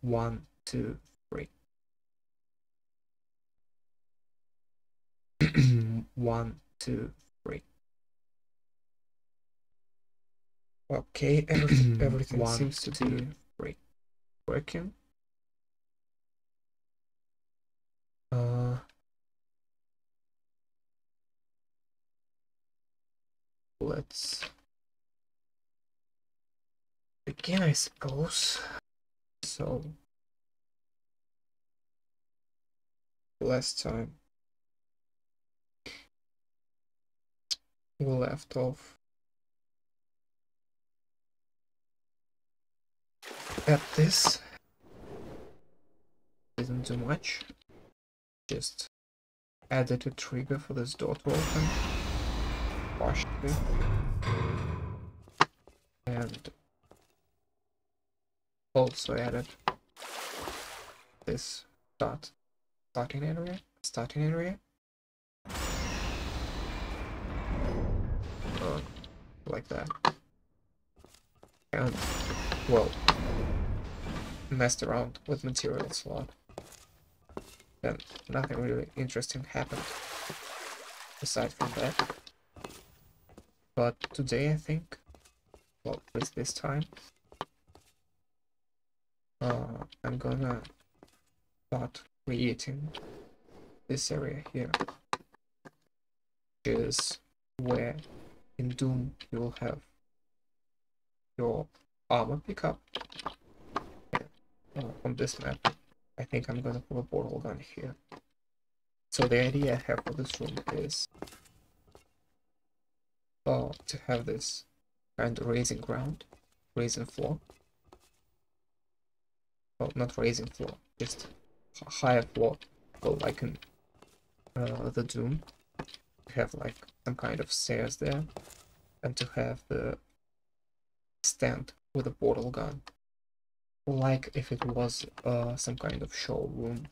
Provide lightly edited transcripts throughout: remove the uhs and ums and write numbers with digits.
1, 2, 3. 1, 2, 3. Okay, everything 1, seems to 2, be 3. working. Let's begin, I suppose. So, last time we left off at this. Didn't do much. Just added a trigger for this door to open. Partially. And also added this starting area. Like that. And, well, messed around with materials a lot. Then nothing really interesting happened aside from that. But today I think, well, at least this time, I'm gonna start creating this area here, which is where in Doom you will have your armor pickup. On this map, I think I'm gonna put a portal gun here. So the idea I have for this room is to have this kind of raising floor. Well, not raising floor, just a higher floor, well, like in the Doom. To have like some kind of stairs there, and to have the stand with a portal gun, like if it was some kind of showroom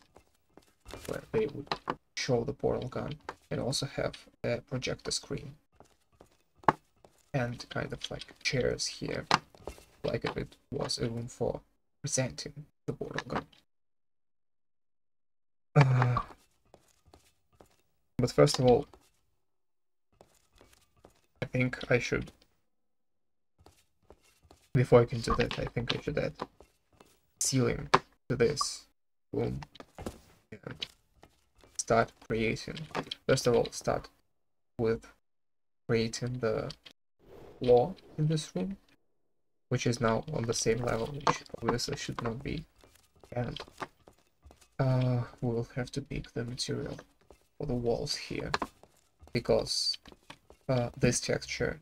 where they would show the portal gun, and also have a projector screen and kind of like chairs here, like if it was a room for presenting the portal gun. But first of all, I think I should, before I can do that, I think I should add ceiling to this room and start creating. First of all, start with creating the floor in this room, which is now on the same level, which obviously should not be. And we'll have to make the material for the walls here, because this texture,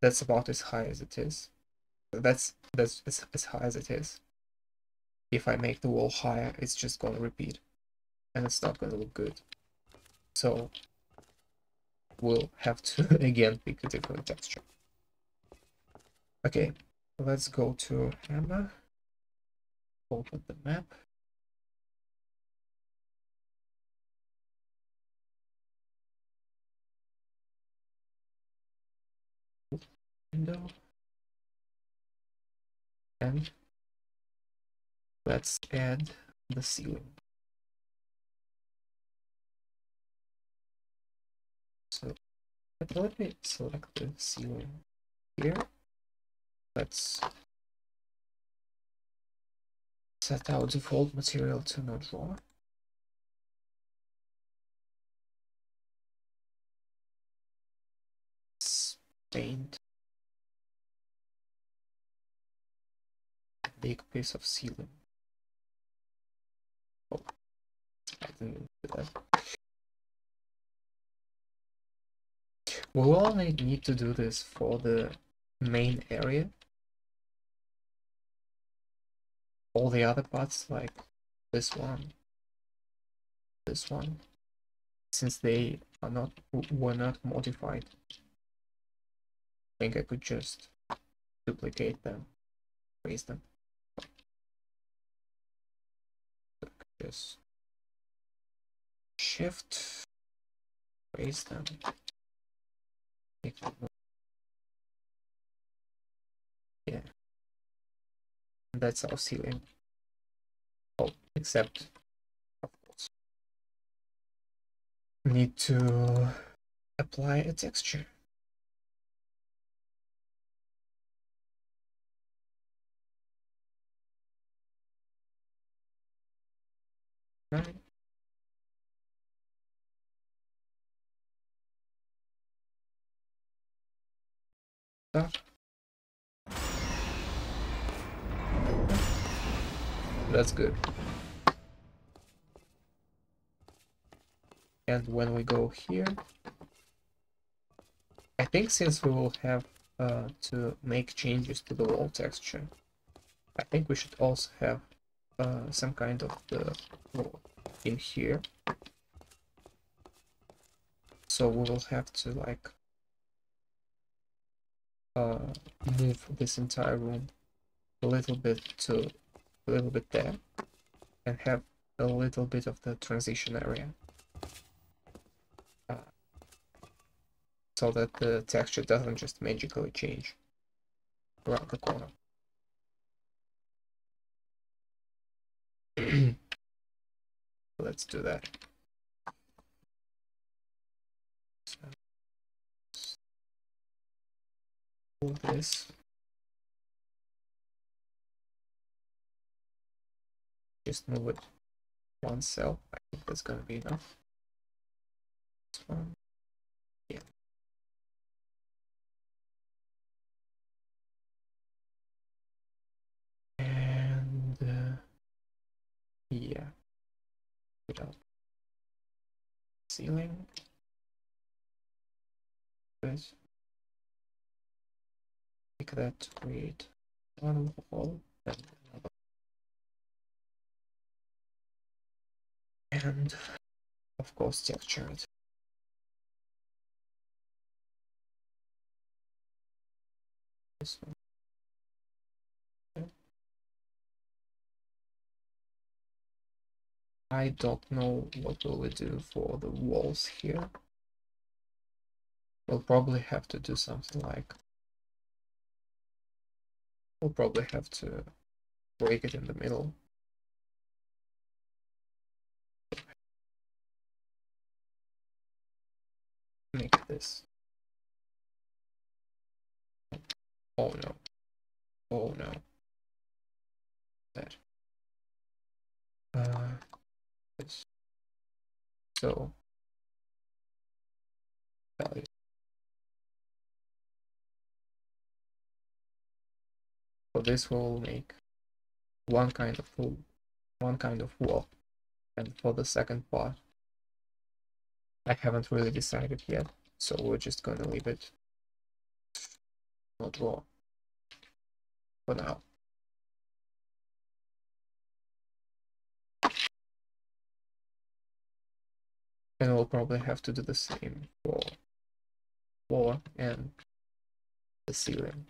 that's about as high as it is. That's as high as it is. If I make the wall higher, it's just gonna repeat, and it's not gonna look good. So we'll have to again pick a different texture. Okay, let's go to hammer, open the map. Window, and let's add the ceiling. So let me select the ceiling here. Let's set our default material to no draw. Let's paint a big piece of ceiling. Oh, I didn't do that. We will only need to do this for the main area. All the other parts, like this one, since they are were not modified, I think I could just duplicate them, raise them. Just shift, raise them, make them more. Yeah, and that's our ceiling. except of course we need to apply a texture. Right. Start. That's good. And when we go here, I think since we will have to make changes to the wall texture, I think we should also have some kind of the wall in here. So we will have to like move this entire room a little bit there, and have a little bit of the transition area, so that the texture doesn't just magically change around the corner. Let's do that. So, move this. Just move it one cell. I think that's gonna be enough. This one. Yeah. And yeah. Without ceiling. Good. Make that to create one wall and another. And of course texture it. This one. Okay. I don't know what will we do for the walls here. We'll probably have to do something like, we'll probably have to break it in the middle. Make this. Oh no. Oh no. That. This. So value. So this will make one kind of wall. And for the second part, I haven't really decided yet, so we're just gonna leave it not raw for now. And we'll probably have to do the same for floor and the ceiling.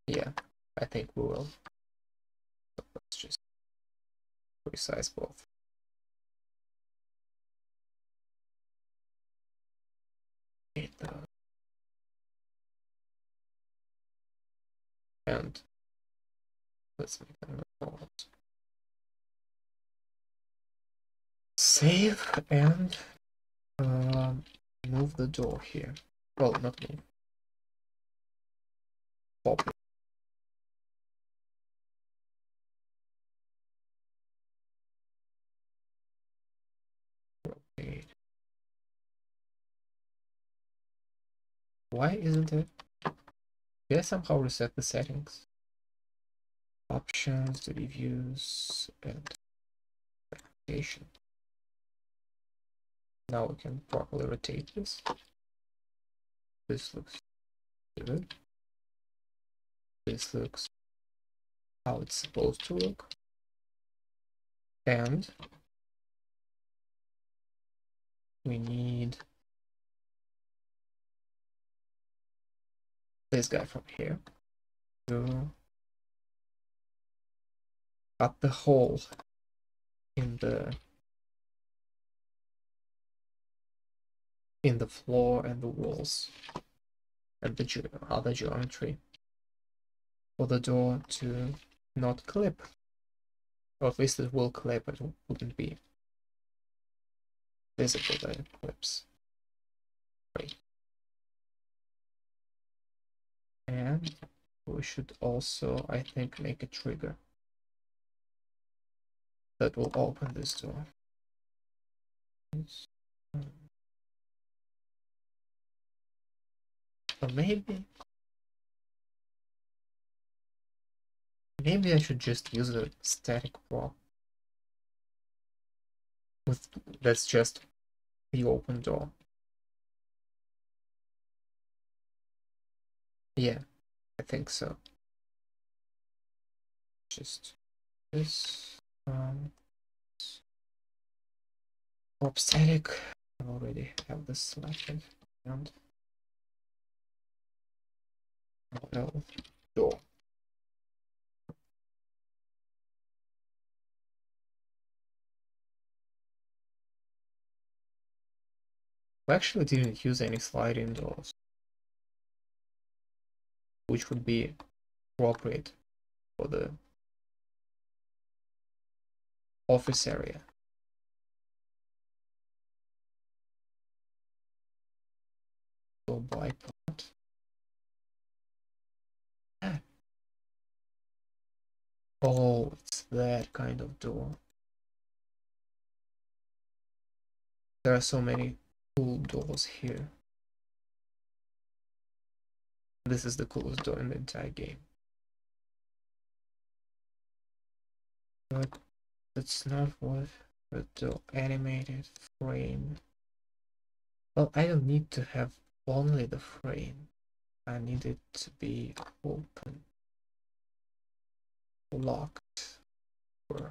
Yeah, I think we will. So let's just resize both. And let's make that report. Save and move the door here. Well, not move. Pop it. Rotate. Why isn't it? Did I somehow reset the settings? Options, the reviews, and rotation. Now we can properly rotate this. This looks good. This looks how it's supposed to look. And we need this guy from here to cut the hole in the floor and the walls and the other geometry for the door to not clip. Or at least it will clip, but it wouldn't be visible that it clips. Great. And we should also, I think, make a trigger that will open this door. Or maybe I should just use a static prop with that's just the open door. Yeah, I think so. Just this prop static. I already have this selected and door. We actually didn't use any sliding doors, which would be appropriate for the office area. So by part. Oh, it's that kind of door. There are so many cool doors here. This is the coolest door in the entire game. But that's not what the door animated frame. Well, I don't need to have only the frame. I need it to be open, locked, or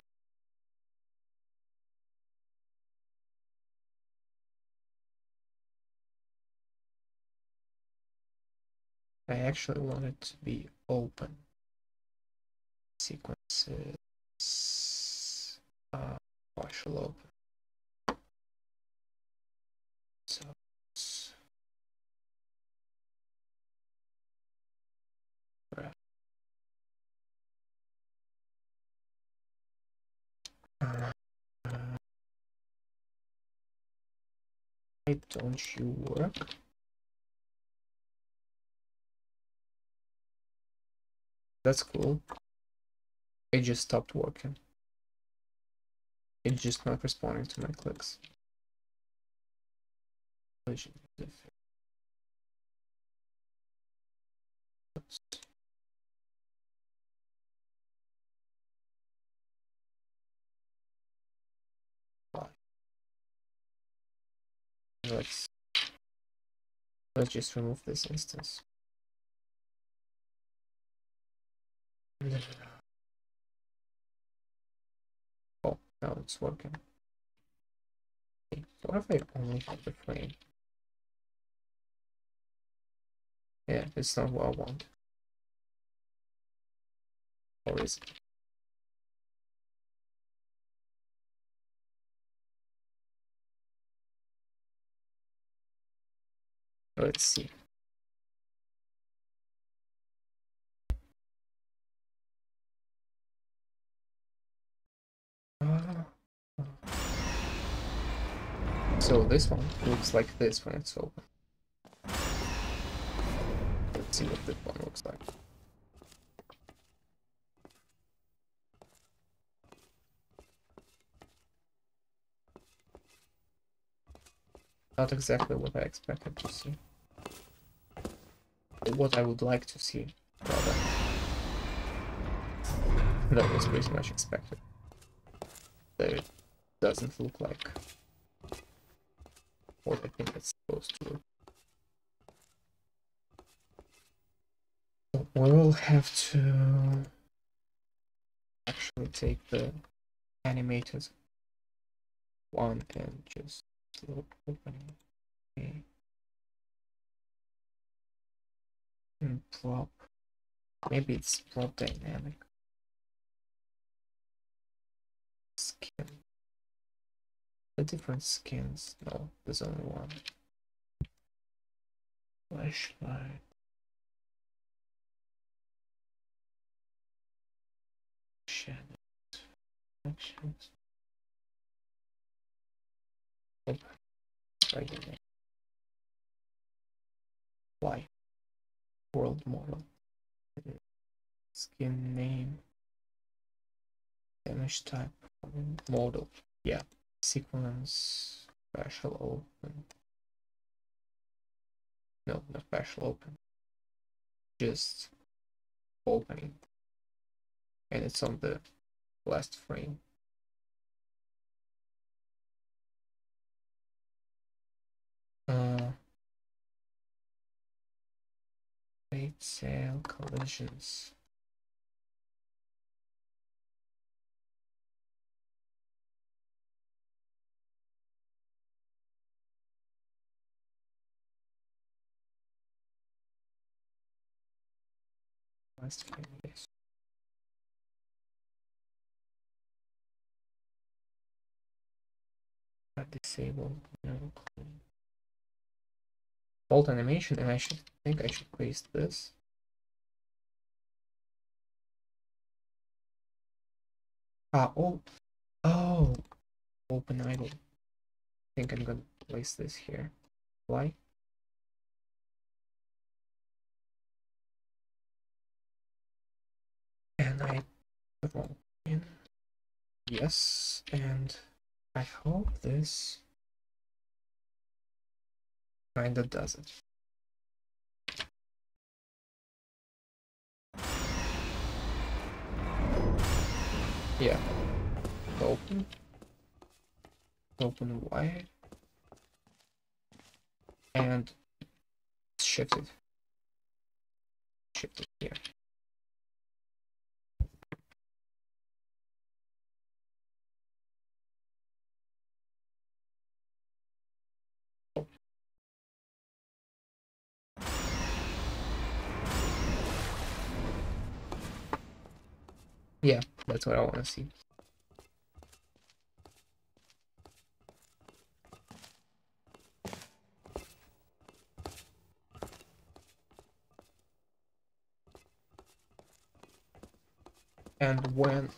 I actually want it to be open. Sequences, partial open. So why don't you work? That's cool. It just stopped working. It's just not responding to my clicks. Let's just remove this instance. Oh, now it's working. Okay, what if I only have the frame? Yeah, it's not what I want. Or is it? Let's see. So this one looks like this when it's open. Let's see what this one looks like. Not exactly what I expected to see. Or what I would like to see, rather. That was pretty much expected. That it doesn't look like what I think it's supposed to look. So we will have to actually take the animated one and just open it. Okay. And prop. Maybe it's prop dynamic. Skin. The different skins. No, there's only one. Flashlight. shadow actions. Oh, right in there. Why? World model. Skin name. Damage type. Model. Yeah. Sequence. Partial open. No, not partial open. Just opening. And it's on the last frame. Fate sale collisions. Last frame, yes. Disable. No. Alt animation, and I think I should paste this. Oh, open idle. I think I'm gonna place this here. Why? And I wrong in. Yes, and I hope this kinda does it. Yeah. Open. Open wide. And shift it. Shift it here. Yeah, that's what I want to see. And when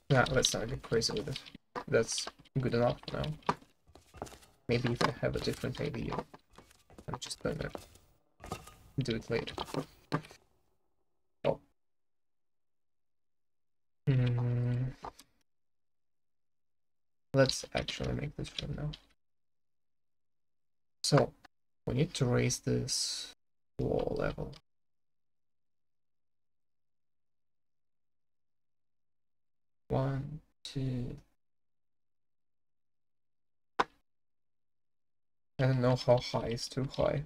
let's not get crazy with it. That's good enough now. Maybe if I have a different idea, I'm just gonna do it later. Oh. Let's actually make this one now. So, we need to raise this wall level. One, two. I don't know how high is too high.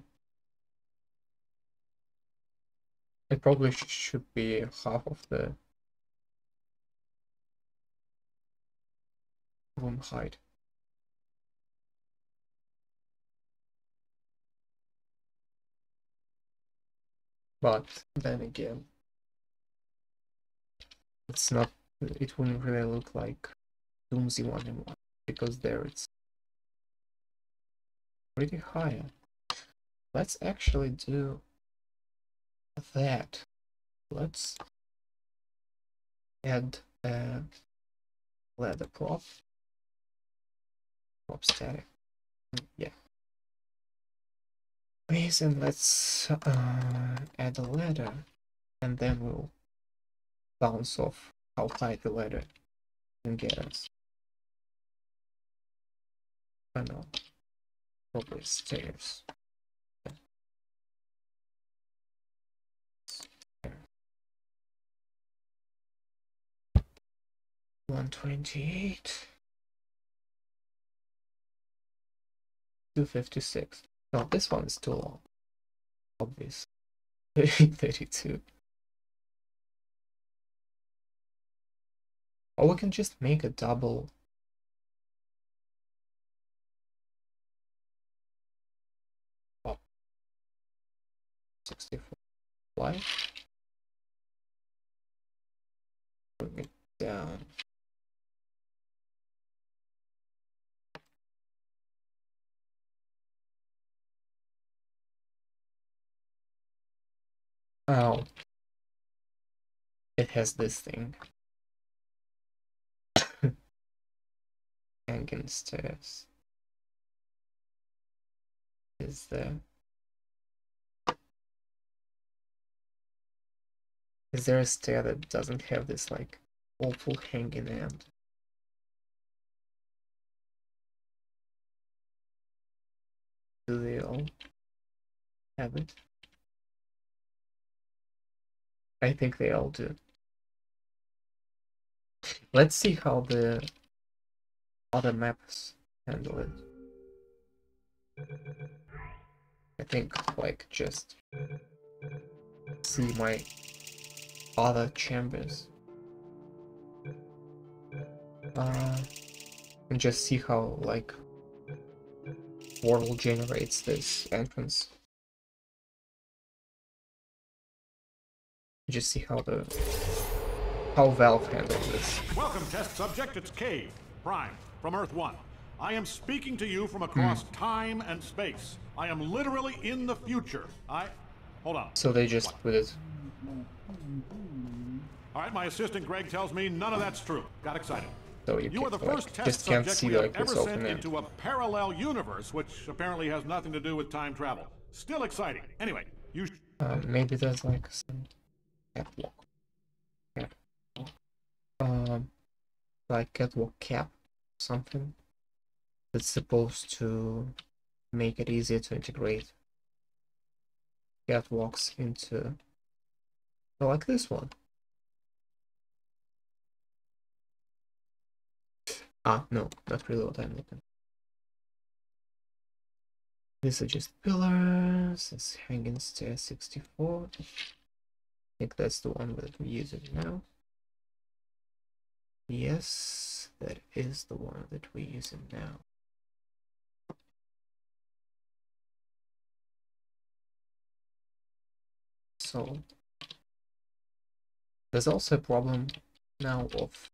It probably should be half of the room height. But then again, it's not, it wouldn't really look like Doomsy 1 in 1 because there it's pretty high. Let's actually do that. Let's add a ladder prop static. Yeah. Please, and let's add a ladder, and then we'll bounce off how high the ladder can get us. I know, probably stairs. 128. 256. No, this one is too long. Obvious. 32. Or we can just make a double. Oh. 64. Why? Bring it down. Oh, it has this thing. Hanging stairs. Is there? Is there a stair that doesn't have this like awful hanging end? Do they all have it? I think they all do. Let's see how the other maps handle it. I think like just see my other chambers. And just see how like Portal generates this entrance. Just see how Valve handles this. Welcome, test subject. It's Cave Prime from Earth 1. I am speaking to you from across time and space. I am literally in the future. Hold on. So they just put it. All right, my assistant Greg tells me none of that's true. Got excited. So You are the like, first test just can't subject see we have like this ever open sent end. into a parallel universe, which apparently has nothing to do with time travel. Still exciting. Anyway, you. Maybe there's like some catwalk. Like catwalk cap, something that's supposed to make it easier to integrate catwalks into, like this one. No, not really what I'm looking. These are just pillars. It's hanging stair 64. I think that's the one that we're using now. Yes, that is the one that we're using now. So there's also a problem now of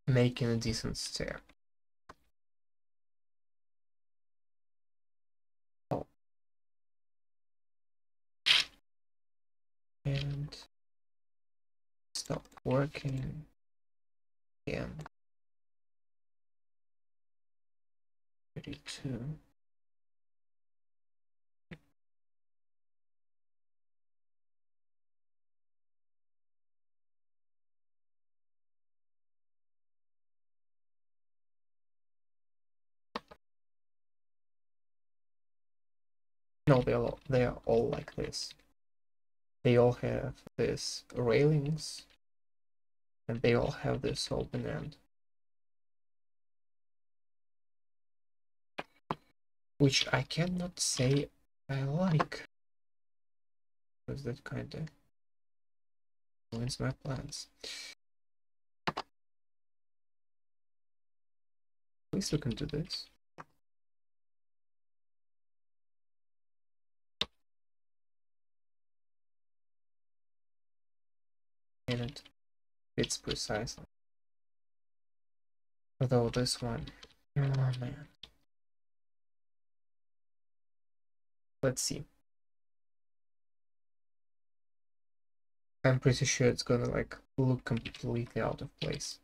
making a decent stair. Oh. And stop working again. 32. No, they are all like this. They all have this railings, and they all have this open end, which I cannot say I like, because that kind of ruins my plans. At least we can do this. And it fits precisely. Although this one, oh man. Let's see. I'm pretty sure it's gonna like look completely out of place.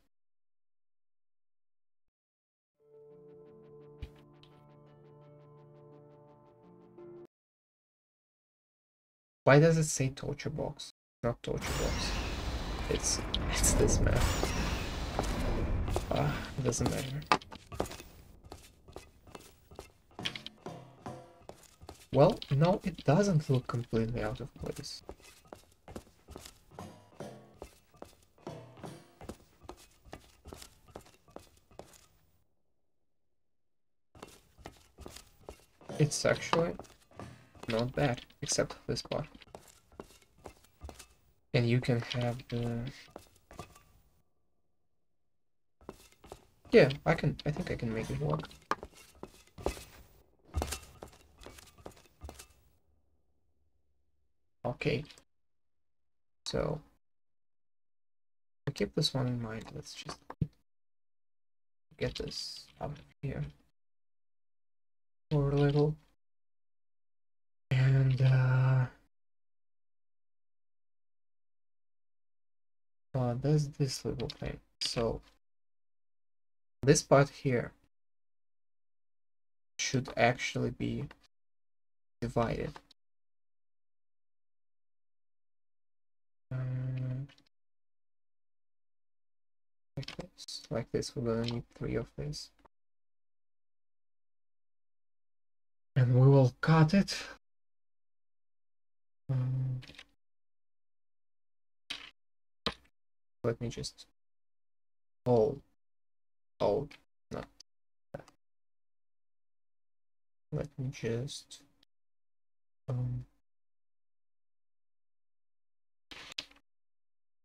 Why does it say torture box? Not torture box. It's this map. It doesn't matter. Well, no, it doesn't look completely out of place. It's actually not bad, except for this part. And you can have the... Yeah, I think I can make it work. Okay. So, to keep this one in mind, let's just get this up here for a little. there's this little thing. So this part here should actually be divided. Like this. Like this. We're gonna need 3 of this. And we will cut it. Let me just hold, no. Let me just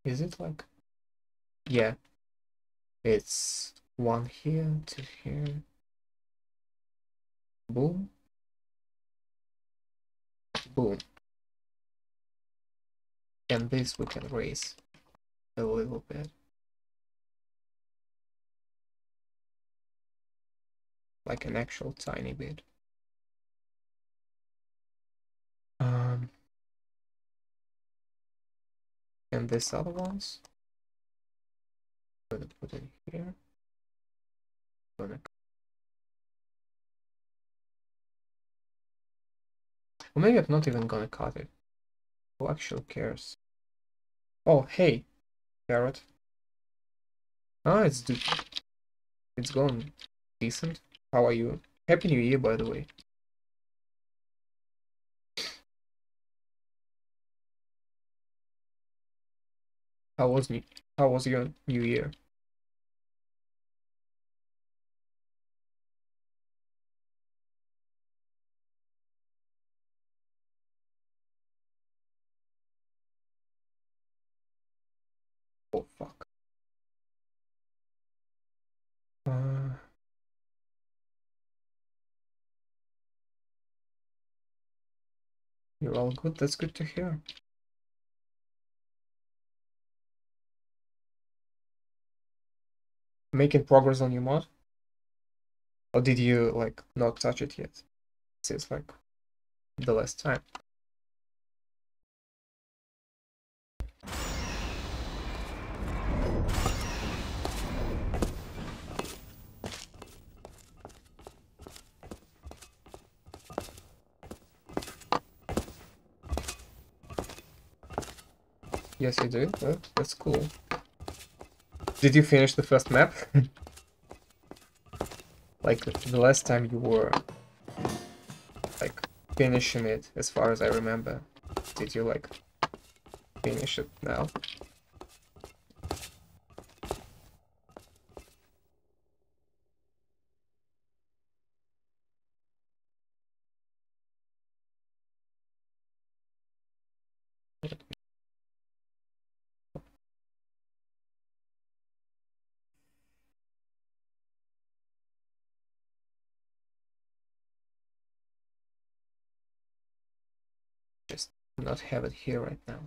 is it like, yeah, it's 1 here, 2 here, boom, boom, and this we can raise a little bit, like an actual tiny bit. And this other ones, I'm gonna put it here. Well, maybe I'm not even gonna cut it. Who actually cares? Oh, hey, carrot. Ah, it's going decent. How are you? Happy New Year, by the way. How was your New Year? Oh fuck. You're all good. That's good to hear. Making progress on your mod? Or did you like not touch it yet? Since like the last time. Yes, you did. Oh, that's cool. Did you finish the first map? Like the last time you were like finishing it, as far as I remember. Did you like finish it now? Just not have it here right now.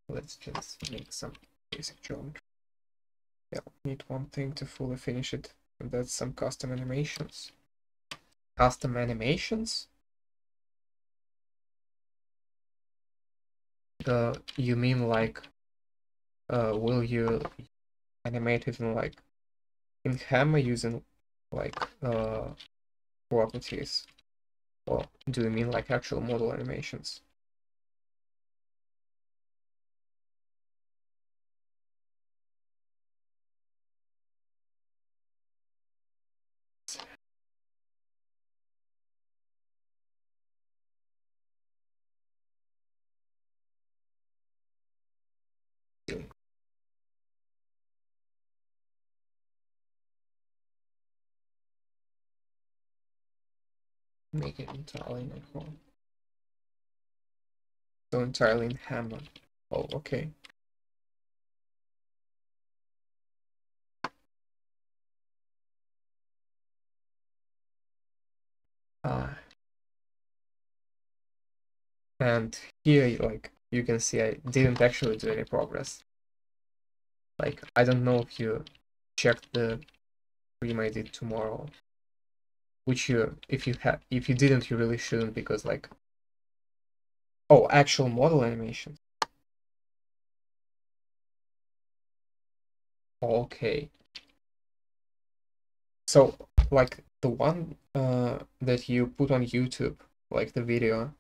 Let's just make some basic geometry. Yeah, need one thing to fully finish it, and that's some custom animations. Custom animations? You mean like, will you animate it in like in Hammer using like properties, or do you mean like actual model animations? Make it entirely in form. So entirely in Hammer. Oh, okay. And here, like, you can see I didn't actually do any progress. Like, I don't know if you checked the stream I did tomorrow. Which if you didn't, you really shouldn't, because like, oh, actual model animation. Okay. So, like, the one that you put on YouTube, like the video,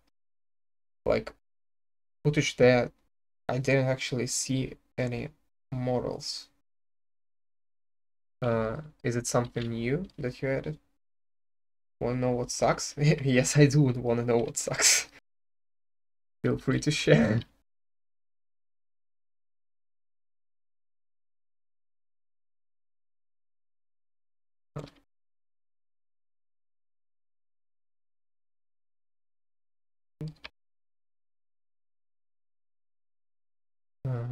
like, footage there, I didn't actually see any models. Is it something new that you added? Wanna know what sucks? Yes, I do wanna know what sucks. Feel free to share. Uh,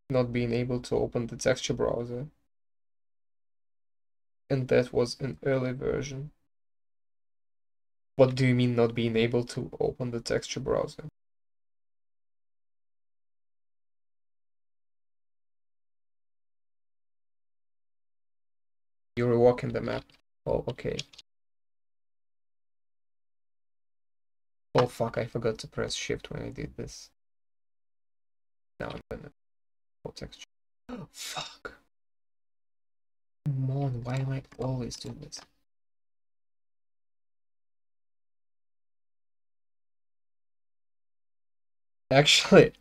not being able to open the texture browser. And that was an early version. What do you mean not being able to open the texture browser? You're walking the map. Oh, okay. Oh fuck, I forgot to press shift when I did this. Now I'm gonna go texture. Oh, fuck. Come on, why am I always doing this? Actually,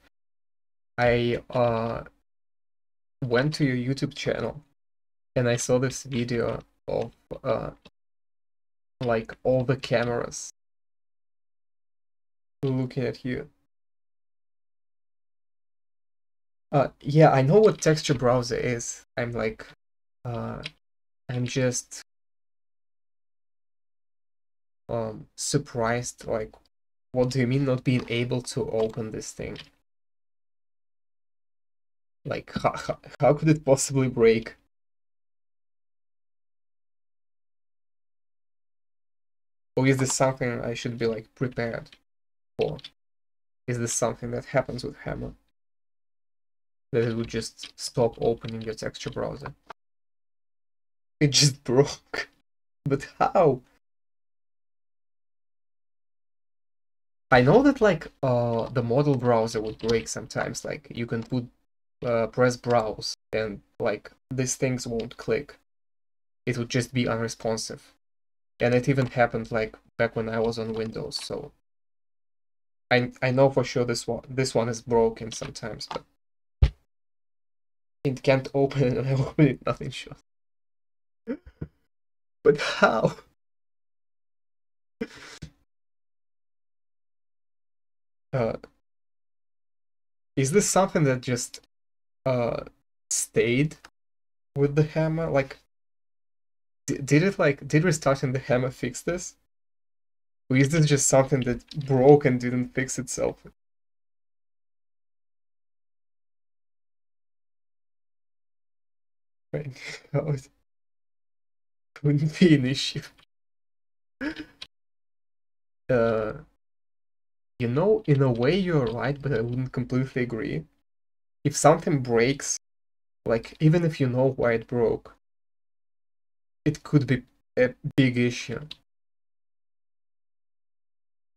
I went to your YouTube channel and I saw this video of like all the cameras looking at you. Yeah, I know what texture browser is. I'm just surprised, like, what do you mean not being able to open this thing? Like, how could it possibly break? Or is this something I should be, like, prepared for? Is this something that happens with Hammer? That it would just stop opening your texture browser? It just broke. But how? I know that, like, the model browser would break sometimes. Like, you can press browse and, like, these things won't click. It would just be unresponsive. And it even happened, like, back when I was on Windows, so I know for sure this one is broken sometimes, but it can't open it, and I open it, nothing shows. But how? Uh, is this something that just stayed with the hammer? Like, did restarting the hammer fix this? Or is this just something that broke and didn't fix itself? Right? How it wouldn't be an issue. Uh, you know, in a way you're right, but I wouldn't completely agree. If something breaks, like, even if you know why it broke, it could be a big issue.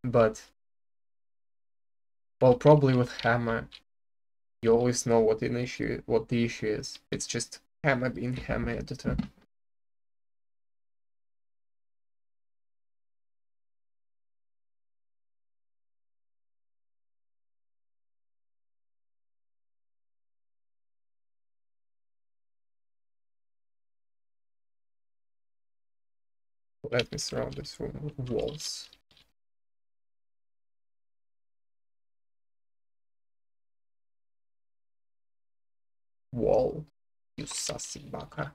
But, well, probably with Hammer, you always know what the issue is. It's just Hammer being Hammer editor. Let me surround this room with walls. Wall, you sussy baka.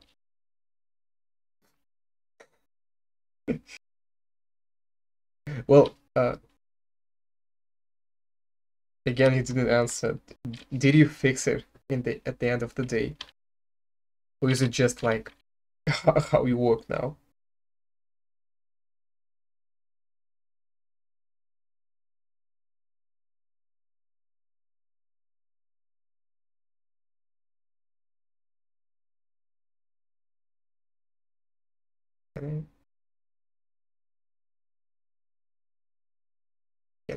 Well, again, he didn't answer. Did you fix it at the end of the day? Or is it just like how you work now? Can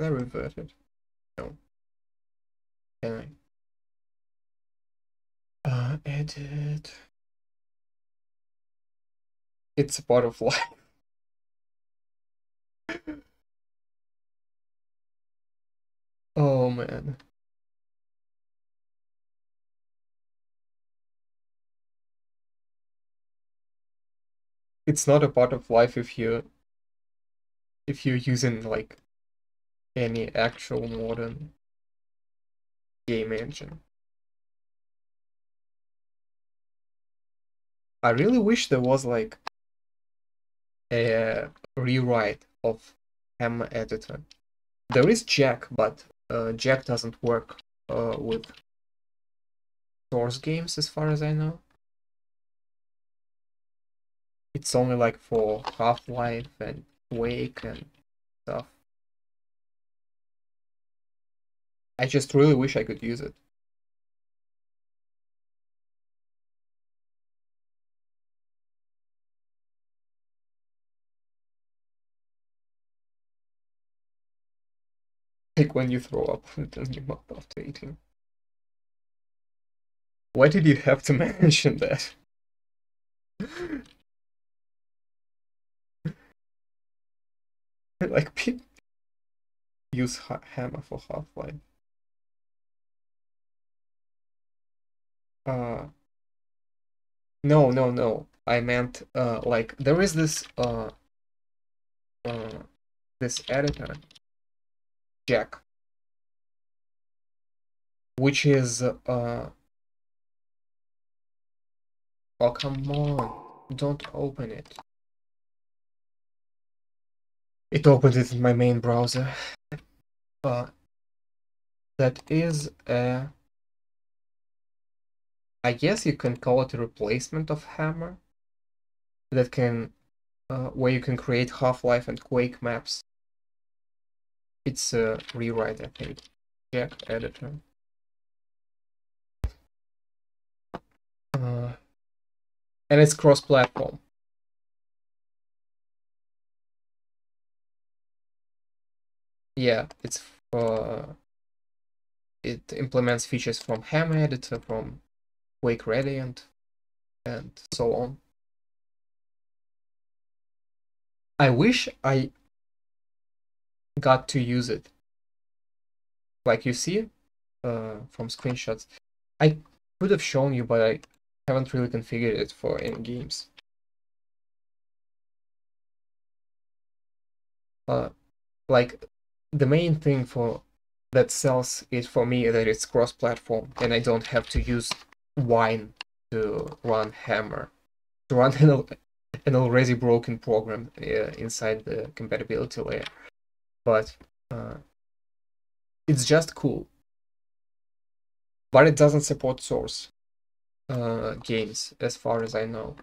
I revert it? No. Can I? Edit. It's a part of life. Oh man. It's not a part of life if you're using like any actual modern game engine. I really wish there was like a rewrite of Hammer editor. There is Jack, but Jack doesn't work with Source games as far as I know. It's only like for Half-Life and Quake and stuff. I just really wish I could use it. Like when you throw up in your mouth after eating. Why did you have to mention that? Like people use Hammer for Half-Life. No. I meant like there is this this editor, Jack, which is oh come on, don't open it. It opened it in my main browser. That is a, I guess you can call it a replacement of Hammer. That can where you can create Half-Life and Quake maps. It's a rewrite, I think. Jack editor. And it's cross-platform. Yeah, it's it implements features from Hammer editor, from Quake Radiant, and so on. I wish I got to use it. Like you see from screenshots. I could have shown you, but I haven't really configured it for any games. Like the main thing for that sells it for me that it's cross-platform and I don't have to use Wine to run Hammer, to run an already broken program inside the compatibility layer. But it's just cool. But it doesn't support Source games as far as I know.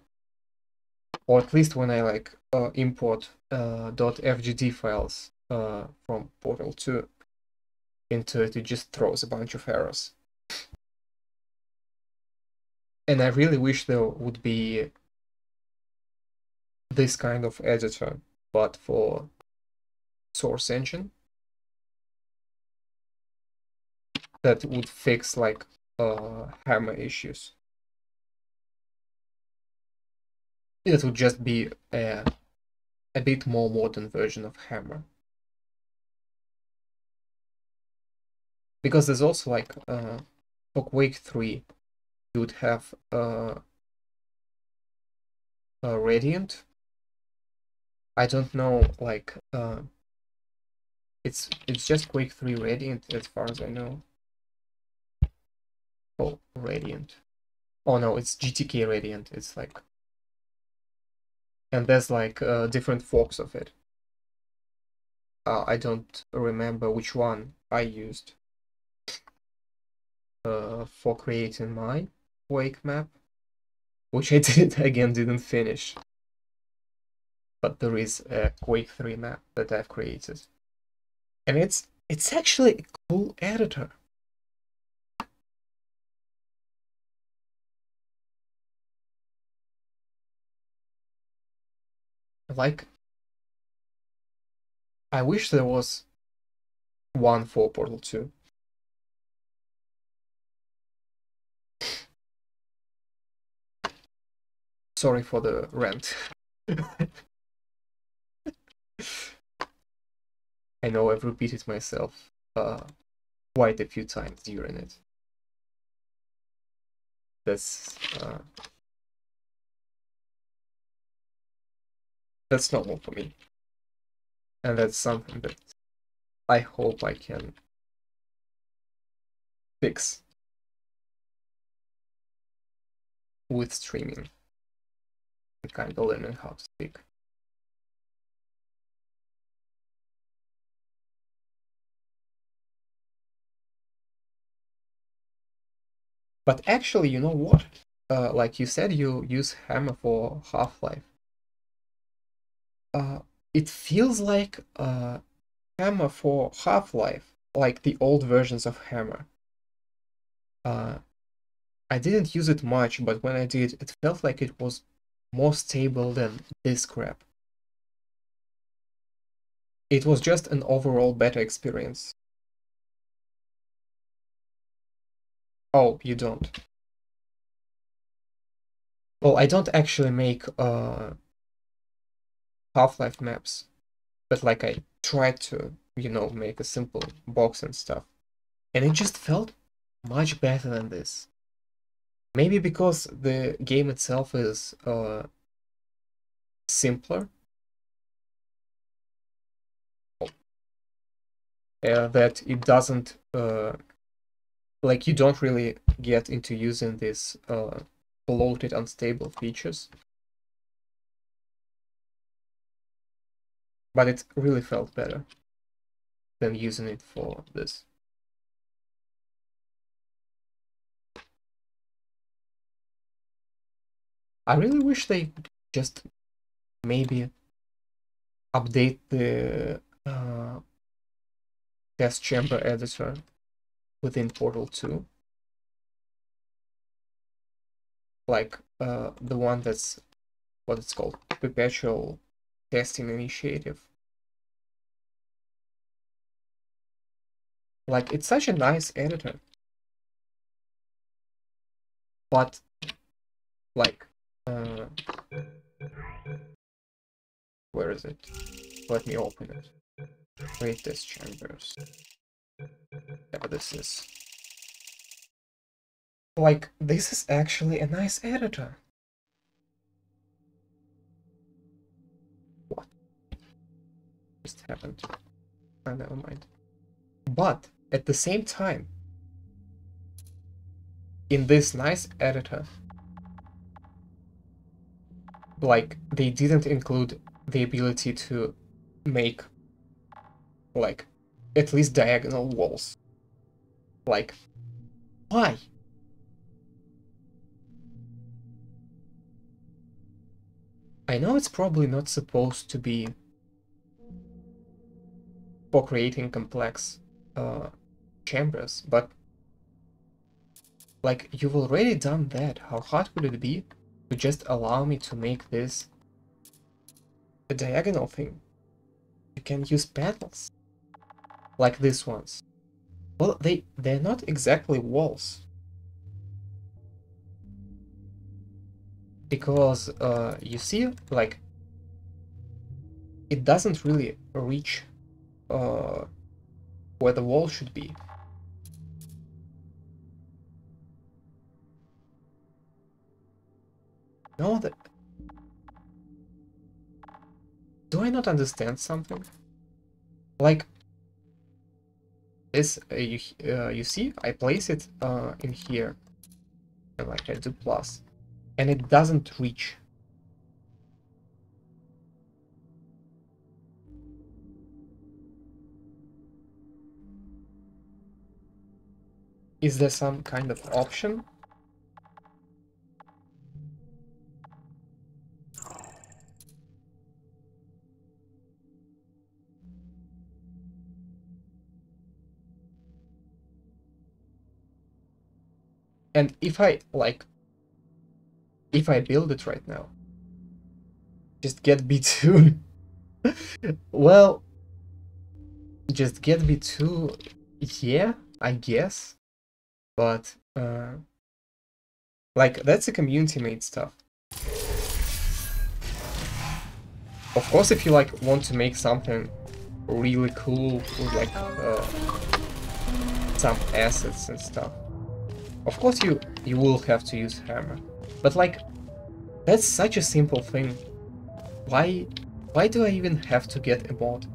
Or at least when I like import .fgd files from Portal 2 into it, it just throws a bunch of errors. And I really wish there would be this kind of editor, but for Source engine, that would fix like Hammer issues. It would just be a bit more modern version of Hammer. Because there's also like for Quake 3, you would have Radiant. I don't know, like it's just Quake 3 Radiant as far as I know. Oh, Radiant. Oh no, it's GTK Radiant. It's like, and there's like different forks of it. I don't remember which one I used for creating my Quake map, which I didn't finish. But there is a Quake 3 map that I've created. And it's actually a cool editor. like, I wish there was one for Portal 2. Sorry for the rant. I know I've repeated myself quite a few times during it. That's normal for me. And that's something that I hope I can fix with streaming and kind of learning how to speak. But actually, you know what? Like you said, you use Hammer for Half-Life. It feels like Hammer for Half-Life, like the old versions of Hammer. I didn't use it much, but when I did, it felt like it was more stable than this crap. It was just an overall better experience. Oh, you don't. Well, I don't actually make Half-Life maps, but like I tried to, make a simple box and stuff. And it just felt much better than this. Maybe because the game itself is simpler. That it doesn't like you don't really get into using these bloated unstable features, but it really felt better than using it for this. I really wish they just maybe update the test chamber editor within Portal 2. Like the one that's what it's called, Perpetual Testing Initiative. Like, it's such a nice editor. But, like, where is it? Let me open it. Create test chambers. There this is. Like, this is actually a nice editor. What just happened? Oh, never mind. But, at the same time, in this nice editor, like, they didn't include the ability to make, like, at least diagonal walls. Like, why? I know it's probably not supposed to be for creating complex chambers, but like, you've already done that. How hard would it be to just allow me to make this a diagonal thing? You can use panels like these ones. Well, they're not exactly walls, because you see, like, it doesn't really reach where the wall should be. No, that... Do I not something? Like, this, you see, I place it in here, and like I do plus, and it doesn't reach. Is there some kind of option? And if I, like, if I build it right now, Just get B2. Well, just get B2, yeah, I guess. But, like, that's a community-made stuff. Of course, if you, like, want to make something really cool with, like, some assets and stuff, of course you will have to use hammer. But, like, that's such a simple thing. Why do I even have to get a mod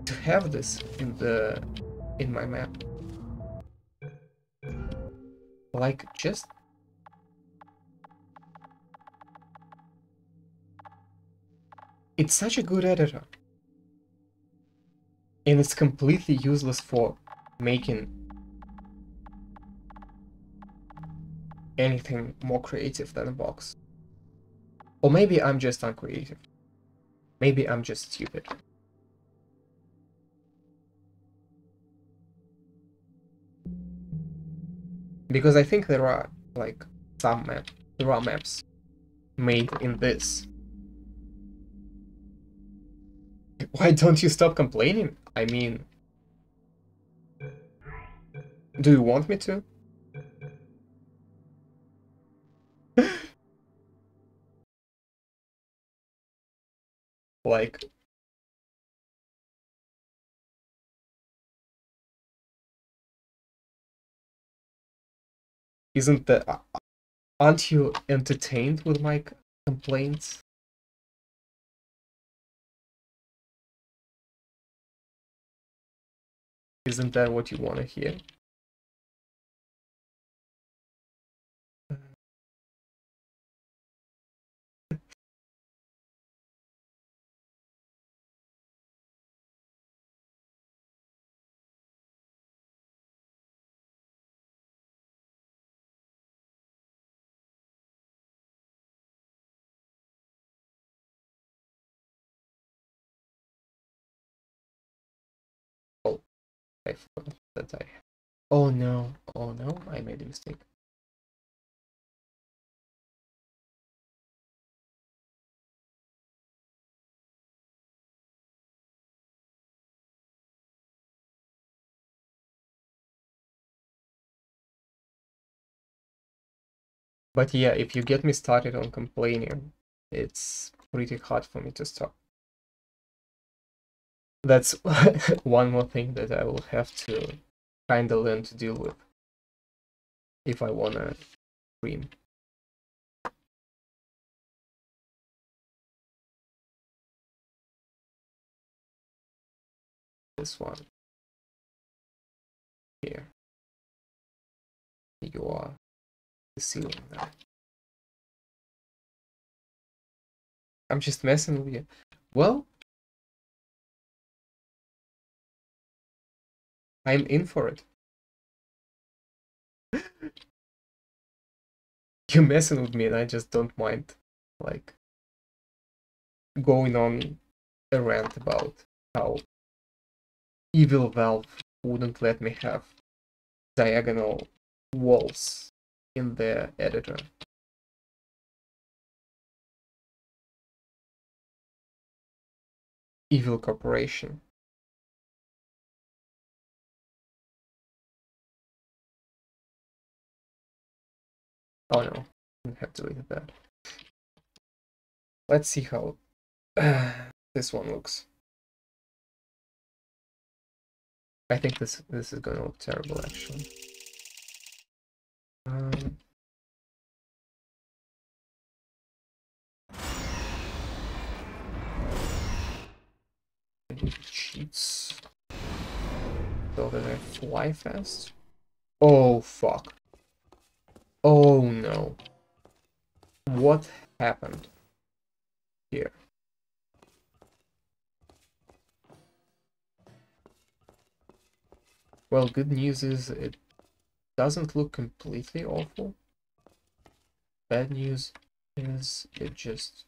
to have this in my map? Like, just it's such a good editor. And it's completely useless for making anything more creative than a box. Or maybe I'm just uncreative. Maybe I'm just stupid. Because I think there are, like, there are maps made in this. Why don't you stop complaining? I mean, do you want me to? Like, isn't that... Aren't you entertained with my complaints? Isn't that what you want to hear? Oh, I forgot that I... Oh no, I made a mistake. But yeah, if you get me started on complaining, it's pretty hard for me to stop. That's one more thing that I will have to kinda learn to deal with if I wanna stream. This one. Here. You are the ceiling now. I'm just messing with you. Well, I'm in for it. You're messing with me and I just don't mind, like, going on a rant about how evil Valve wouldn't let me have diagonal walls in their editor. Evil corporation. Oh no, I have deleted that. Let's see how this one looks. I think this is gonna look terrible actually. Cheats so that I fly fast. Oh fuck. Oh no. What happened here? Well, good news is it doesn't look completely awful. Bad news is it just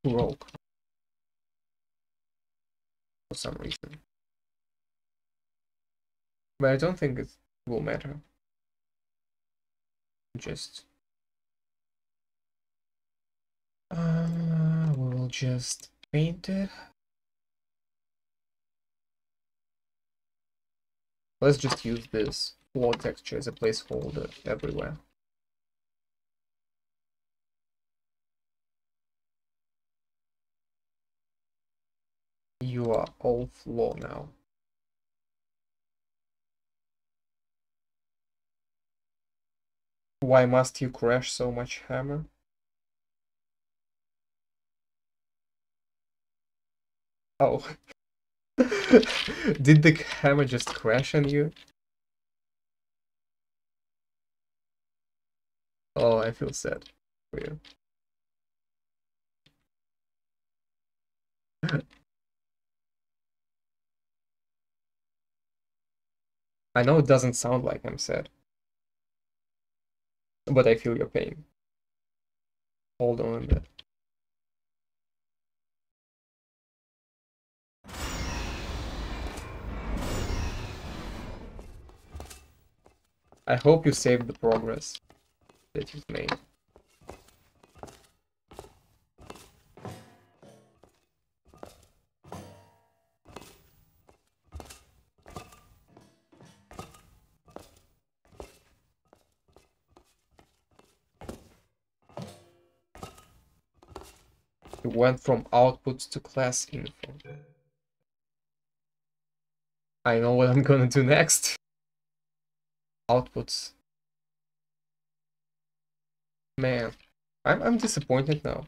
broke for some reason. But I don't think it will matter. Just we'll just paint it. Let's just use this floor texture as a placeholder everywhere. You are all floor now. Why must you crash so much, Hammer? Oh. Did the hammer just crash on you? Oh, I feel sad for you. I know it doesn't sound like I'm sad, but I feel your pain. Hold on a bit. I hope you saved the progress that you've made. You went from outputs to class info. I know what I'm gonna do next. Outputs. Man, I'm disappointed now.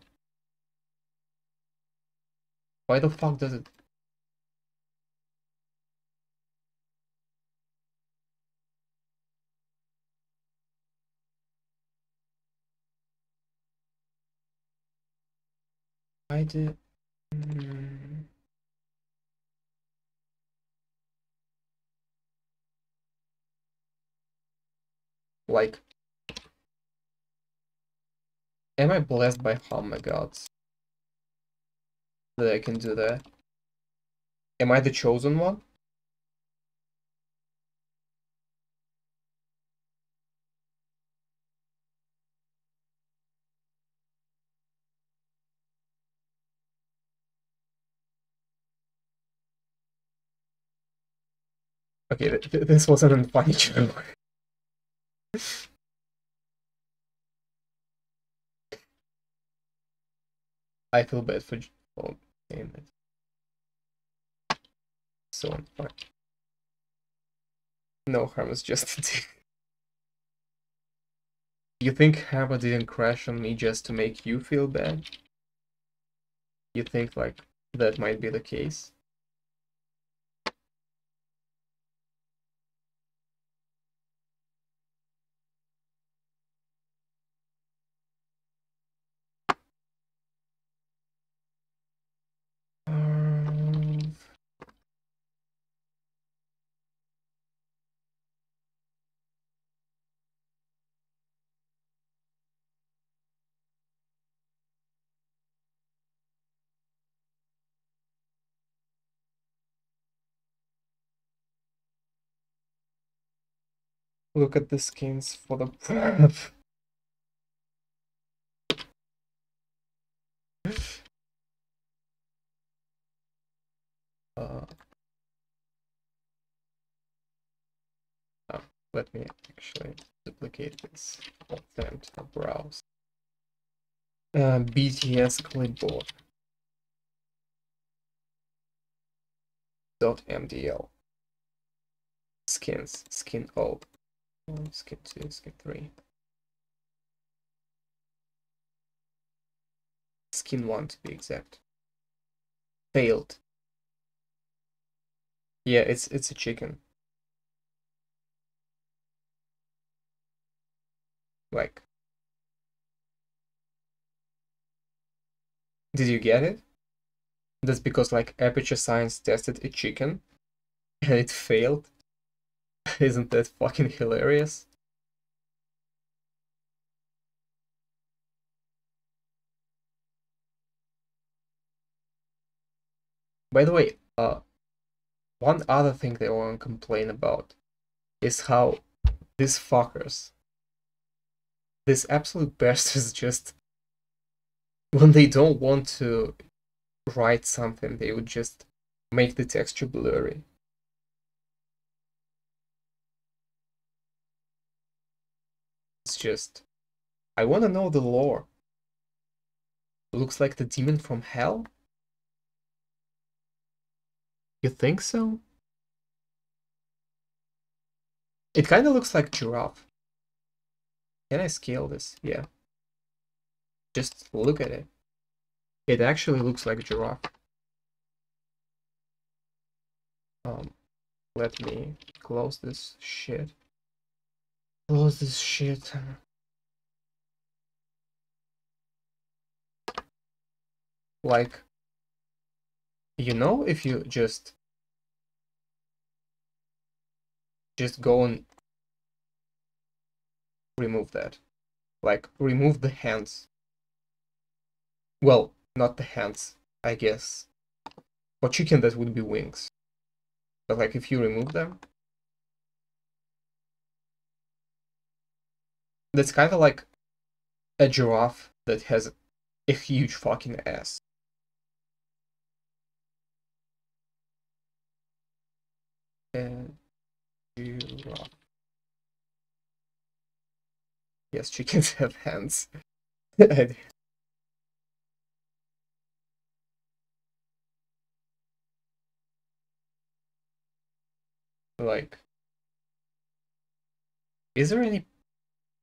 Why the fuck does it? Why did? Like, am I blessed by how my gods that I can do that? Am I the chosen one? Okay, this wasn't a funny joke. I feel bad for saying it. So unfun. No, Hammer's just a dick. You think Hammer didn't crash on me just to make you feel bad? You think, like, that might be the case? Look at the skins for the prep. Let me actually duplicate this. Attempt to browse. BTS clipboard. .mdl. Skins. Skin O. Skin 2, skin 3. Skin 1 to be exact. Failed. Yeah, it's a chicken. Like, did you get it? That's because, like, Aperture Science tested a chicken and it failed. Isn't that fucking hilarious? By the way, one other thing they want to complain about is how these fuckers, these absolute bastards, just when they don't want to write something, they would just make the texture blurry. It's just, I want to know the lore. Looks like the demon from hell? You think so? It kind of looks like giraffe. Can I scale this? Yeah. Just look at it. It actually looks like giraffe. Let me close this shit. Close this shit. Like, you know, if you just go and remove that. Like, remove the hands. Well, not the hands, I guess. For chicken, that would be wings. But like, if you remove them, that's kind of like a giraffe that has a huge fucking ass. And giraffe. Yes, chickens have hands. Like, is there any...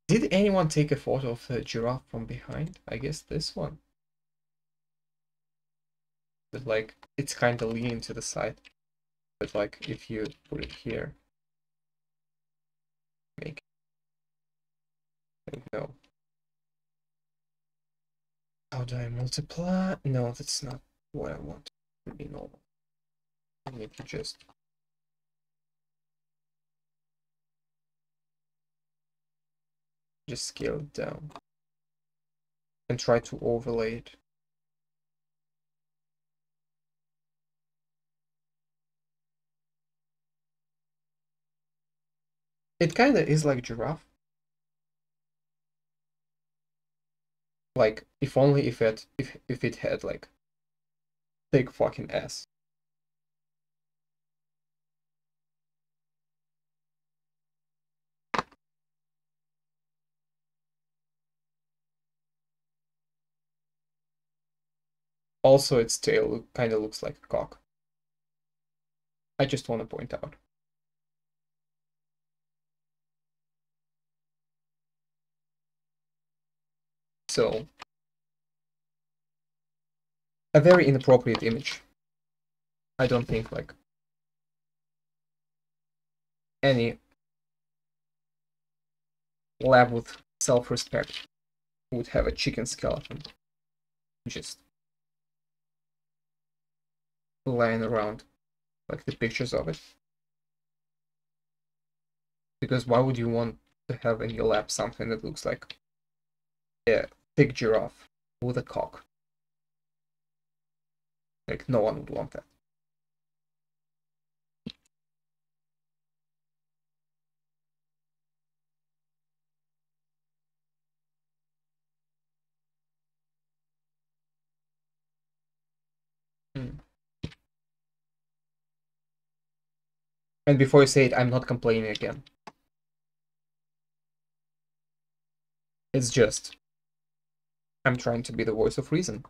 Did anyone take a photo of the giraffe from behind? I guess this one. But like, it's kind of leaning to the side. But like, if you put it here, make it... No. How do I multiply? No, that's not what I want to be normal. I need to just... scale it down. And try to overlay it. It kinda is like giraffe. Like, if only if it had like thick fucking ass. Also, its tail kind of looks like a cock. I just want to point out. So, a very inappropriate image. I don't think like any lab with self-respect would have a chicken skeleton just lying around, like the pictures of it. Because why would you want to have in your lab something that looks like a thick giraffe with a cock? Like, no one would want that. And before you say it, I'm not complaining again. It's just, I'm trying to be the voice of reason.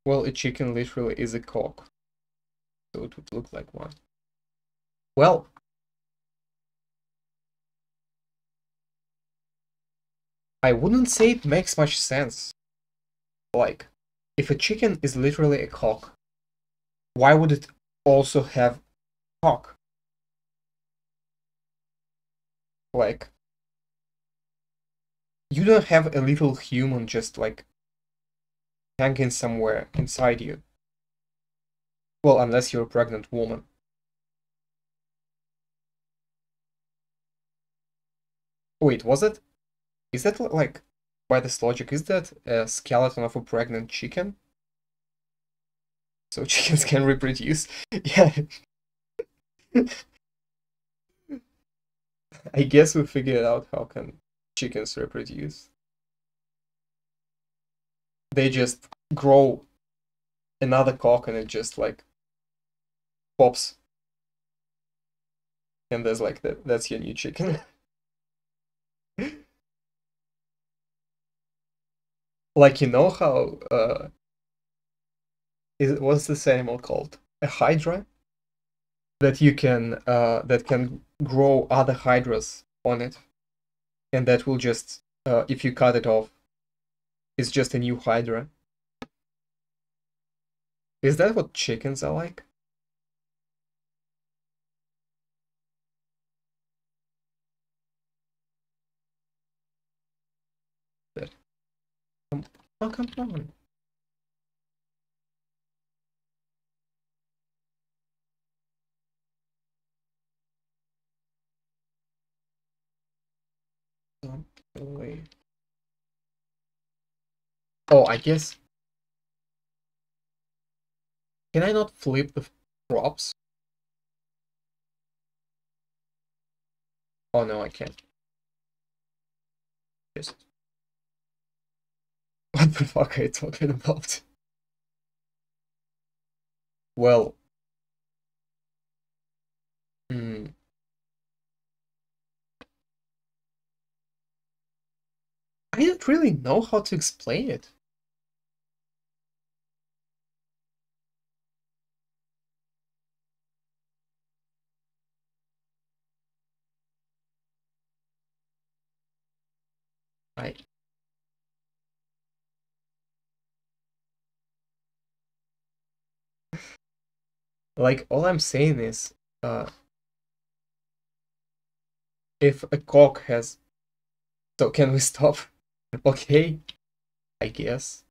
Well, a chicken literally is a cock, so it would look like one. Well, I wouldn't say it makes much sense. Like, If a chicken is literally a cock, why would it also have cock? Like, you don't have a little human just like hanging somewhere inside you. Well, unless you're a pregnant woman. Wait, was it? Is that like, by this logic, is that a skeleton of a pregnant chicken? So chickens can reproduce? Yeah. I guess we figured out how can chickens reproduce. They just grow another cock and it just like pops. And there's like that's your new chicken. Like, you know how what's this animal called? A hydra? That you can that can grow other hydras on it. And that will just if you cut it off, it's just a new hydra. Is that what chickens are like? That, oh, come on. Don't go away. Oh, I guess. Can I not flip the props? Oh no, I can't. Just. What the fuck are you talking about? Well. Hmm. I don't really know how to explain it. I like all I'm saying is if a cock has, so can we stop? Okay, I guess.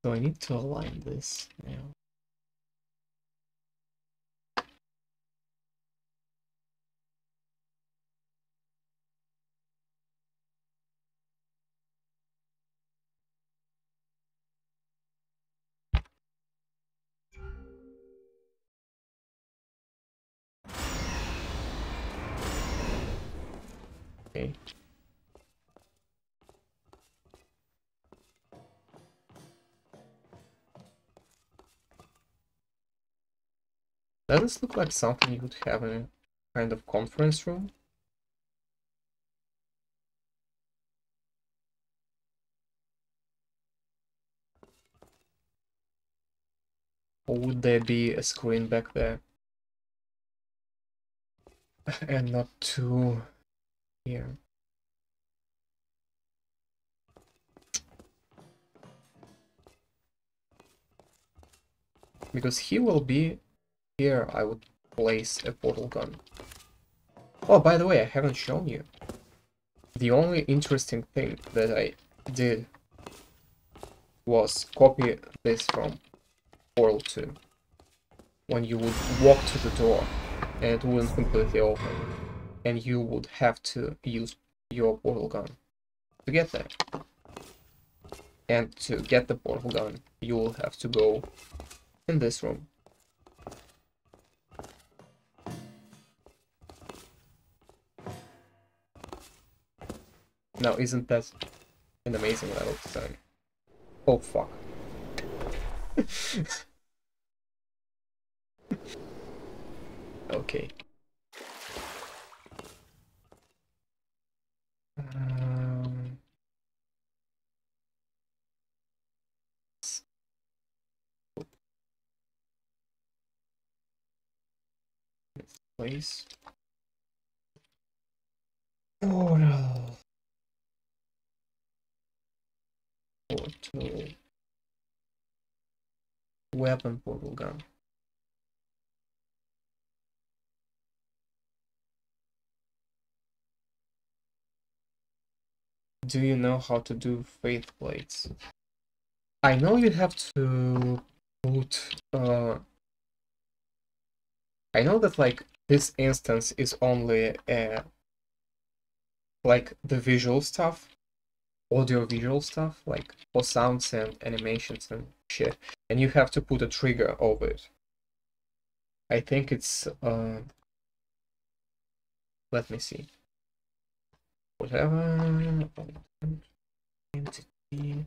So I need to align this now. Okay. Does this look like something you would have in a kind of conference room? Or would there be a screen back there? And not two here. Because he will be here, I would place a portal gun. Oh, by the way, I haven't shown you. The only interesting thing that I did was copy this from Portal 2. When you would walk to the door and it wouldn't completely open, and you would have to use your portal gun to get there. And to get the portal gun, you will have to go in this room. Now, isn't that an amazing level design? Oh, fuck. Okay. place. Oh no. Portal. Weapon portal gun. Do you know how to do faith plates? I know you have to put I know that like this instance is only like the visual stuff, audio visual stuff, like for sounds and animations and shit, and you have to put a trigger over it. I think it's let me see. Whatever entity,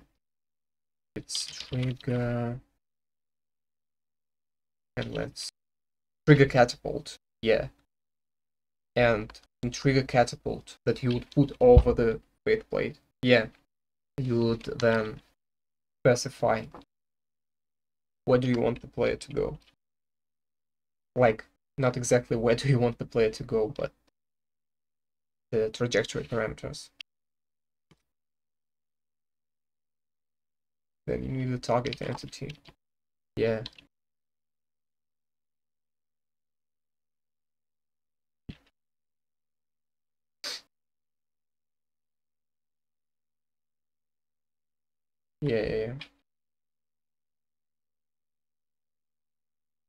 it's trigger, and let's trigger catapult, yeah. And in trigger catapult that you would put over the faith plate, yeah, you would then specify where do you want the player to go. Like, not exactly where do you want the player to go, but the trajectory parameters. Then you need a target entity. Yeah. Yeah.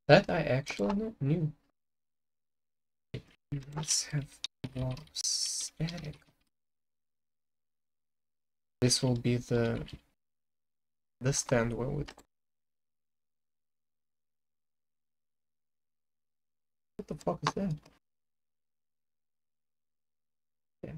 That I actually not knew. Let's have more static. This will be the stand where we. What the fuck is that? Yeah.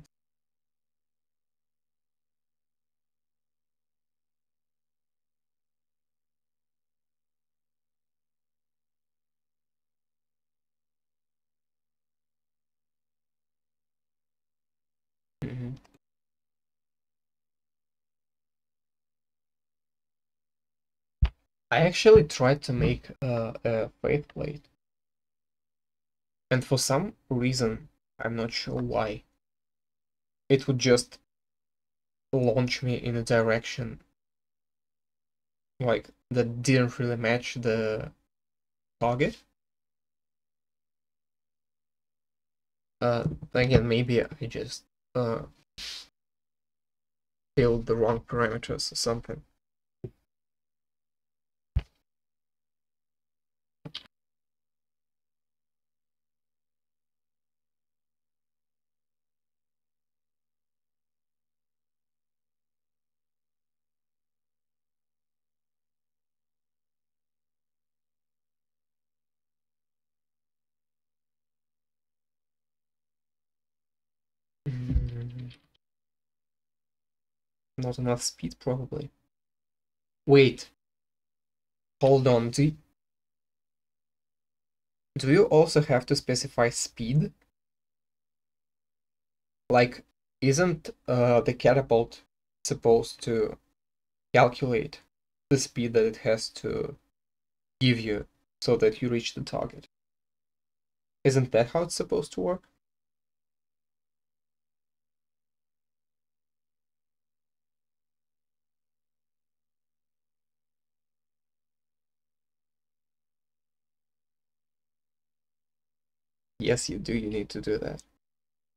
I actually tried to make a faith plate, and for some reason, I'm not sure why, it would just launch me in a direction like that didn't really match the target. Again, maybe I just filled the wrong parameters or something. Not enough speed, probably. Wait. Hold on. Do you also have to specify speed? Like, isn't the catapult supposed to calculate the speed that it has to give you so that you reach the target? Isn't that how it's supposed to work? Yes, you do. You need to do that.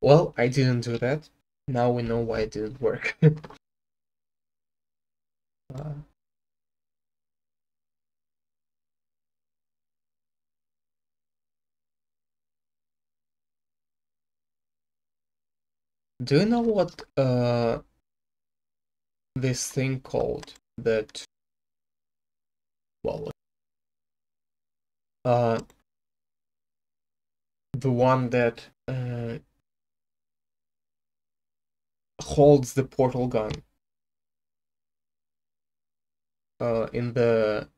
Well, I didn't do that. Now we know why it didn't work. Do you know what this thing called that? Well, the one that holds the portal gun in the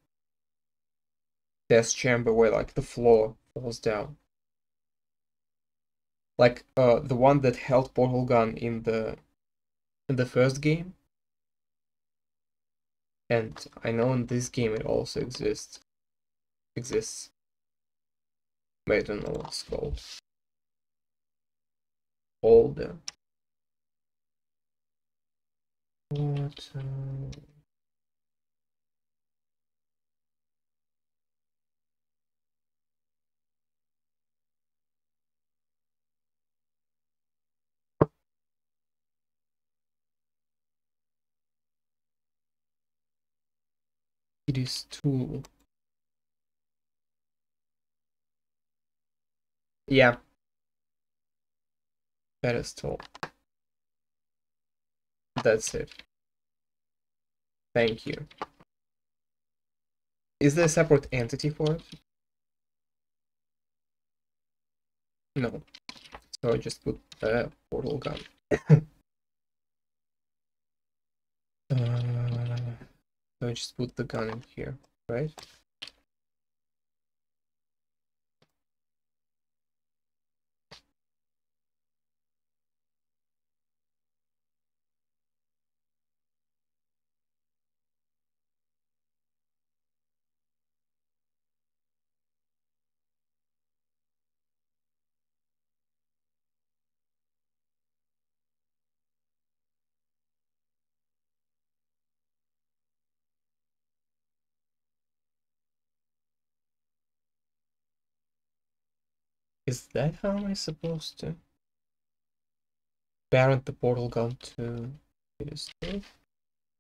test chamber where like the floor falls down. Like the one that held portal gun in the first game. And I know in this game it also exists. But I don't know what it's called. older. What? It is tool. Yeah. Pedestal. That's it. Thank you. Is there a separate entity for it? No. So I just put a portal gun. So I just put the gun in here, right? Is that how am I supposed to parent the portal gun to this thing?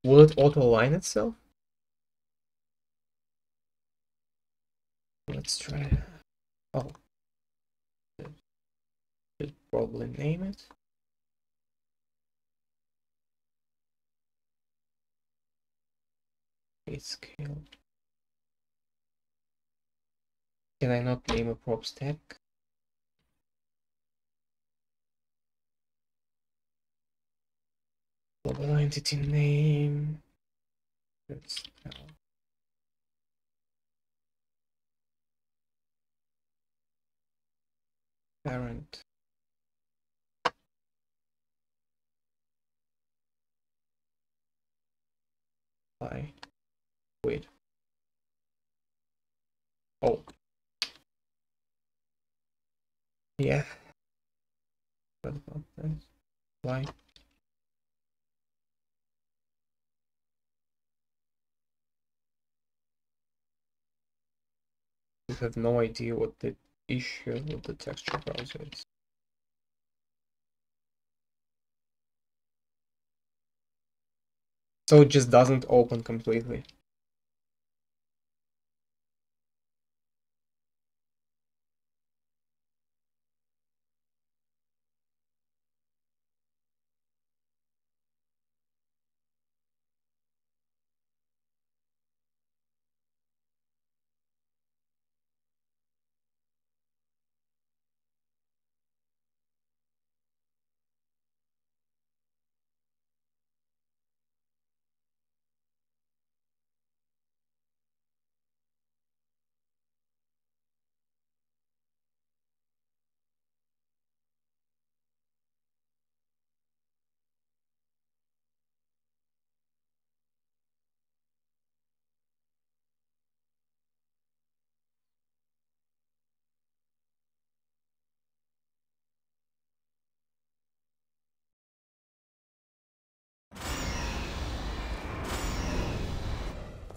Will it auto-align itself? Let's try. Oh. Should probably name it. Scale. Can I not name a prop stack? Global entity name. Let's parent. Wait. Oh. Yeah. What about that? Why? You have no idea what the issue with the texture browser is. So it just doesn't open completely.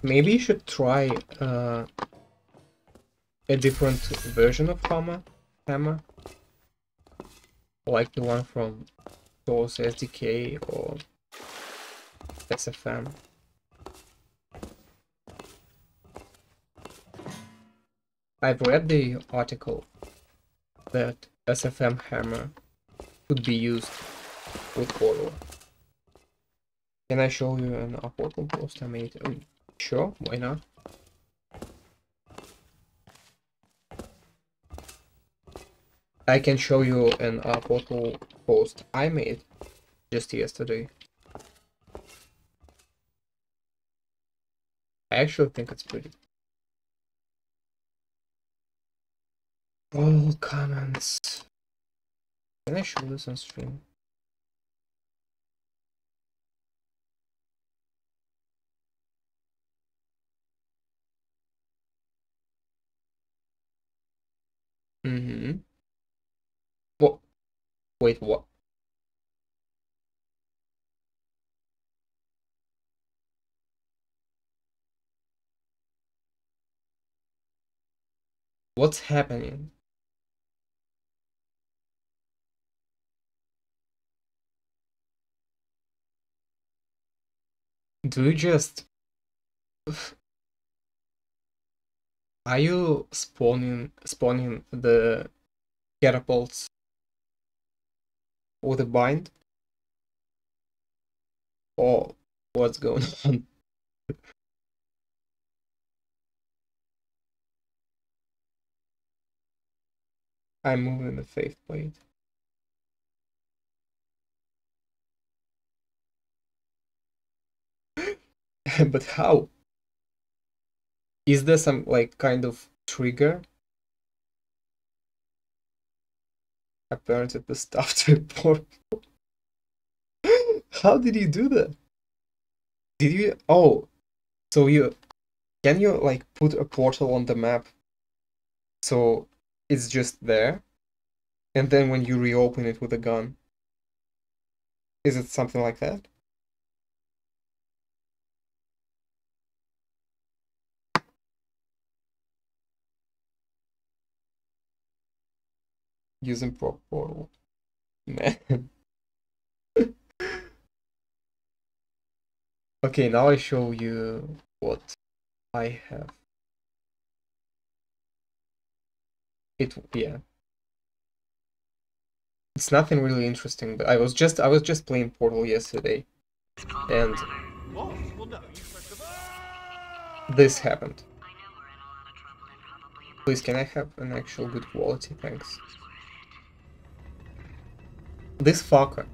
Maybe you should try a different version of hammer, like the one from Source SDK or SFM. I've read the article that SFM hammer could be used with Portal. Can I show you an Portal post I made? Oh, sure, why not? I can show you an Portal post I made just yesterday. I actually think it's pretty. All comments. Can I show this on stream? Mm-hmm. What? Wait, what? What's happening? Do you just... Are you spawning the catapults with a bind? Or what's going on? I'm moving the faith blade. But how? Is there some like kind of trigger? Apparently the stuff to report. How did you do that? Did you... Oh, so you... Can you like put a portal on the map so it's just there? And then when you reopen it with a gun, is it something like that? Using prop portal. Man. Okay, now I show you what I have. Yeah. It's nothing really interesting, but I was just playing Portal yesterday, and this happened. Please, can I have an actual good quality? Thanks. This fucker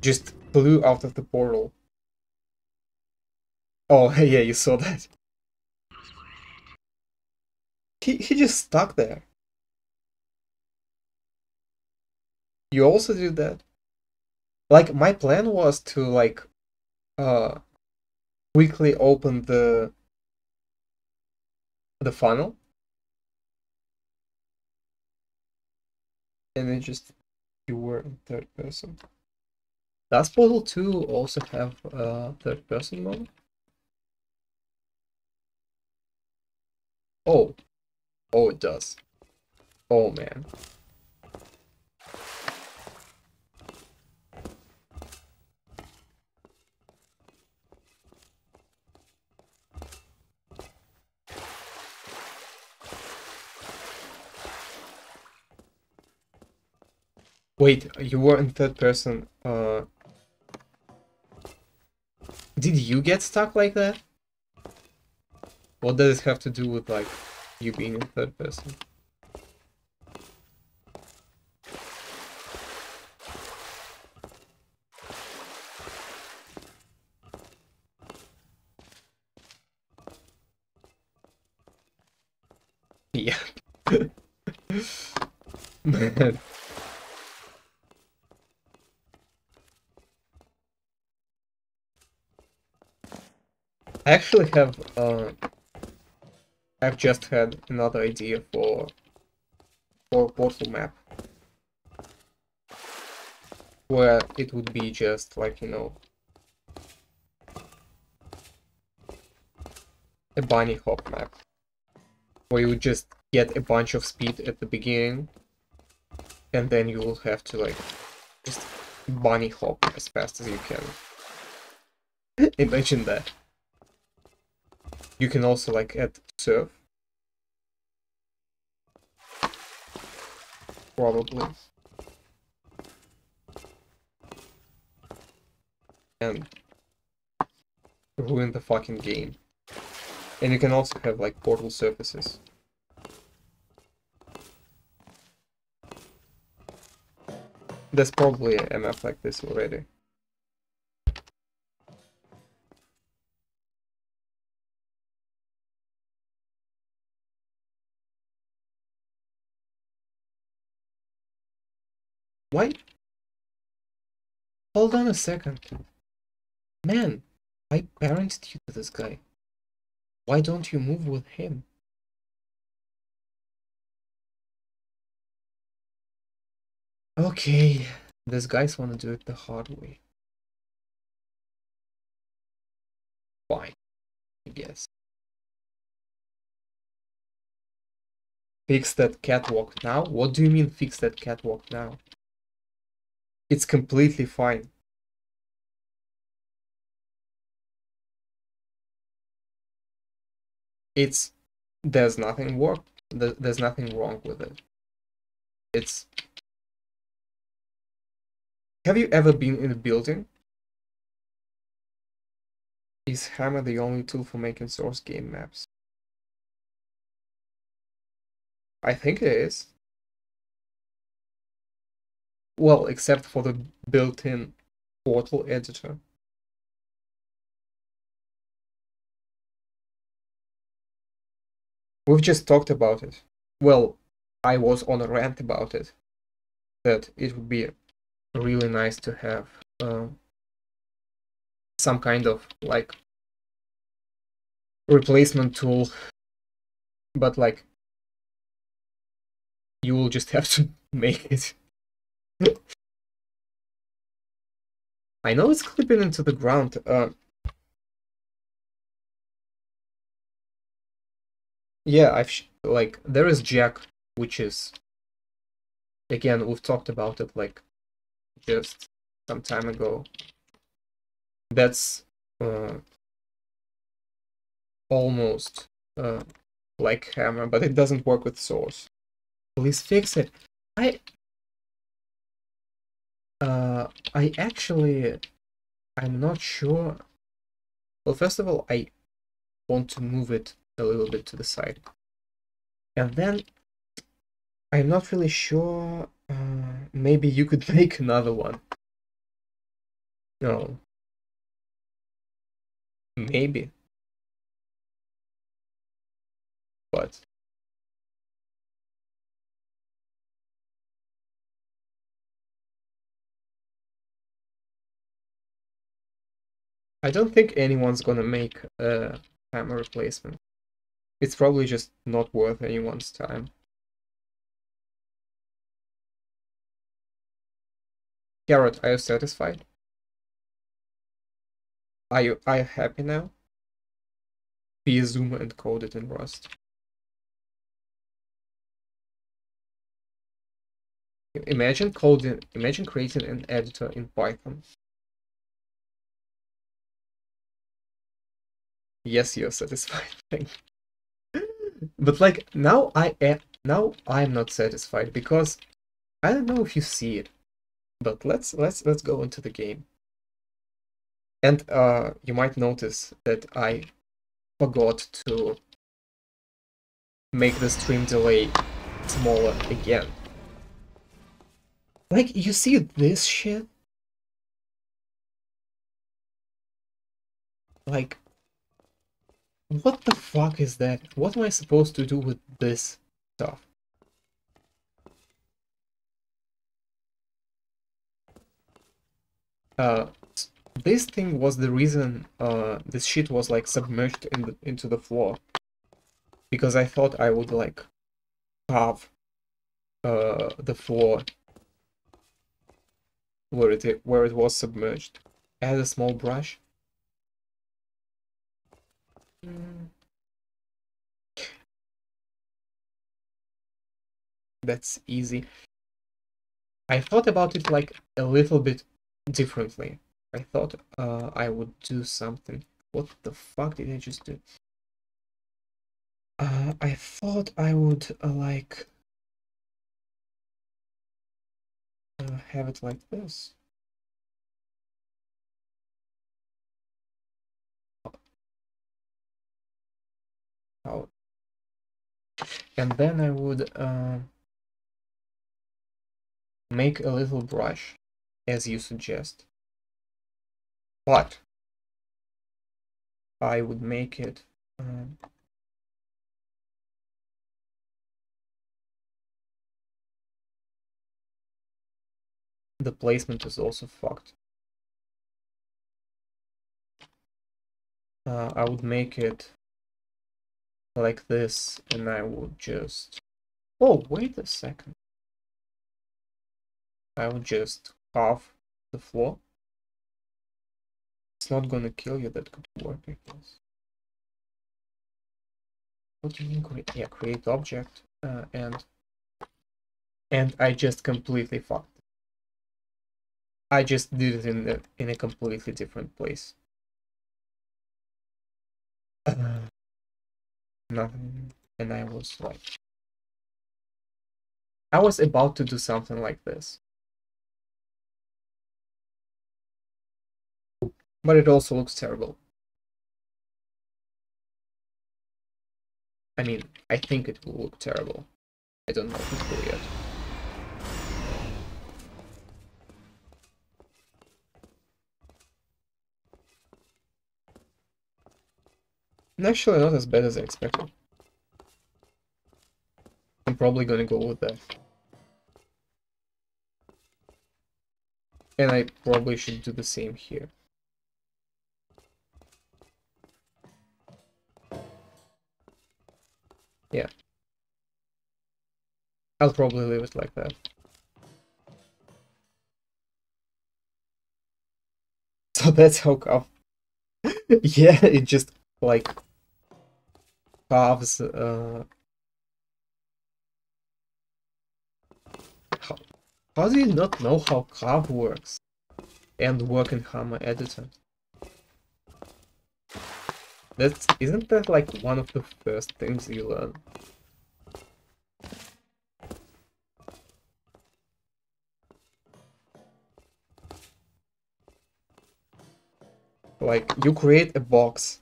just flew out of the portal. Oh, yeah, you saw that. He just stuck there. You also did that? Like, my plan was to, like, quickly open the funnel. And then just, you were in third person. Does Portal 2 also have third person mode? Oh. Oh, it does. Oh, man. Wait, you were in third person. Did you get stuck like that? What does it have to do with, like, you being in third person? Yeah. Man. I actually have I've just had another idea for a portal map where it would be just like, you know, a bunny hop map where you would just get a bunch of speed at the beginning and then you will have to like just bunny hop as fast as you can. Imagine that. You can also like add surf. Probably. And ruin the fucking game. And you can also have like portal surfaces. There's probably a map like this already. Why? Hold on a second. Man, I parented you to this guy. Why don't you move with him? Okay, these guys want to do it the hard way. Fine, I guess. Fix that catwalk now? What do you mean fix that catwalk now? It's completely fine. There's nothing there's nothing wrong with it. Have you ever been in a building? Is Hammer the only tool for making source game maps? I think it is. Well, except for the built-in portal editor. We've just talked about it. Well, I was on a rant about it. That it would be really nice to have some kind of like replacement tool, but like you will just have to make it. I know it's clipping into the ground. Yeah, like there is Jack, which is again we've talked about it like just some time ago. That's almost like Hammer, but it doesn't work with Source. Please fix it. I'm not sure. Well, first of all, I want to move it a little bit to the side. And then I'm not really sure. Maybe you could make another one. No. Maybe. But I don't think anyone's gonna make a Hammer replacement. It's probably just not worth anyone's time. Carrot, are you satisfied? Are you happy now? Be a zoomer and code it in Rust. Imagine creating an editor in Python. Yes, you're satisfied. But like now I'm not satisfied because I don't know if you see it. But let's go into the game. And you might notice that I forgot to make the stream delay smaller again. Like, you see this shit? Like, what the fuck is that? What am I supposed to do with this stuff? This thing was the reason this shit was like submerged into the floor. Because I thought I would like carve the floor where it was submerged. Add a small brush. That's easy. I thought about it like a little bit differently. I thought I would do something. What the fuck did I just do? I thought I would like have it like this. Oh. And then I would make a little brush, as you suggest. But I would make it the placement is also fucked. I would make it like this, and I would just... Oh, wait a second. I would just halve the floor. It's not gonna kill you, that could work, I guess. What do you mean create? Yeah, create object. and I just completely fucked. I just did it in a completely different place. Nothing, and I was like, I was about to do something like this, but it also looks terrible. I mean, I think it will look terrible. I don't know if it will yet. And actually, not as bad as I expected. I'm probably gonna go with that. And I probably should do the same here. Yeah. I'll probably leave it like that. So that's how come. Yeah, it just like carves how do you not know how carve works and work in Hammer editor? Isn't that like one of the first things you learn? Like you create a box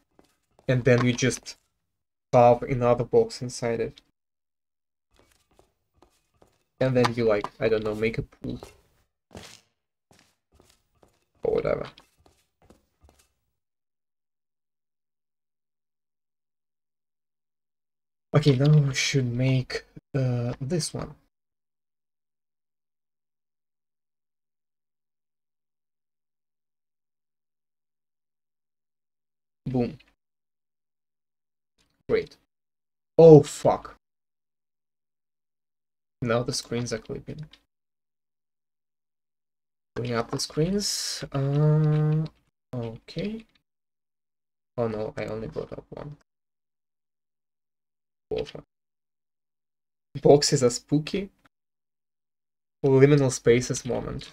and then you just carve another box inside it. And then you like, I don't know, make a pool. Or whatever. Okay, now we should make this one. Boom. Great. Oh fuck. Now the screens are clipping. Bring up the screens. Okay. Oh no, I only brought up one. Both. Boxes are spooky. Liminal spaces moment.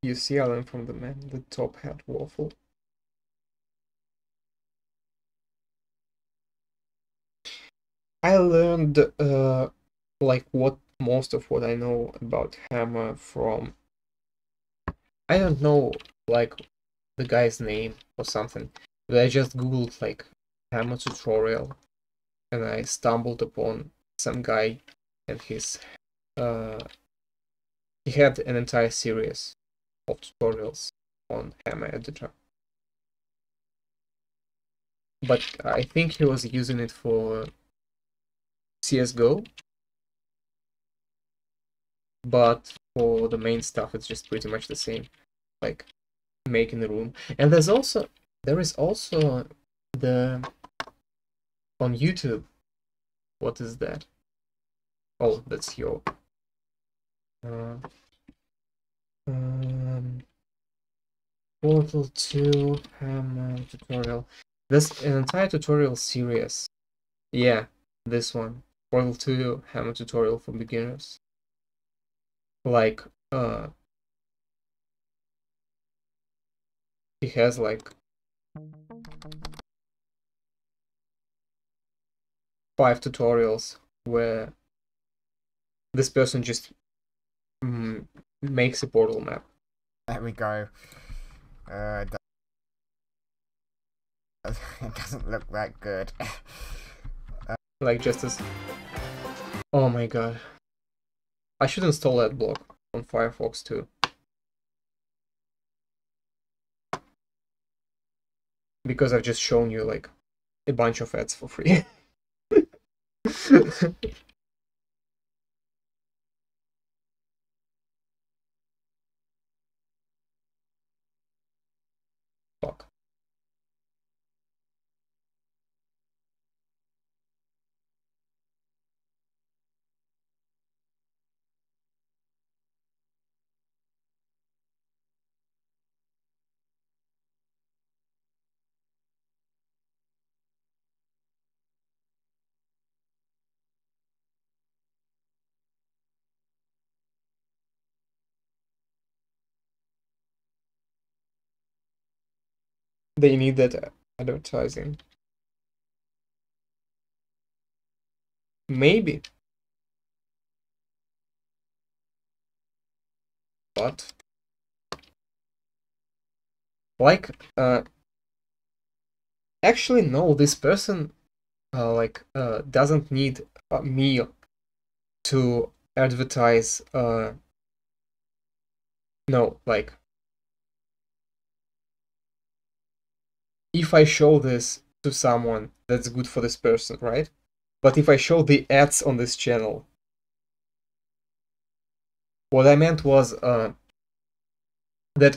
You see, I learned from the man, the top hat waffle. I learned like what most of what I know about Hammer from, I don't know like the guy's name or something, but I just googled like Hammer tutorial and I stumbled upon some guy and he had an entire series of tutorials on Hammer editor. But I think he was using it for CSGO, but for the main stuff it's just pretty much the same, like making the room. And there is also the on YouTube. What is that? Oh, that's your uh, um, Portal 2 Hammer tutorial. There's an entire tutorial series. Yeah, this one. Portal 2 Hammer tutorial for beginners. Like, he has like 5 tutorials where this person just makes a portal map. There we go. It doesn't look that good. Like just as... Oh my god. I should install that block on Firefox too. Because I've just shown you like a bunch of ads for free. Fuck. They need that advertising. Maybe. But like actually no, this person doesn't need me to advertise no, like if I show this to someone, that's good for this person, right? But if I show the ads on this channel, what I meant was that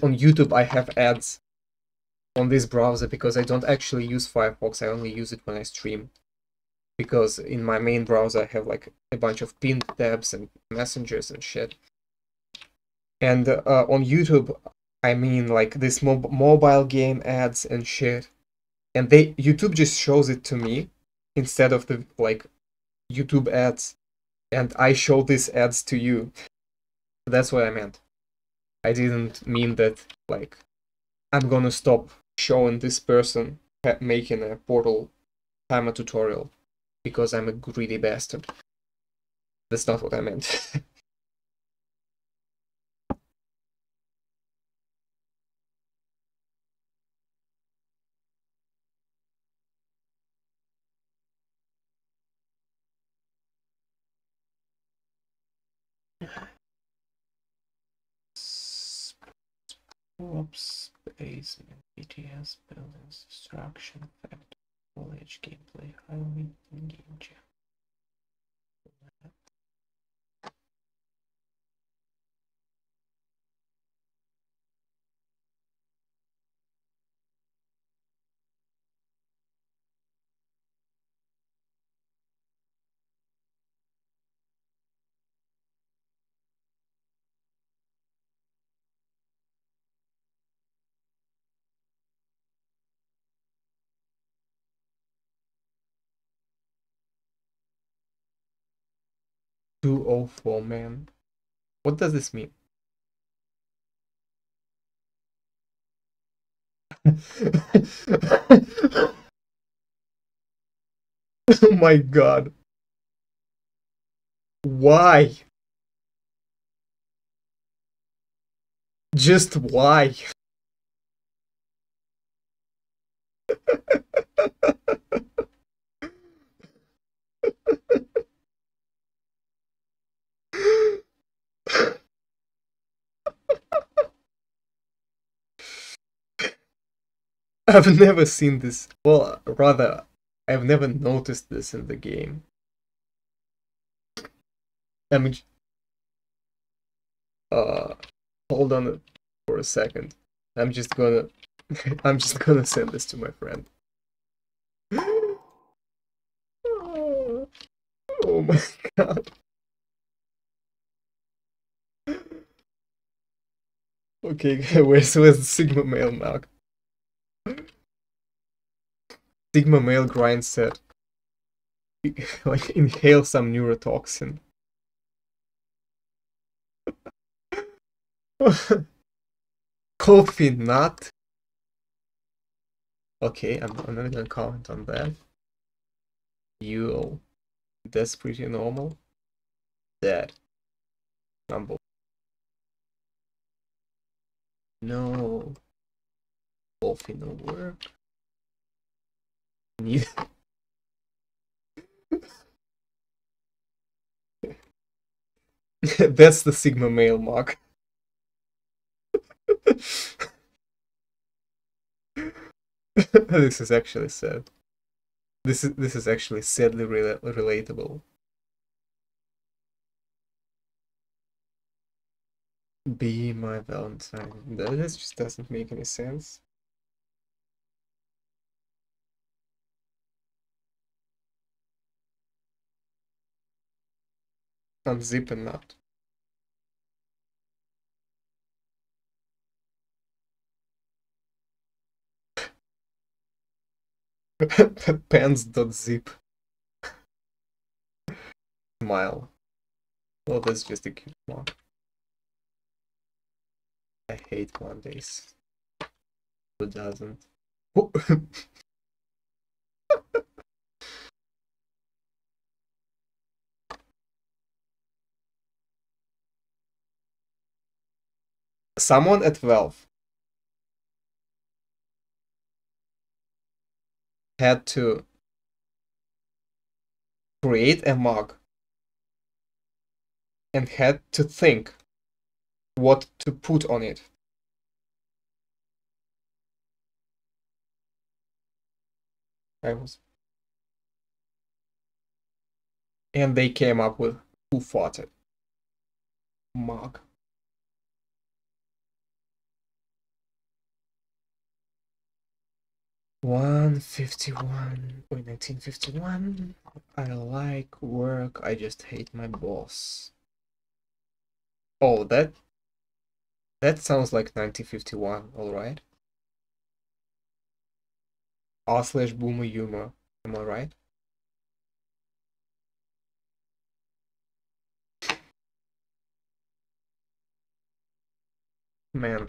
on YouTube I have ads on this browser because I don't actually use Firefox, I only use it when I stream. Because in my main browser I have like a bunch of pinned tabs and messengers and shit. And on YouTube, I mean like this mobile game ads and shit. And YouTube just shows it to me instead of the like YouTube ads. And I show these ads to you. That's what I meant. I didn't mean that like I'm gonna stop showing this person making a Portal timer tutorial because I'm a greedy bastard. That's not what I meant. Oops, basement, BTS, buildings, destruction, effect, foliage, gameplay, highway, game jam. 204, man. What does this mean? Oh my god. Why? Just why? I've never seen this. Well, rather, I've never noticed this in the game. I mean, hold on for a second. I'm just gonna, I'm just gonna send this to my friend. Oh my god. Okay, where's the Sigma male mark? Sigma male grind set. Like inhale some neurotoxin. Coffee nut. Okay, I'm not gonna comment on that. You, that's pretty normal. That. Number. No. Coffee no work. That's the Sigma male mark. This is actually sad. This is actually sadly relatable. Be my Valentine. This just doesn't make any sense. Unzip and nut. Pants.zip. Smile. Well, that's just a cute mark. I hate Mondays. Who doesn't? Someone at Valve had to create a mug and had to think what to put on it. And they came up with Who Fought It mug. $151 or 1951. I like work, I just hate my boss. Oh, that sounds like 1951, alright. R/Boomer humor, am I right? Man,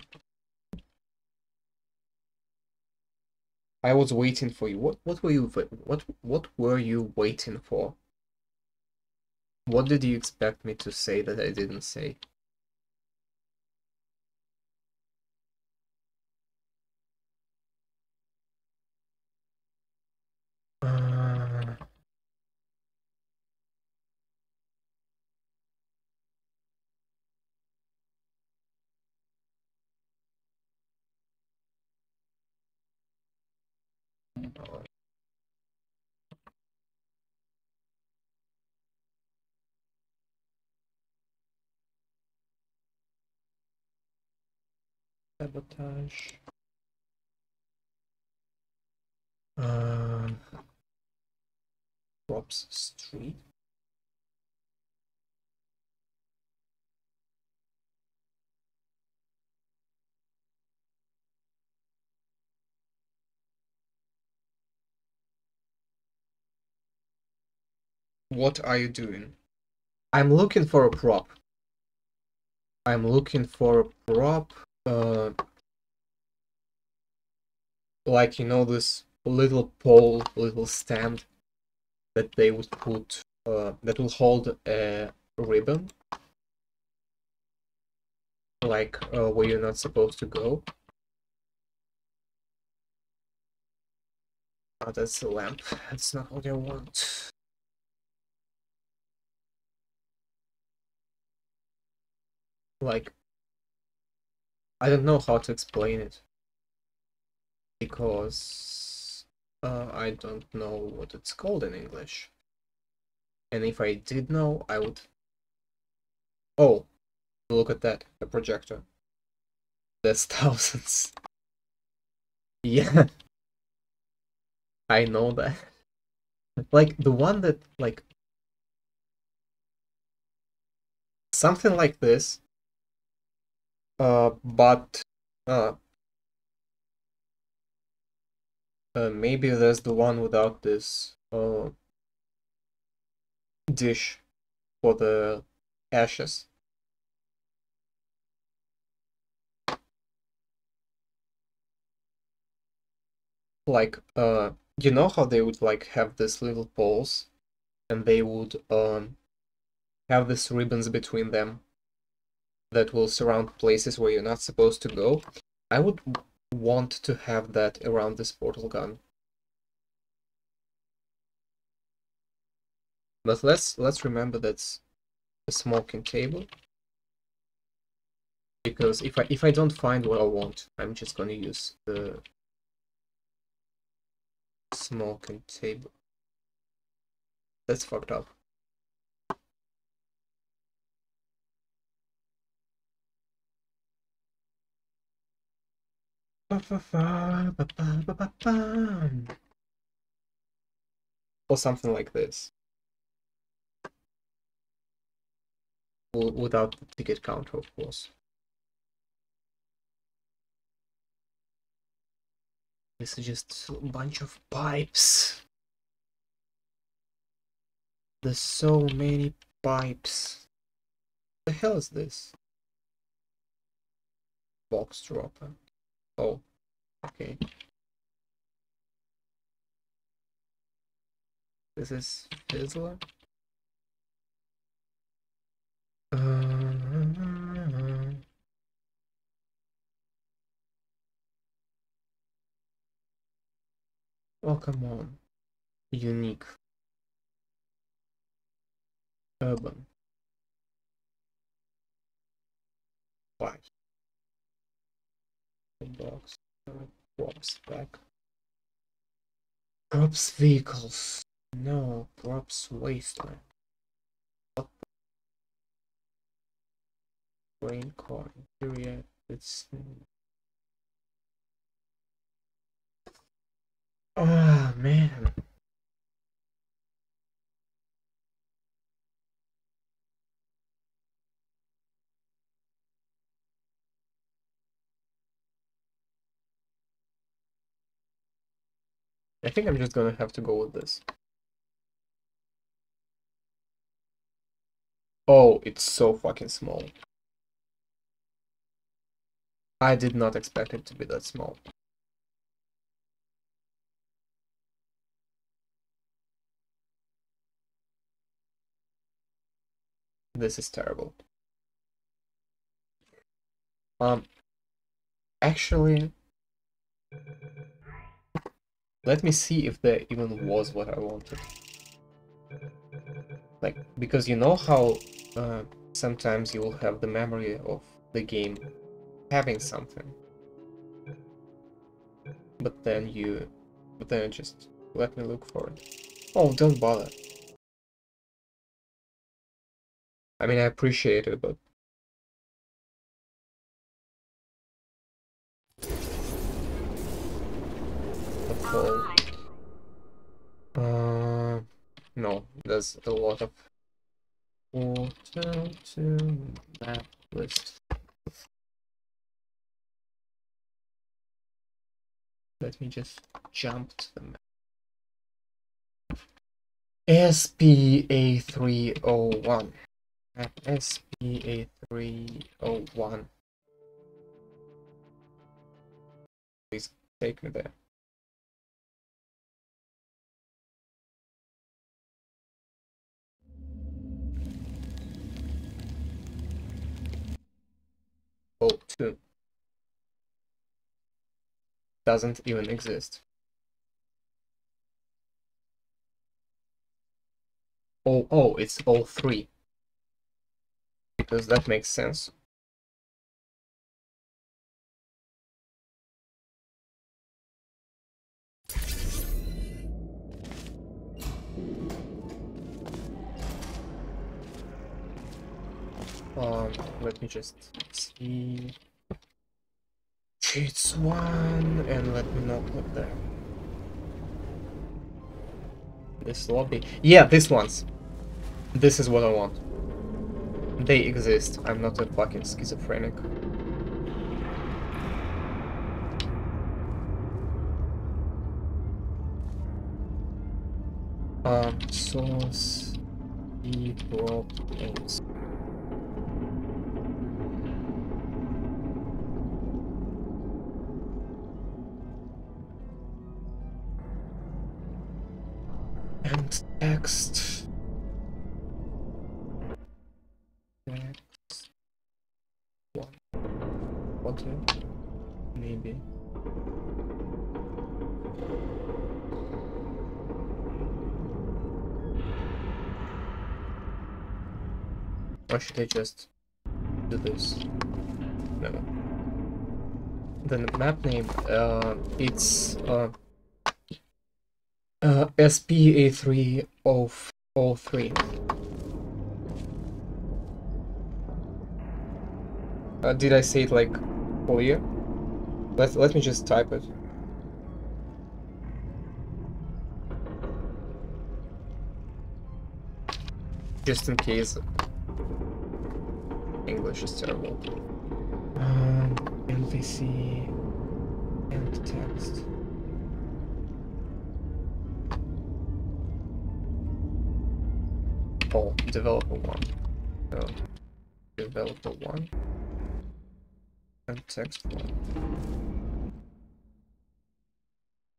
I was waiting for you. What were you waiting for? What did you expect me to say that I didn't say? Sabotage. Props Street. What are you doing? I'm looking for a prop. I'm looking for a prop. Like, you know, this little pole, little stand that they would put, that will hold a ribbon. Like, where you're not supposed to go. Oh, that's the lamp. That's not what I want. Like, I don't know how to explain it. Because I don't know what it's called in English. And if I did know, I would... Oh, look at that, a projector. That's thousands. Yeah, I know that. Like, the one that, like... Something like this. But... maybe there's the one without this dish for the ashes. Like, you know how they would like have these little poles and they would have these ribbons between them that will surround places where you're not supposed to go? I would want to have that around this portal gun. But let's remember that's a smoking table. Because if I don't find what I want, I'm just gonna use the smoking table. That's fucked up. Or something like this. Without the ticket counter, of course. This is just a bunch of pipes. There's so many pipes. The hell is this? Box dropper. Oh, okay. This is Fizzler. Oh, come on. Unique. Urban. Why? Box. Props back. Props vehicles. No, props wasteland. Brain core. Interior. It's. Oh, man. I think I'm just gonna have to go with this. Oh, it's so fucking small. I did not expect it to be that small. This is terrible. Actually, let me see if there even was what I wanted. Like, because you know how sometimes you will have the memory of the game having something, but then you just let me look for it. Oh, don't bother. I mean, I appreciate it, but no, there's a lot of water to map list. Let me just jump to the map. SPA301. SPA301. Please take me there. Oh, 2. Doesn't even exist. Oh, it's all 3. Because that makes sense. Let me just see. It's 1, and let me not put there. This lobby. Yeah, this ones. This is what I want. They exist. I'm not a fucking schizophrenic. Source problems. And text. Text. 1. Okay. Maybe. Or should I just do this? No. Then the map name, it's SPA303. Did I say it like clear? Let me just type it. Just in case. English is terrible. NVC and text. Oh, developer 1. Developer 1 and text 1.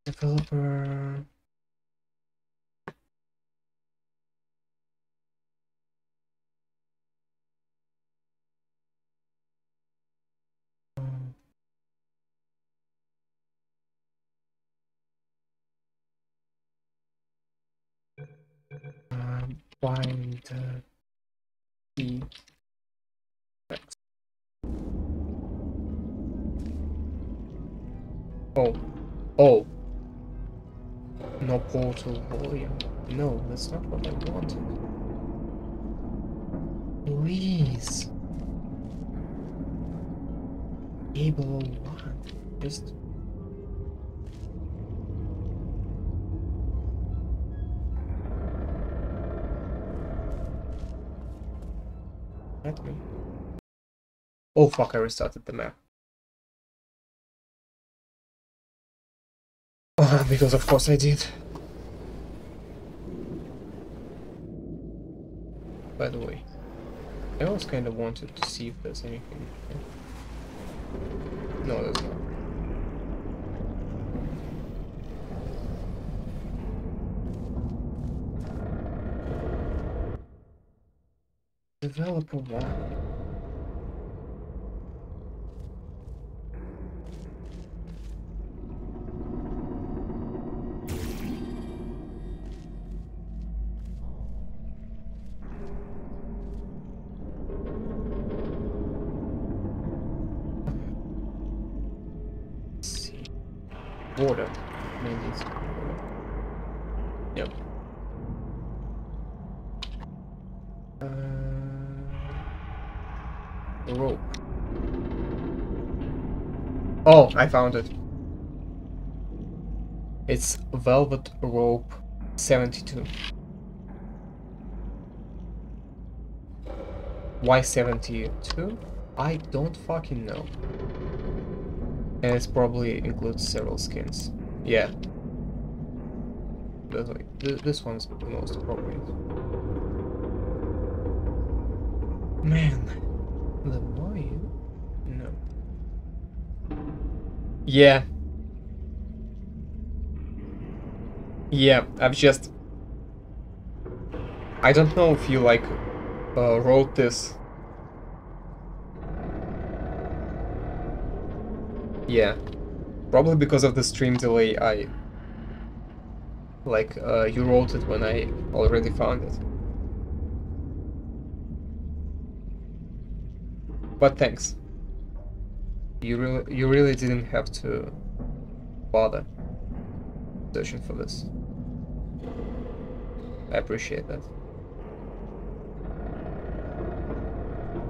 Developer Bind the text. Oh, no portal volume. No, that's not what I wanted. Please. Able 1. Just. Let me. Oh fuck, I restarted the map. Because of course I did. By the way, I always kind of wanted to see if there's anything. No, there's not. Developer 1. Water. Maybe it's water. Yep. The rope. Oh, I found it. It's velvet rope 72. Why 72? I don't fucking know. And it probably includes several skins. Yeah. This one's the most appropriate. Man. The more you... No. Yeah. Yeah, I've just... I don't know if you, like, wrote this. Yeah. Probably because of the stream delay, I... Like, you wrote it when I already found it. But thanks. You really didn't have to bother searching for this. I appreciate that.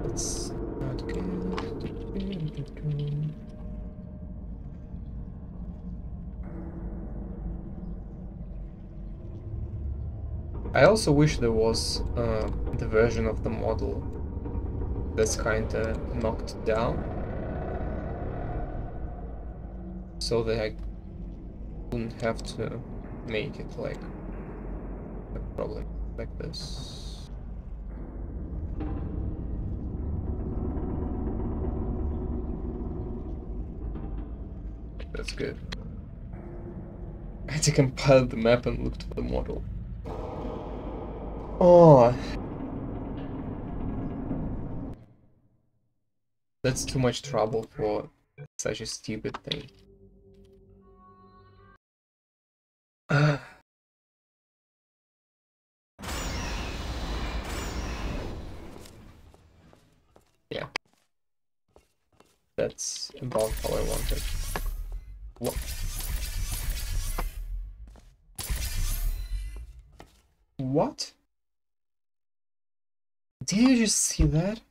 Let's not get... I also wish there was the version of the model that's kinda knocked down, so that I wouldn't have to make it like probably like this. That's good. I had to compile the map and looked for the model. Oh, that's too much trouble for such a stupid thing. Yeah. That's about how I wanted. What? What? Did you just see that?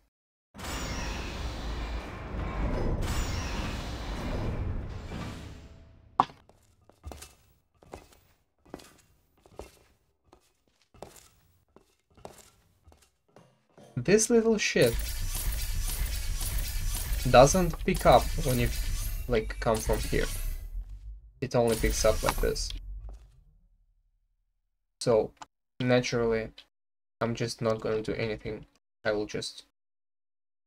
This little shit doesn't pick up when you like come from here. It only picks up like this. So naturally I'm just not gonna do anything. I will just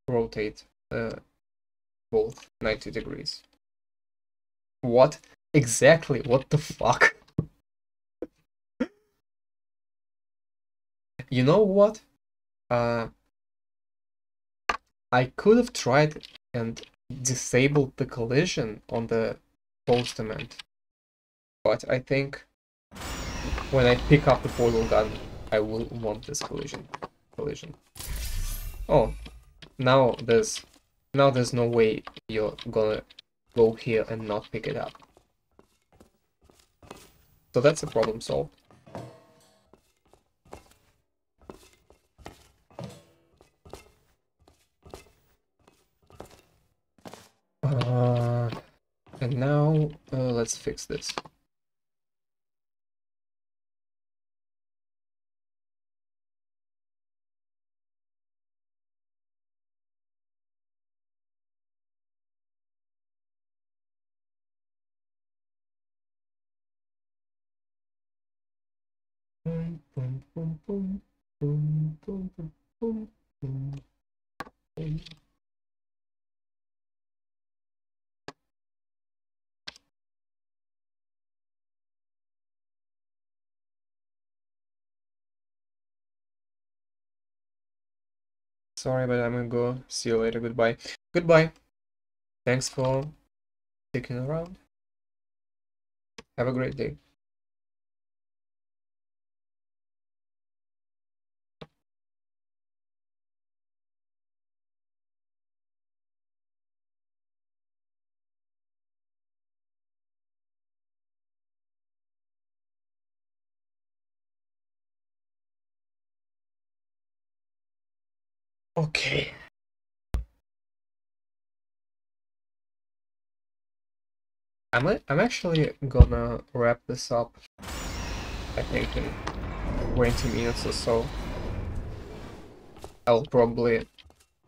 rotate both 90 degrees. What? Exactly, what the fuck? You know what? I could have tried and disabled the collision on the postament, but I think when I pick up the portal gun, I will want this collision. Oh, now there's no way you're gonna go here and not pick it up. So that's a problem solved. And now let's fix this. Boom, boom, boom, boom, boom, boom, boom, boom, boom, boom. Sorry, but I'm gonna go. See you later. Goodbye. Goodbye. Thanks for sticking around. Have a great day. Okay. I'm actually gonna wrap this up, I think, in 20 minutes or so. I'll probably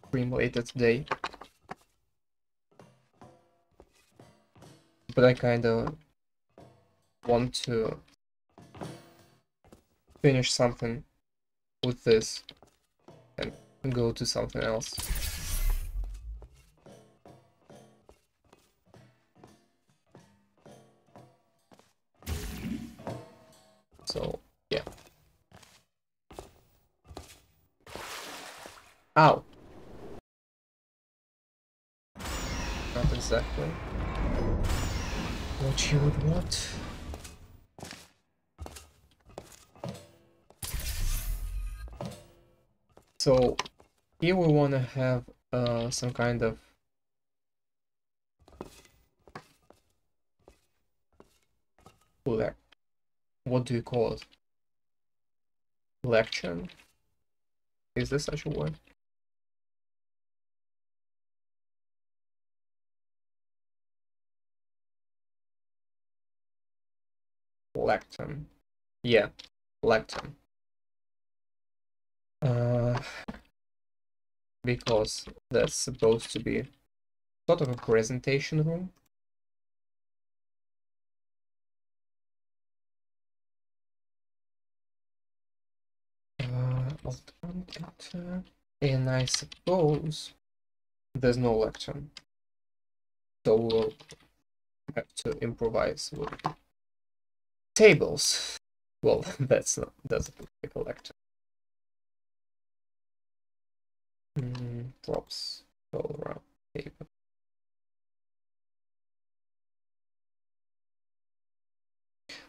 stream later today. But I kinda want to finish something with this and go to something else. So, yeah. Ow! Not exactly what you would want. So, here we want to have some kind of what do you call it? Lecture? Is this such a word? Lectern. Yeah, lectern. Because that's supposed to be sort of a presentation room. And I suppose there's no lectern, so we'll have to improvise with tables. Well, that's a lectern. Props all around table.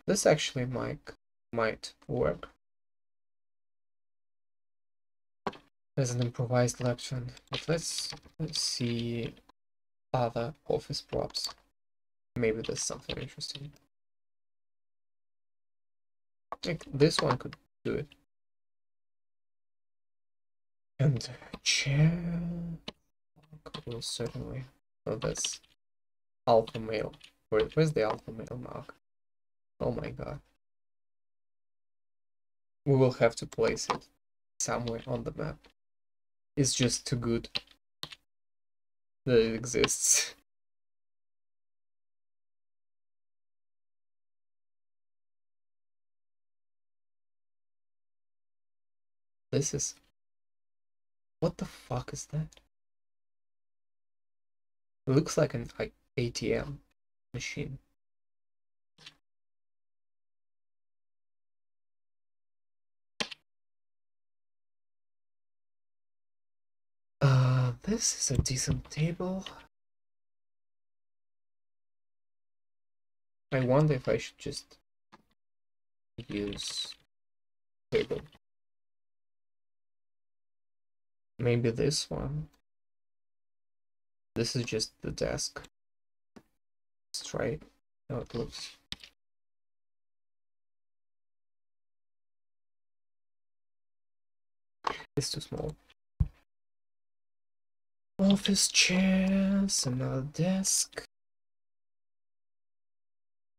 This actually might work as an improvised lectern, but let's see other office props. Maybe there's something interesting. Like this one could do it. And chair. Well, certainly. Oh, that's alpha male. Where's the alpha male mark? Oh my god. We will have to place it somewhere on the map. It's just too good that it exists. This is... What the fuck is that? It looks like an ATM machine. This is a decent table. I wonder if I should just use table. Maybe this one. This is just the desk. Let's try how it looks. It's too small. Office chairs, another desk.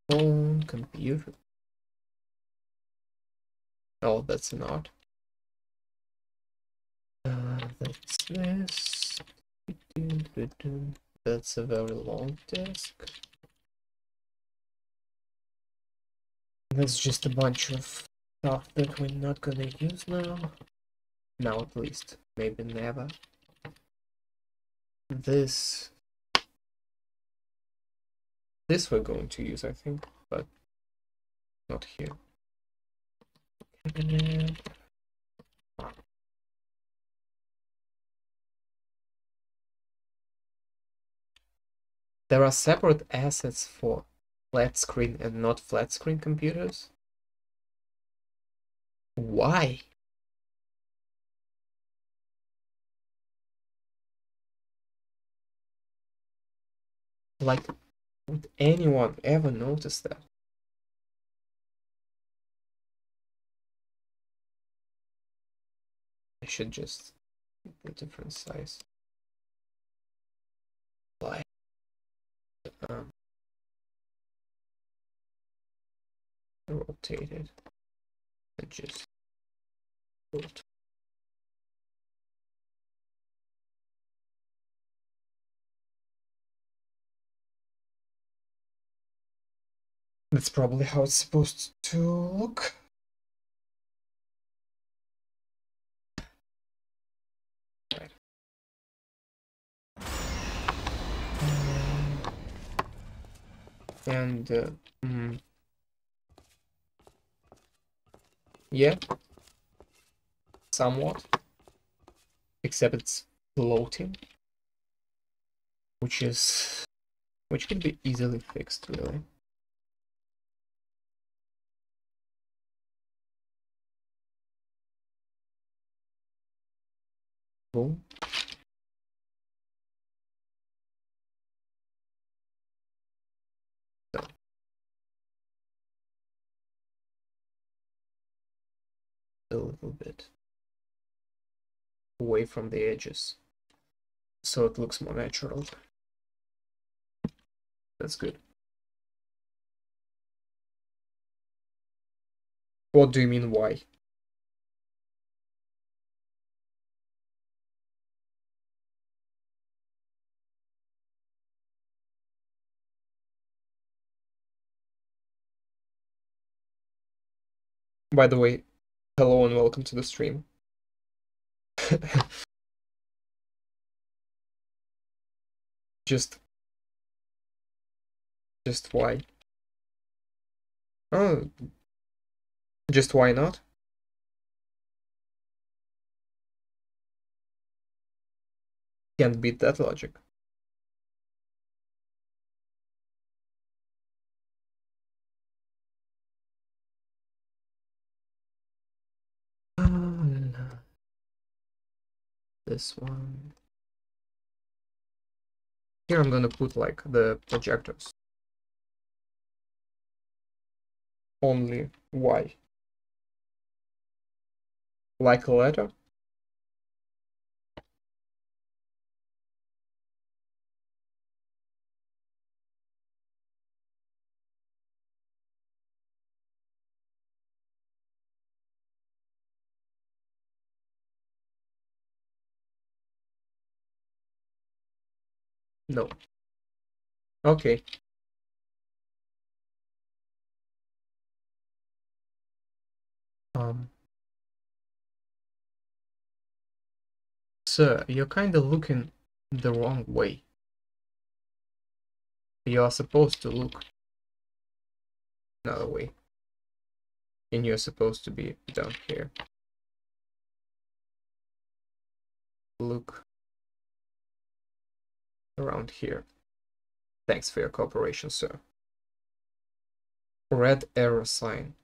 Phone, computer. Oh, that's not. That's this. That's a very long desk. That's just a bunch of stuff that we're not gonna use now. Now at least. Maybe never. This we're going to use, I think, but not here. There are separate assets for flat screen and not flat screen computers. Why? Like, would anyone ever notice that? I should just get the different size. Why? Rotate it and just put. That's probably how it's supposed to look. Right. And yeah, somewhat, except it's floating, which can be easily fixed, really. Boom. So. A little bit away from the edges, so it looks more natural. That's good. What do you mean, why? By the way, hello and welcome to the stream. Just why? Oh, just why not? Can't beat that logic. This one. Here I'm gonna put like the projectors. Only why? Like a letter? No. Okay. Sir, you're kinda looking the wrong way. You are supposed to look another way. And you're supposed to be down here. Look around here. Thanks for your cooperation, sir. Red arrow sign.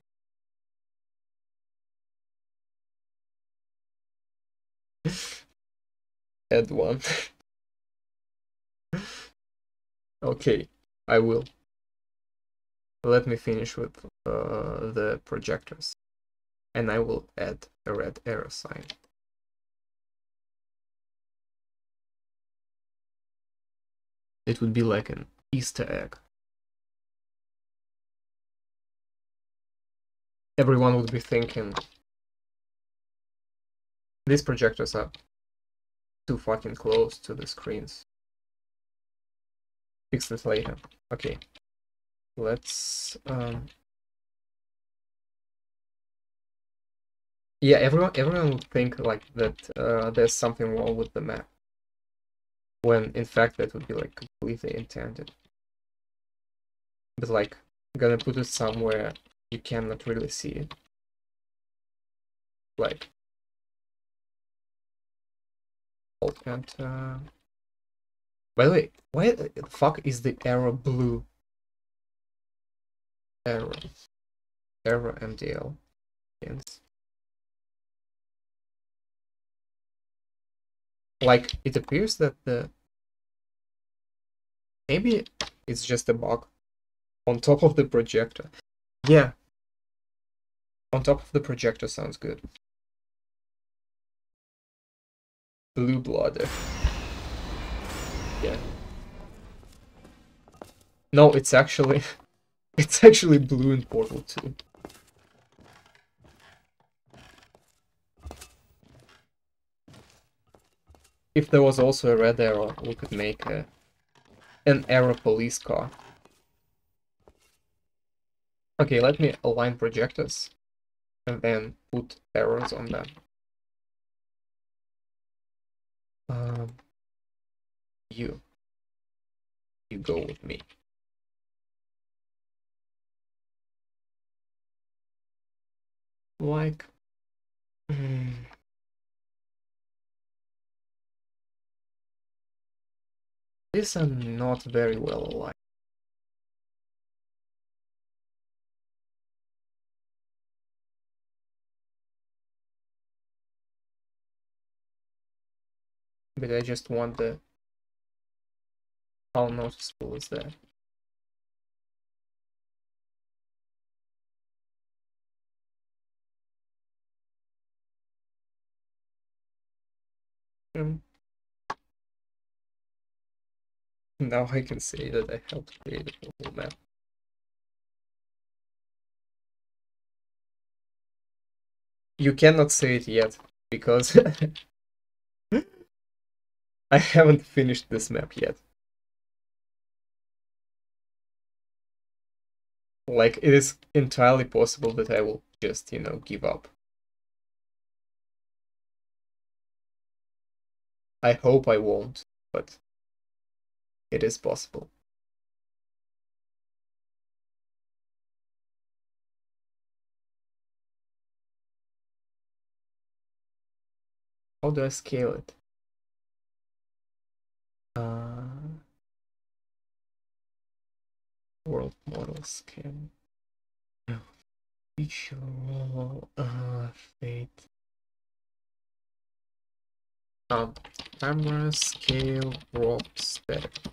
add one. Okay, I will. Let me finish with the projectors, and I will add a red arrow sign. It would be like an Easter egg. Everyone would be thinking, these projectors are too fucking close to the screens. Fix this later. Okay. Let's yeah, everyone would think like that there's something wrong with the map, when in fact that would be like completely intended. But like, I'm gonna put it somewhere you cannot really see it. Like, Alt Enter. By the way, why the fuck is the arrow blue? Arrow MDL. Yes. Like, it appears that maybe it's just a bug on top of the projector. Yeah, on top of the projector sounds good. Blue bladder. Yeah. No, it's actually blue in Portal 2. If there was also a red arrow, we could make an arrow police car. Okay, let me align projectors and then put arrows on them. You go with me. Like, these are not very well aligned. But I just want the... How noticeable is that? Now I can say that I helped create the whole map. You cannot say it yet, because I haven't finished this map yet. Like, it is entirely possible that I will just, you know, give up. I hope I won't, but it is possible. How do I scale it? World model scale. Feature roll, fate. Camera scale drop static.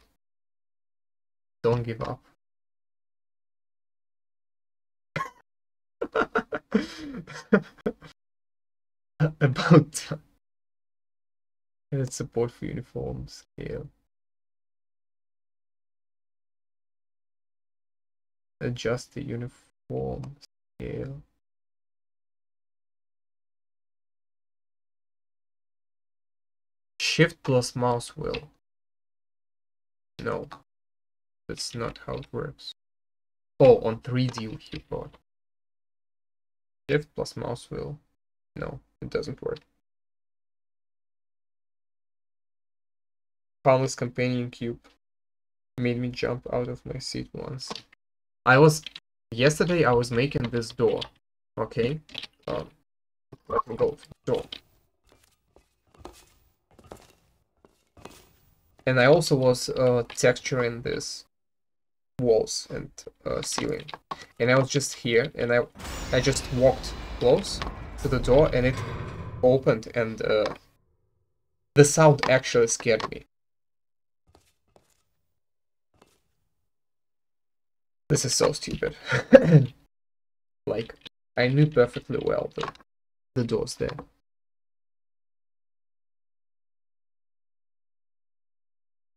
Don't give up. About time. Edit support for uniform scale. Adjust the uniform scale. Shift plus mouse wheel. No, that's not how it works. Oh, on 3D keyboard. Shift plus mouse wheel. No, it doesn't work. Harmless companion cube made me jump out of my seat once. Yesterday I was making this door. Okay, let me go to the door. And I also was texturing this walls and ceiling. And I was just here, and I just walked close to the door, and it opened, and The sound actually scared me. This is so stupid. Like, I knew perfectly well the door's there.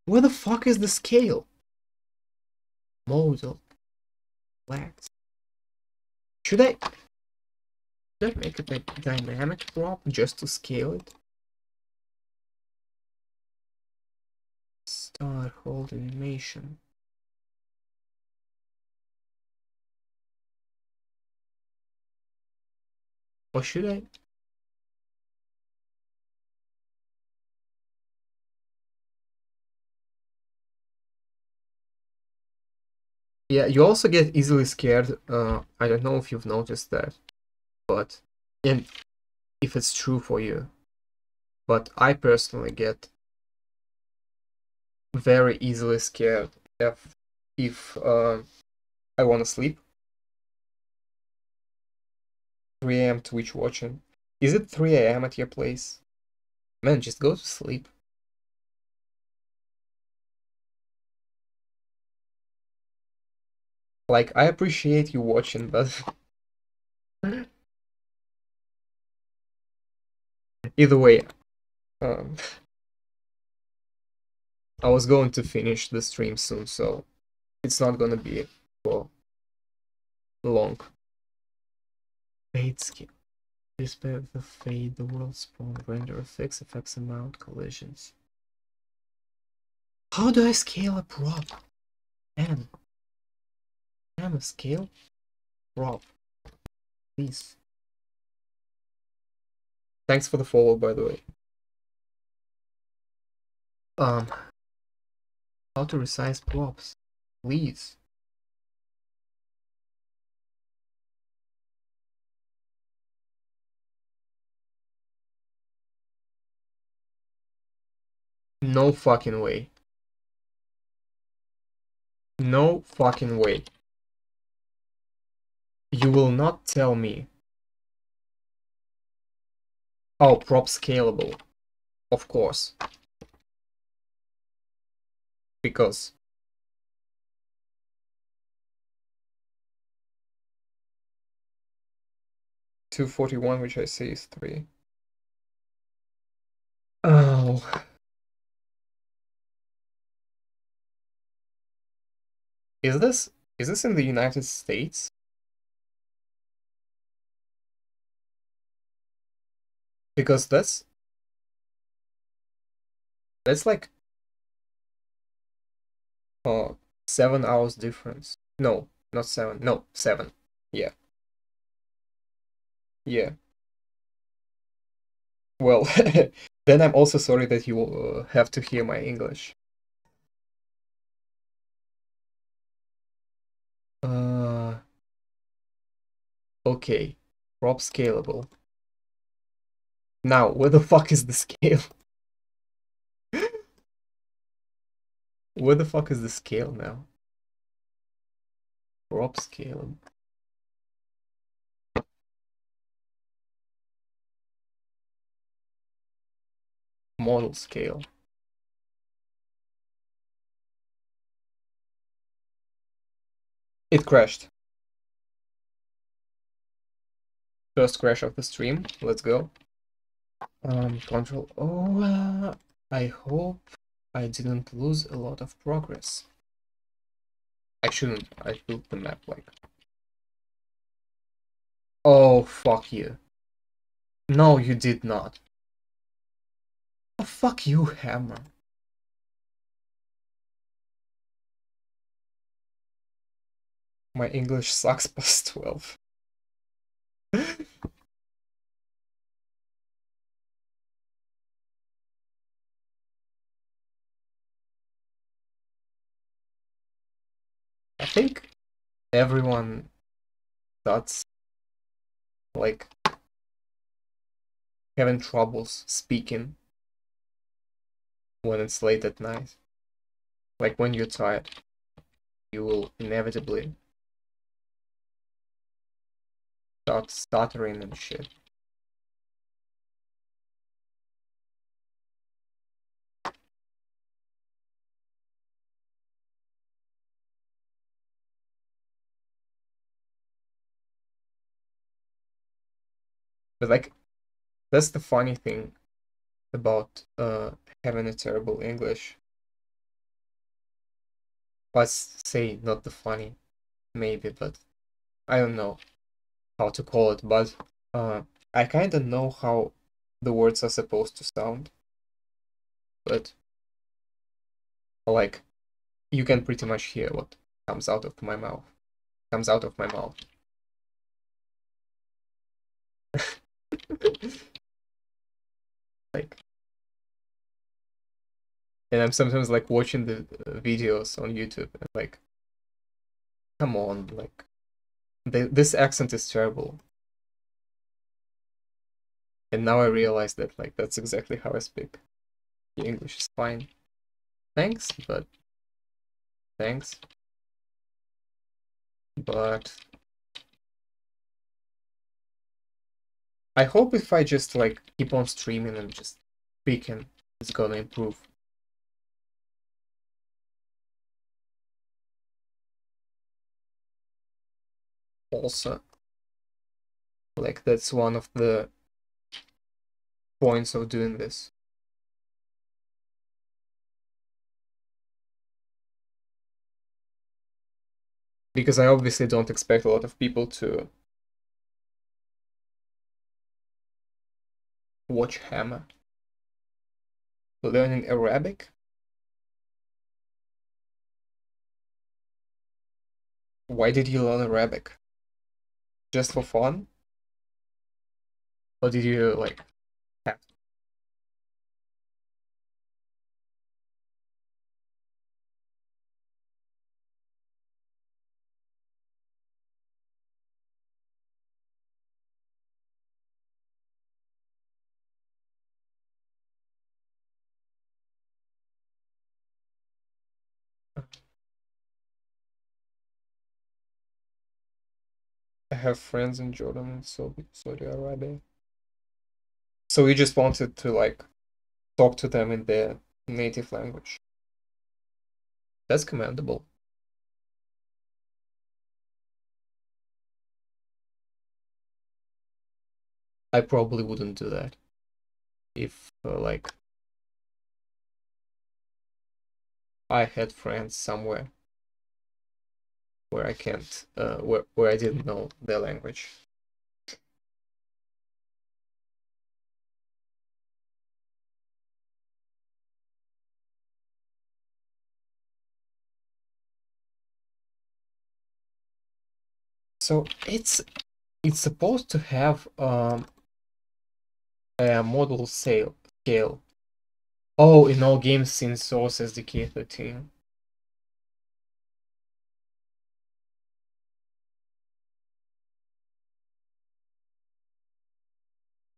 Where the fuck is the scale? Model. Wax. Should I make it a dynamic prop just to scale it? Start hold animation. Or should I? Yeah, you also get easily scared. I don't know if you've noticed that, but and if it's true for you, but I personally get very easily scared if I want to sleep. 3 a.m. Twitch watching. Is it 3 a.m. at your place? Man, just go to sleep. Like, I appreciate you watching, but either way, um, I was going to finish the stream soon, so it's not gonna be for long. Fade skin. Display of the fade, the world spawn, render effects amount, collisions. How do I scale a prop? M a scale prop. Please. Thanks for the follow, by the way. How to resize props? Please. No fucking way. No fucking way. You will not tell me. Oh, prop scalable. Of course. Because 241, which I say is 3. Oh. Is this in the United States? Because that's like 7 hours difference. No, not 7. No, 7. Yeah. Yeah. Well, then I'm also sorry that you will have to hear my English. Okay. Prop scalable. Now, where the fuck is the scale? Where the fuck is the scale now? Prop scale. Model scale. It crashed. First crash of the stream. Let's go. Control. Oh, I hope I didn't lose a lot of progress. I shouldn't. I built the map like. Oh, fuck you. No, you did not. Oh, fuck you, Hammer. My English sucks past 12. I think everyone starts like having troubles speaking when it's late at night. Like when you're tired, you will inevitably start stuttering and shit. But like, that's the funny thing about having a terrible English. Let's say not the funny, maybe, but I don't know how to call it. But I kind of know how the words are supposed to sound. But like, you can pretty much hear what comes out of my mouth. Comes out of my mouth. Like, and I'm sometimes like watching the videos on YouTube and like, come on, like, this accent is terrible. And now I realize that like that's exactly how I speak. The English is fine. Thanks, but thanks. But I hope if I just like keep on streaming and just speaking, it's gonna improve. Also, like that's one of the points of doing this. Because I obviously don't expect a lot of people to watch Hammer. Learning Arabic? Why did you learn Arabic? Just for fun? Or did you like have to? I have friends in Jordan and Saudi Arabia. So you just wanted to like talk to them in their native language. That's commendable. I probably wouldn't do that if like I had friends somewhere where I can't where I didn't know their language. So it's supposed to have a model scale. Oh, in all games since Source SDK 13.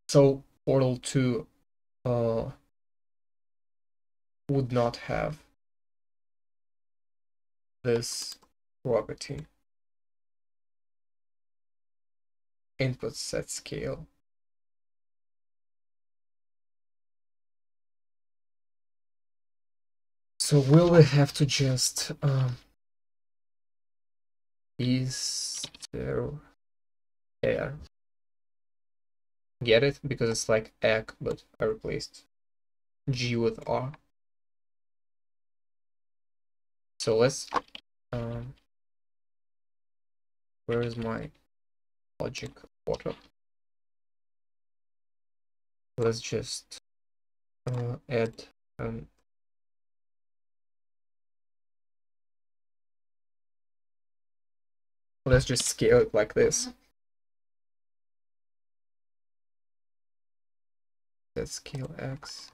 So Portal 2 would not have this property. Input set scale. So will we have to just is there air? Get it? Because it's like egg, but I replaced G with R. So let's where is my logic auto? Let's just add let's just scale it like this. Let's scale X.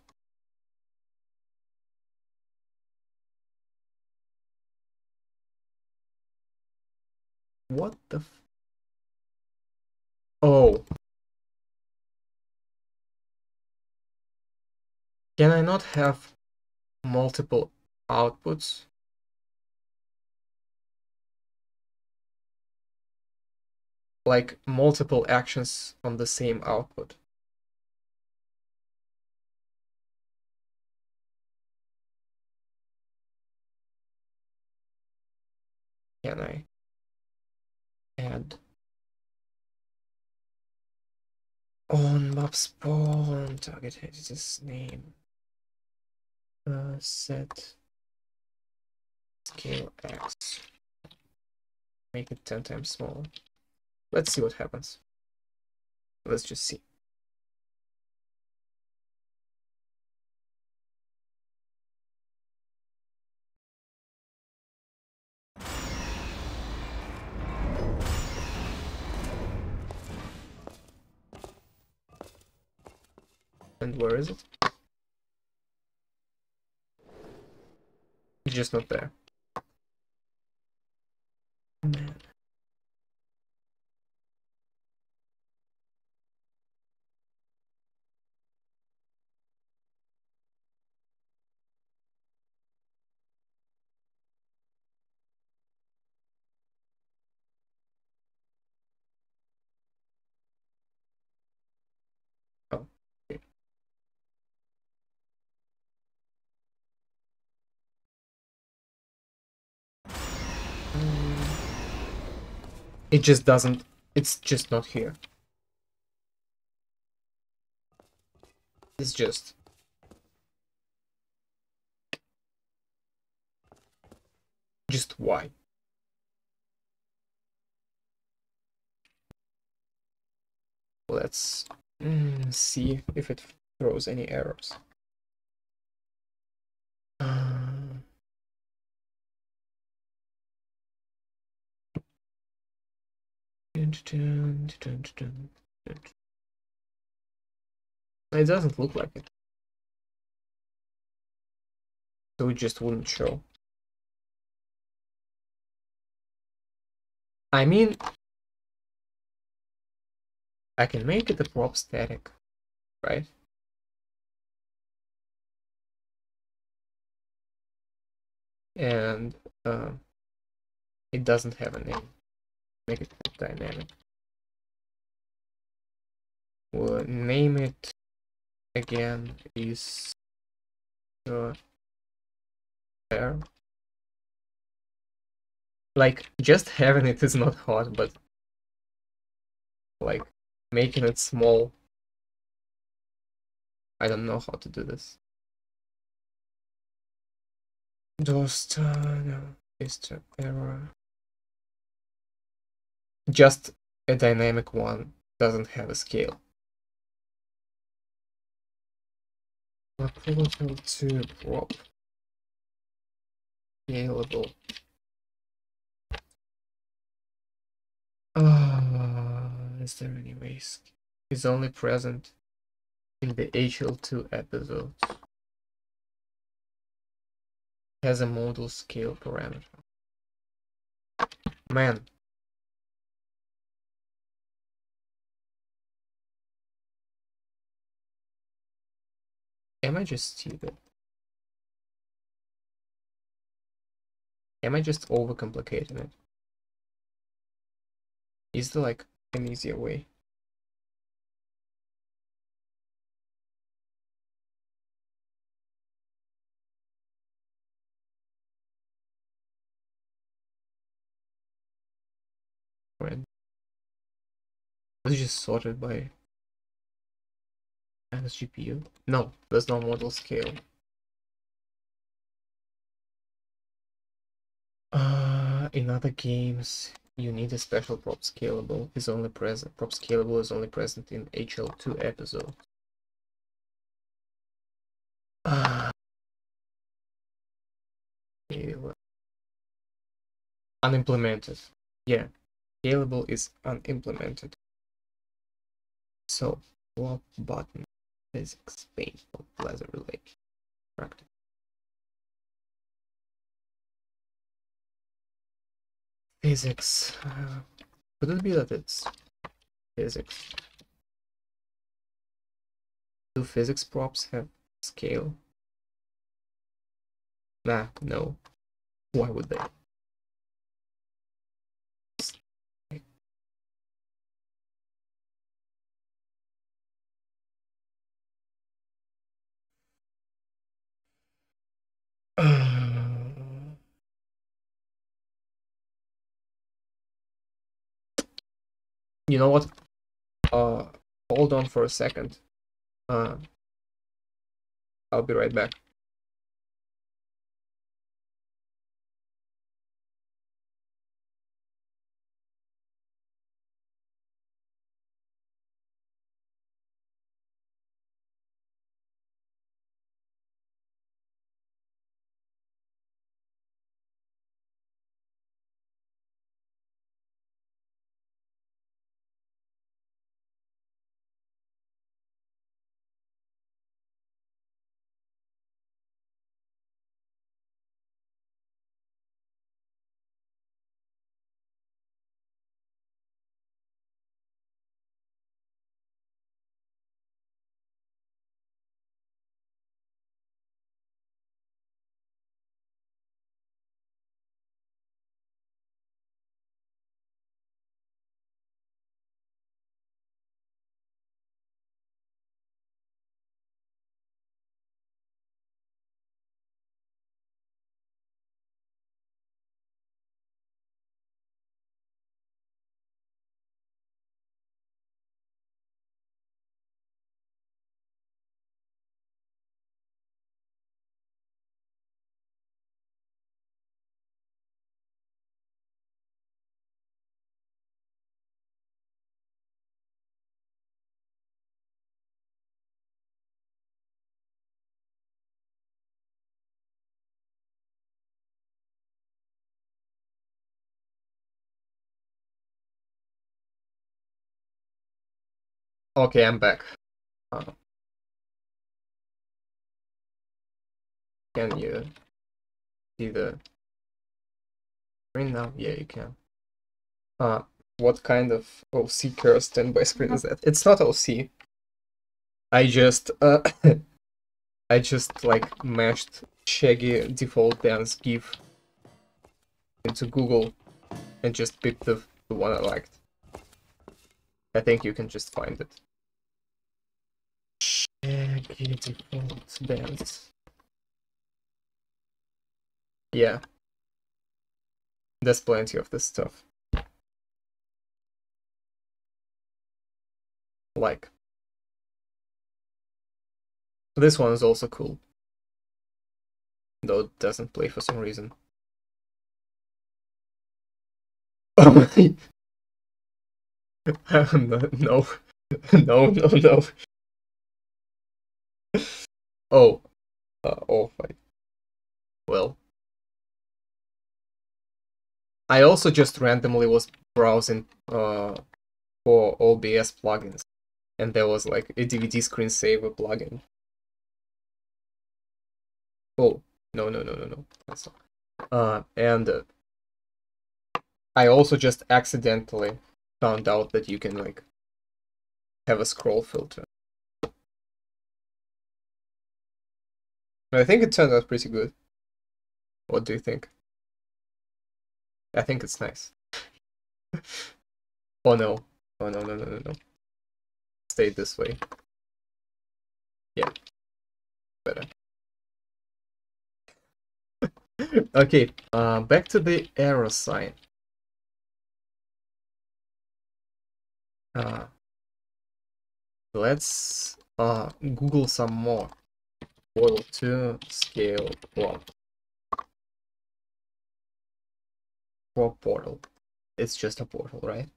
What the oh. Can I not have multiple outputs? Like multiple actions on the same output? Can I add? On map spawn, target editor's name. Set scale X. Make it 10 times smaller. Let's see what happens. Let's just see. And where is it? It's just not there. Man. Oh, okay. It just doesn't, it's just not here. It's just why? Let's see if it throws any errors. It doesn't look like it. So it just wouldn't show. I mean, I can make it a prop static, right? And it doesn't have a name. Make it dynamic. We'll name it again is there. Like, just having it is not hard, but like making it small, I don't know how to do this. Just no, is the error. Just a dynamic one doesn't have a scale. Portal to prop scalable. Is there any ways? Is only present in the HL2 episodes. Has a model scale parameter. Man. Am I just stupid? Am I just overcomplicating it? Is there like an easier way? Right. Was it just sorted by GPU? No, there's no model scale. In other games, you need a special prop scalable is only present. Prop scalable is only present in HL2 episodes. Unimplemented. Yeah, scalable is unimplemented. So, swap button physics painful laser relay practice. Physics. Could it be that it's physics? Do physics props have scale? Nah, no. Why would they? You know what? hold on for a second. I'll be right back. Okay, I'm back. Can you see the screen now? Yeah, you can. What kind of OC curve standby screen is that? It's not OC. I just I just like mashed Shaggy default dance GIF into Google and just picked the one I liked. I think you can just find it. Shaggy default dance. Yeah. There's plenty of this stuff. Like. This one is also cool. Though it doesn't play for some reason. No. No. No, no, no. Oh. Oh, my. Well. I also just randomly was browsing for OBS plugins. And there was like a DVD screensaver plugin. Oh, no, no, no, no, no. That's not. And I also just accidentally found out that you can like have a scroll filter. I think it turned out pretty good. What do you think? I think it's nice. Oh no. Oh no, no, no, no, no. Stay this way. Yeah. Better. Okay, back to the arrow sign. Let's Google some more. Portal 2 scale 1. For portal. It's just a portal, right?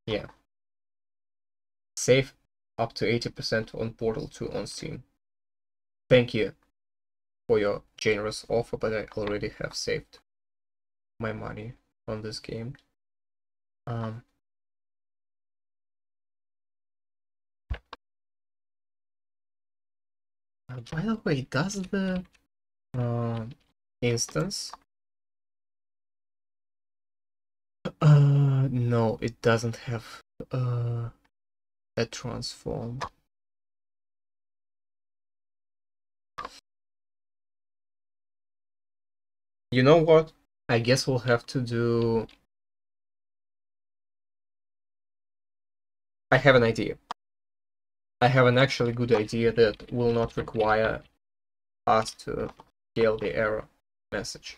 Yeah. Save up to 80% on Portal 2 on Steam. Thank you for your generous offer, but I already have saved my money on this game. By the way, does the instance? No, it doesn't have a transform. You know what? I guess we'll have to do. I have an idea. I have an actually good idea that will not require us to scale the error message.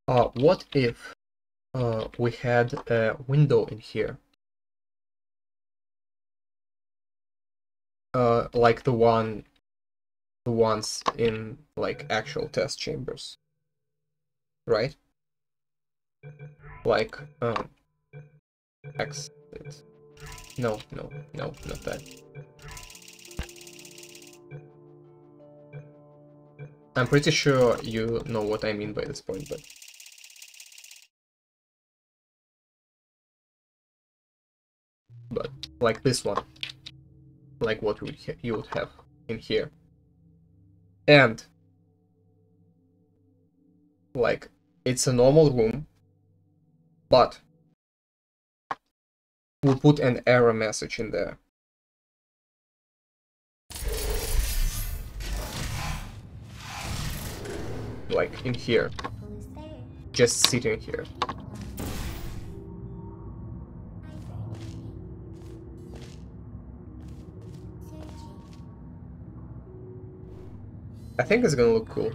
What if we had a window in here like the ones in like actual test chambers, right? Like exit. No, not that. I'm pretty sure you know what I mean by this point, but like this one, like what you would have in here, and like it's a normal room, but we'll put an error message in there. Like in here, just sitting here. I think it's gonna look cool.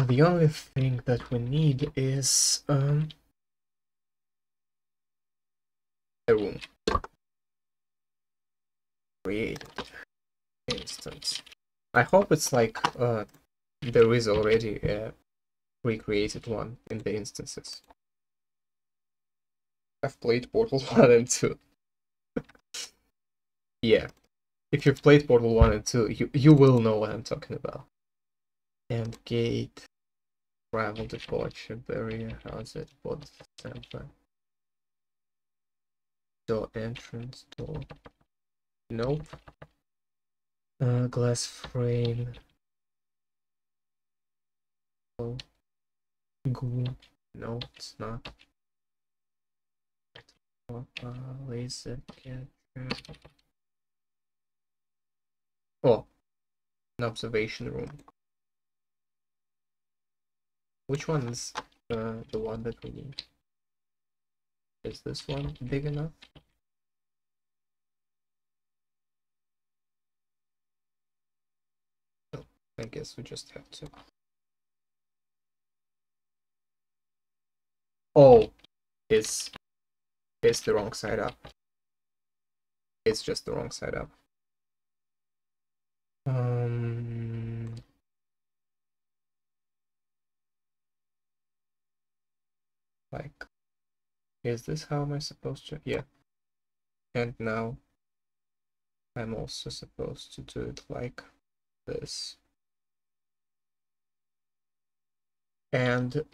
The only thing that we need is a room. Create instance. I hope it's like there is already a pre-created one in the instances. I've played Portal 1 and 2. Yeah. If you've played Portal 1 and 2, you will know what I'm talking about. And gate, travel departure, barrier, how's it? What sample? Door entrance, door. Nope. Glass frame. Oh. Glue. No, it's not. Laser capture. Oh, an observation room. Which one is the one that we need? Is this one big enough? Oh, I guess we just have to. Oh, it's the wrong side up. It's just the wrong side up. Like, is this how am I supposed to? Yeah. And now I'm also supposed to do it like this. And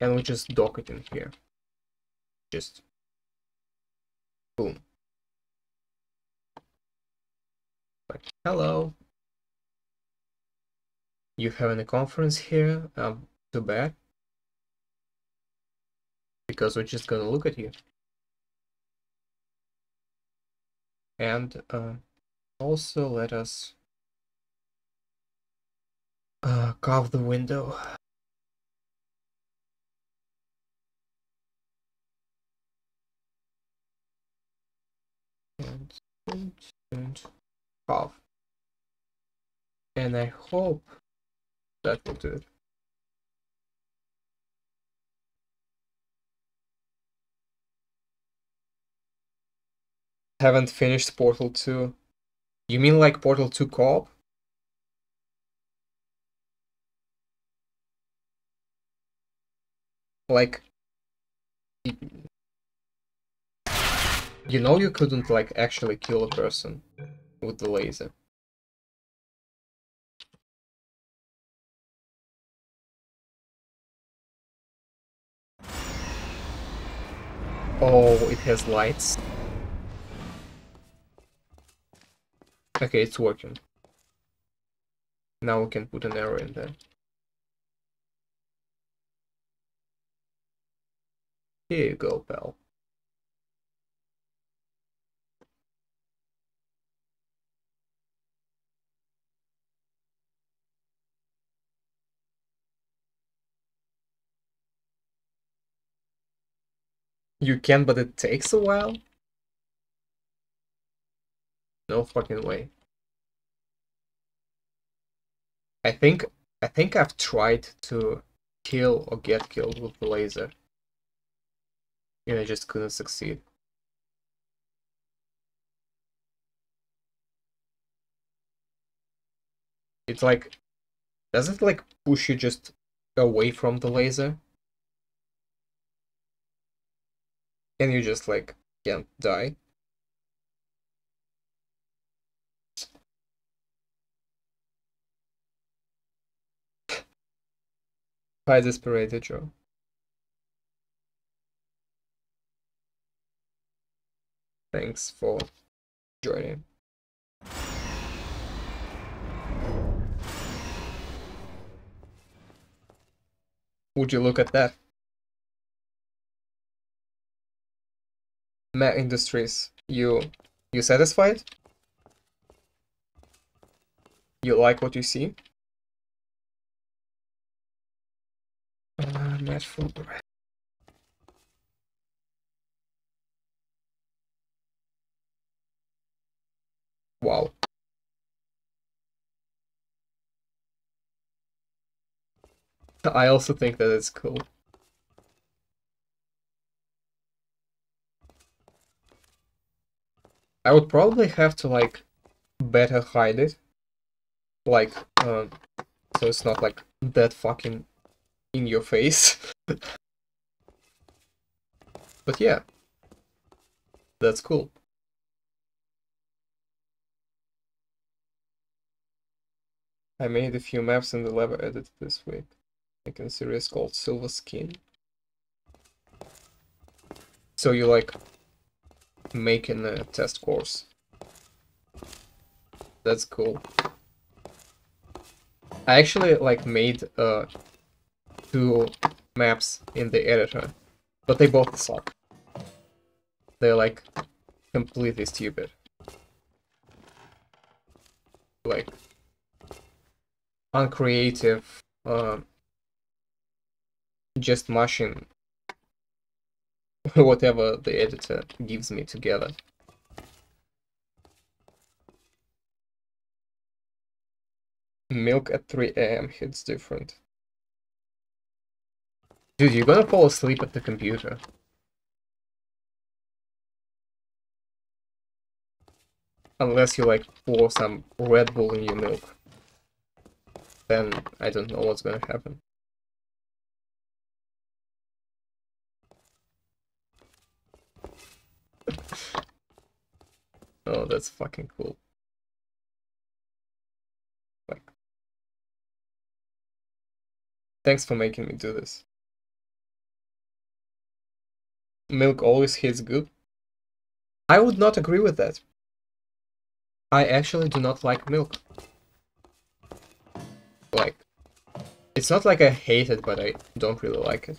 we just dock it in here. Just boom. Like, hello. You having a conference here? Too bad. Because we're just gonna look at you. And also let us carve the window. And carve. And I hope that will do it. Haven't finished Portal 2. You mean like Portal 2 co-op? Like, you know you couldn't like actually kill a person with the laser. Oh, it has lights. Okay, it's working. Now we can put an arrow in there. Here you go, pal. You can, but it takes a while? No fucking way. I think I've tried to kill or get killed with the laser. And I just couldn't succeed. It's like, does it like push you just away from the laser? And you just like can't die? Hi, Desperated Joe. Thanks for joining. Would you look at that? Mac Industries, you satisfied? You like what you see? Match for wow. I also think that it's cool. I would probably have to like better hide it. Like, so it's not like that fucking in your face. But yeah, that's cool. I made a few maps in the Lava edit this week. Like in a series called Silver Skin. So you like making a test course. That's cool. I actually like made 2 maps in the editor, but they both suck. They're like completely stupid. Like uncreative, just mashing whatever the editor gives me together. Milk at 3 AM hits different. Dude, you're gonna fall asleep at the computer. Unless you like pour some Red Bull in your milk. Then I don't know what's gonna happen. Oh, that's fucking cool. Like, thanks for making me do this. Milk always hits good. I would not agree with that. I actually do not like milk. Like, it's not like I hate it, but I don't really like it.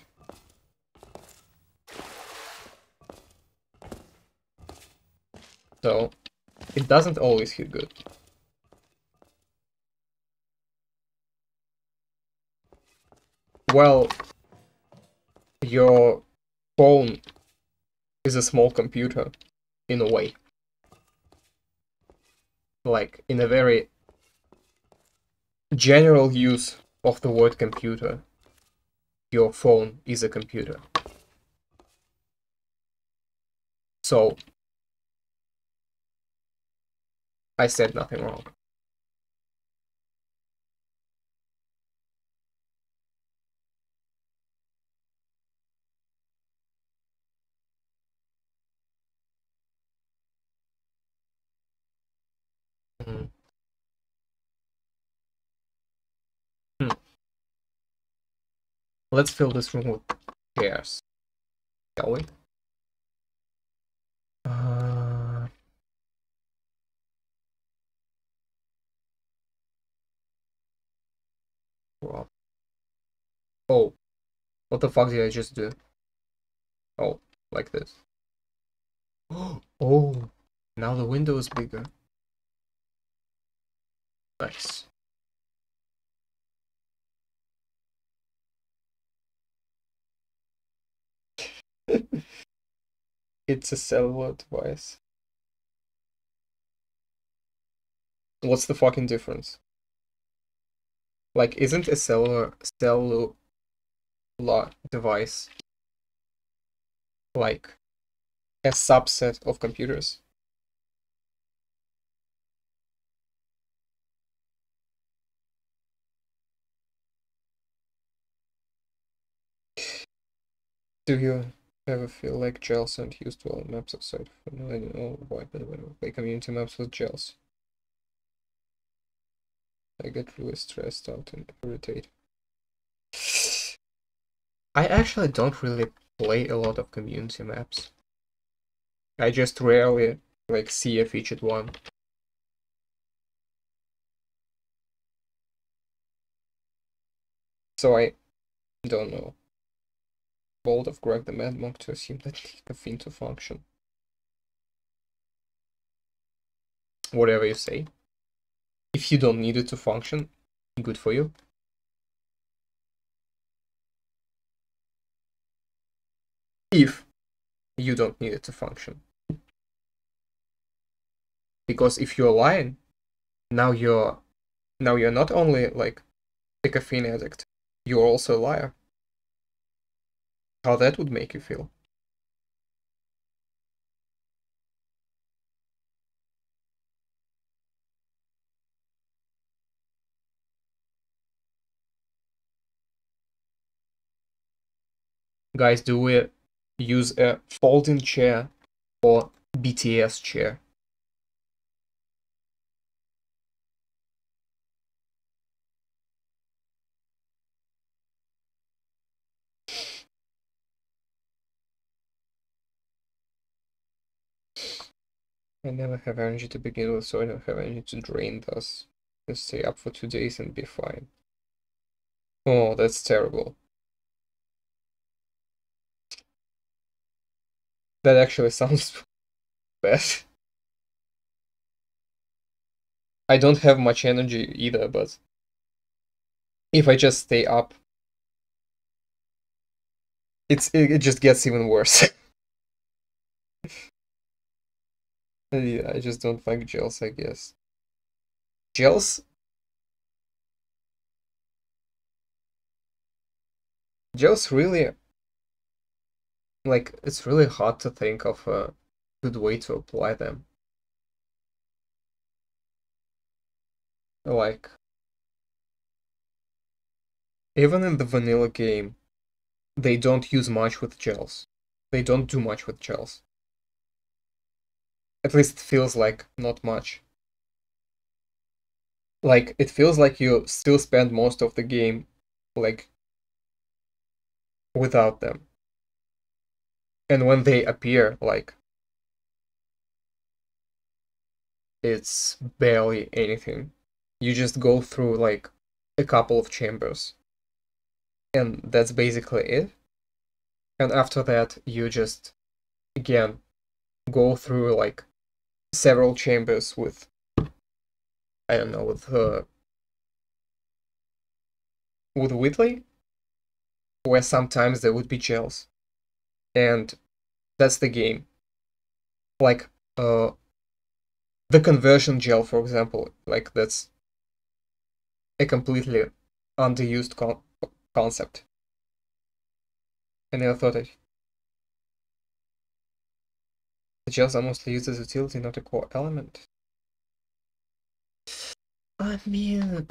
So, it doesn't always hit good. Well, your phone is a small computer, in a way. Like, in a very general use of the word computer, your phone is a computer. So, I said nothing wrong. Mm. Hmm. Let's fill this room with chairs, shall we? Well, oh, what the fuck did I just do? Oh, like this. Oh, now the window is bigger. Nice. It's a cellular device. What's the fucking difference? Like, isn't a cellular device, like a subset of computers. Do you ever feel like gels aren't used well in maps outside? No, I don't know why, but when we play community maps with gels, I get really stressed out and irritated. I actually don't really play a lot of community maps. I just rarely like see a featured one. So I don't know. Bold of Greg the Mad Monk to assume that caffeine to function. Whatever you say. If you don't need it to function, good for you. If you don't need it to function. Because if you're lying, now you're not only like a caffeine addict, you're also a liar. How that would make you feel? Guys, do we use a folding chair or BTS chair? I never have energy to begin with, so I don't have energy to drain, thus just stay up for 2 days and be fine. Oh, that's terrible. That actually sounds bad. I don't have much energy either, but if I just stay up, it just gets even worse. Yeah, I just don't like gels, I guess. Gels? Gels really, like, it's really hard to think of a good way to apply them. Like, even in the vanilla game, they don't use much with gels. They don't do much with gels. At least it feels like not much. Like, it feels like you still spend most of the game, like, without them. And when they appear, like, it's barely anything. You just go through, like, a couple of chambers. And that's basically it. And after that, you just, again, go through, like, several chambers with, I don't know, with Whitley, where sometimes there would be gels. And that's the game. Like, the conversion gel, for example, like, that's a completely underused concept. I never thought it. The gels are mostly used as utility, not a core element. I mean...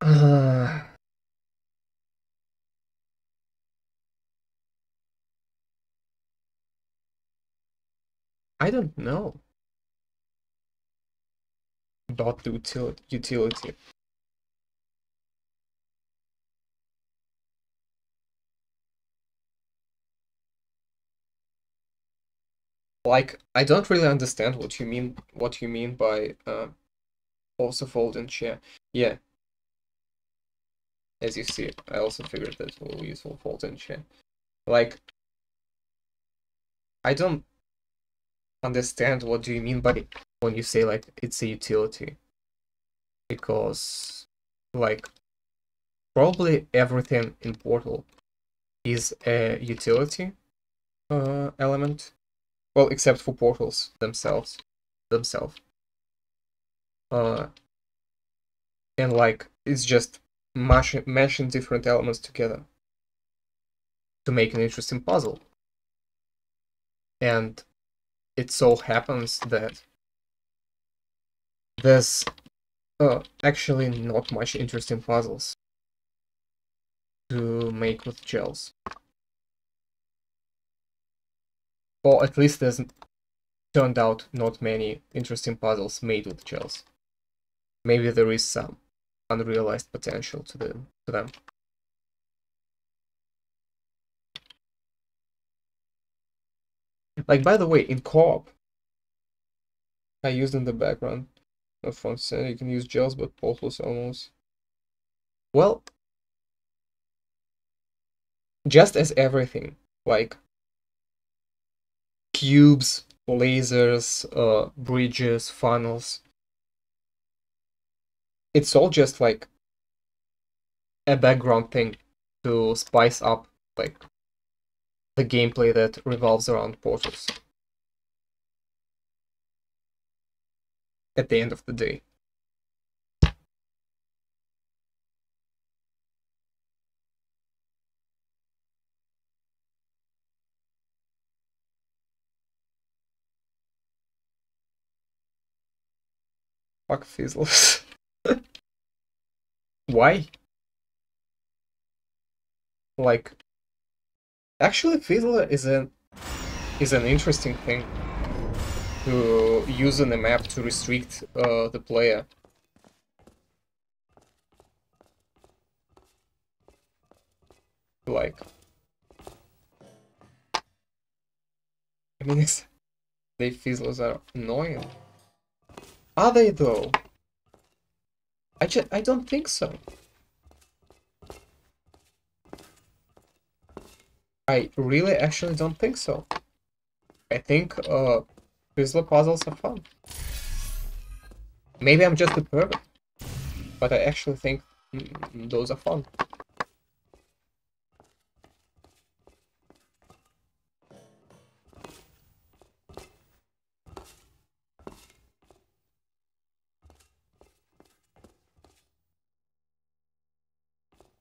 I don't know about the utility. Like, I don't really understand what you mean by also fold and share. Yeah. As you see, I also figured that we'll use fold and share. Like, I don't understand what do you mean by when you say like it's a utility. Because like probably everything in Portal is a utility element. Well, except for portals themselves. and like it's just mashing different elements together to make an interesting puzzle. And it so happens that there's actually not much interesting puzzles to make with gels. Or at least there's turned out not many interesting puzzles made with gels. Maybe there is some unrealized potential to them. Like, by the way, in co-op, I used in the background of fun set, you can use gels but portals almost. Well, just as everything, like cubes, lasers, bridges, funnels, it's all just like a background thing to spice up like the gameplay that revolves around portals at the end of the day. Fuck fizzles. Why? Like, actually Fizzler is an interesting thing to use on a map to restrict the player. Like, I mean, they Fizzlers are annoying. Are they though? I don't think so. I really actually don't think so. I think Fizzler puzzles are fun. Maybe I'm just a pervert, but I actually think those are fun.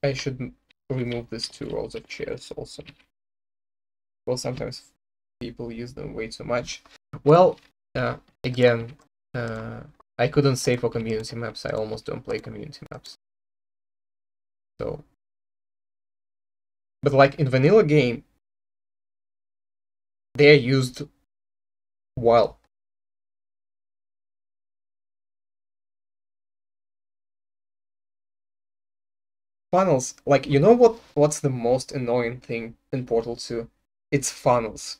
I should remove these 2 rows of chairs also. Well, sometimes people use them way too much. Well, again, I couldn't say for community maps. I almost don't play community maps. So, but like in vanilla game, they are used well. Funnels, like, you know what's the most annoying thing in Portal 2? It's funnels.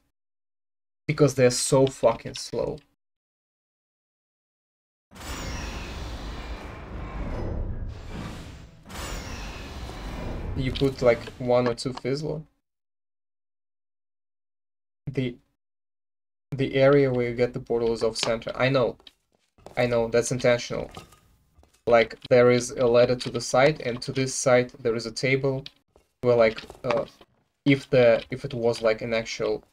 Because they're so fucking slow. You put like 1 or 2 Fizzler. The area where you get the portal is off center. I know, that's intentional. Like, there is a ladder to the side, and to this side there is a table where, like, if it was like an actual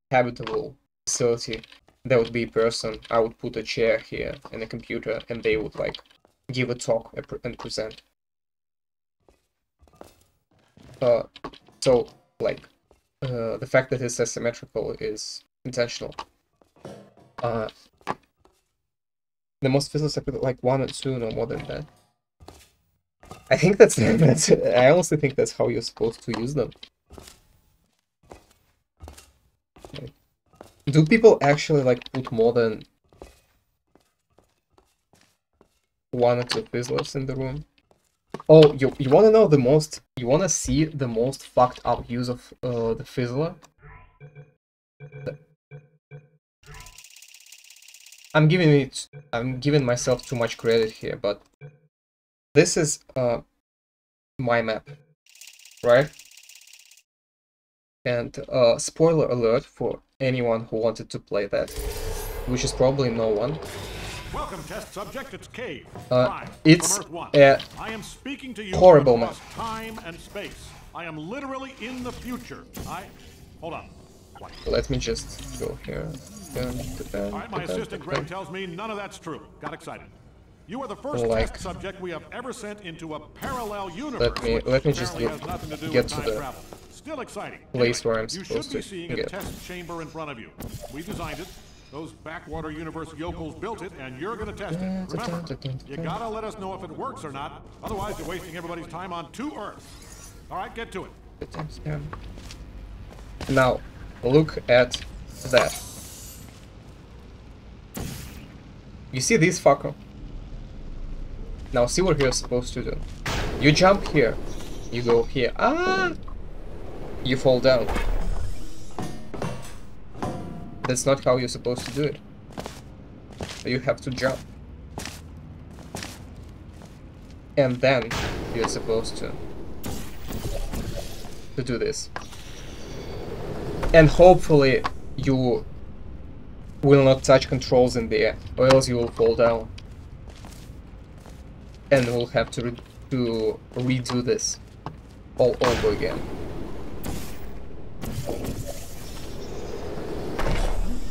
habitable facility, there would be a person. I would put a chair here and a computer, and they would like give a talk and present. So like the fact that it's asymmetrical is intentional. The most fizzles I put like 1 or 2, no more than that. I think that's I honestly think that's how you're supposed to use them. Do people actually like put more than 1 or 2 fizzlers in the room? Oh, you wanna know the most? You wanna see the most fucked up use of the fizzler? I'm giving myself too much credit here, but this is my map, right? And spoiler alert for anyone who wanted to play that, which is probably no one. Welcome, test subject. It's Cave. It's from Earth 1. a I am speaking to you horrible across map. time and space. I am literally in the future. Hold on. Let me just go here. All right, my assistant Greg tells me none of that's true. Got excited. You are the first test subject we have ever sent into a parallel universe. Let me just has nothing to do get with to time the travel. Still exciting. place where I'm You supposed should be to seeing a get. test chamber in front of you. We designed it. Those backwater universe yokels built it, and you're going to test it. Remember, you gotta let us know if it works or not. Otherwise, you're wasting everybody's time on 2 Earths. All right, get to it. Now, look at that. You see this fucker? Now see what you're supposed to do. You jump here. You go here. Ah! You fall down. That's not how you're supposed to do it. You have to jump. And then you're supposed to do this. And hopefully you will not touch controls in the air, or else you will fall down. And we'll have to redo this all over again.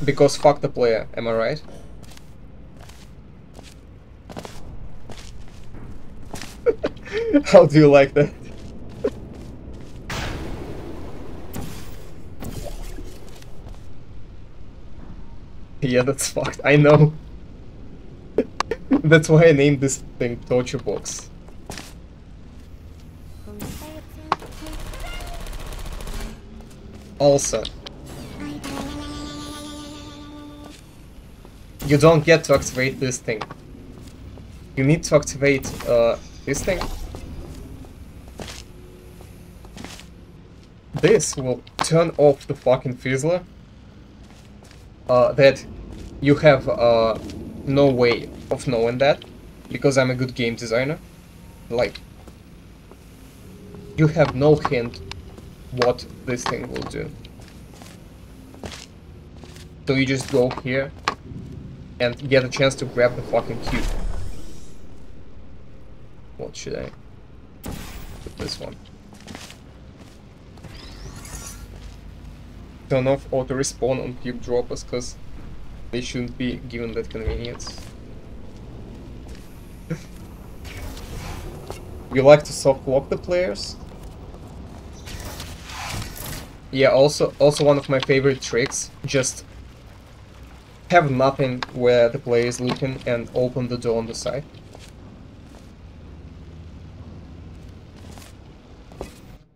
Because fuck the player, am I right? How do you like that? Yeah, that's fucked. I know. That's why I named this thing Torture Box. Also, you don't get to activate this thing. You need to activate this thing. This will turn off the fucking fizzler. That you have no way of knowing that, because I'm a good game designer. Like, you have no hint what this thing will do. So you just go here and get a chance to grab the fucking cube. What should I put this one? Turn off auto respawn on cube droppers, because they shouldn't be given that convenience. You like to soft lock the players? Yeah, also one of my favorite tricks, just have nothing where the player is looking and open the door on the side.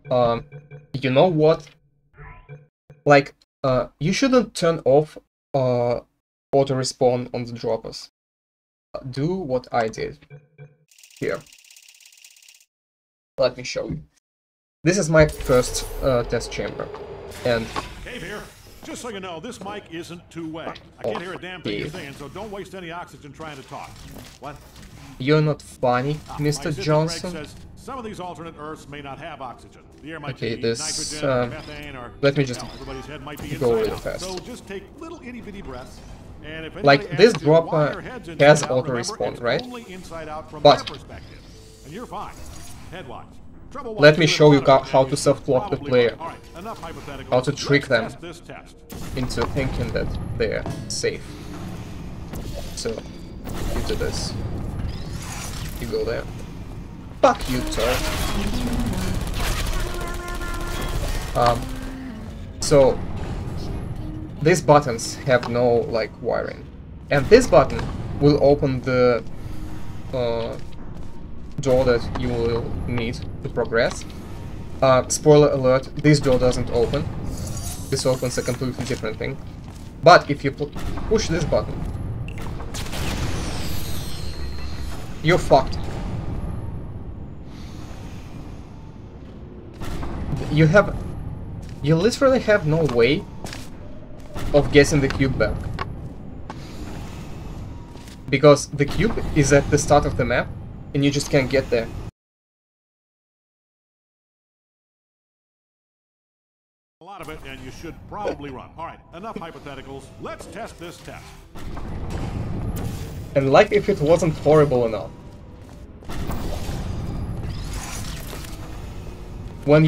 You know what? Like, you shouldn't turn off auto respawn on the droppers. Do what I did here. Let me show you. This is my first test chamber, and Cave here. Just so you know, this mic isn't two-way. I can't hear a damn thing you're saying, so don't waste any oxygen trying to talk. What? You're not funny, My Mr. assistant Johnson. Greg says some of these alternate Earths may not have oxygen. The air might Okay, be this, nitrogen, or methane, or let me just everybody's head might be go inside really out. fast. So just take little itty-bitty breaths. And if Like, anybody this asks you why dropper your head's has inside out, auto remember, respawn, it's right? only inside out from But their perspective. And you're fine. Headwise. let me show you how to soft-lock the player. Right, How to trick them this test. into thinking that they're safe. So, you do this. You go there. Fuck you, turd. So, these buttons have no, like, wiring. And this button will open the door that you will need to progress. Spoiler alert, this door doesn't open. This opens a completely different thing. But if you push this button, you're fucked. You literally have no way of getting the cube back. Because the cube is at the start of the map, and you just can't get there. A lot of it, and you should probably run. All right, enough hypotheticals. Let's test this test. And like if it wasn't horrible enough. When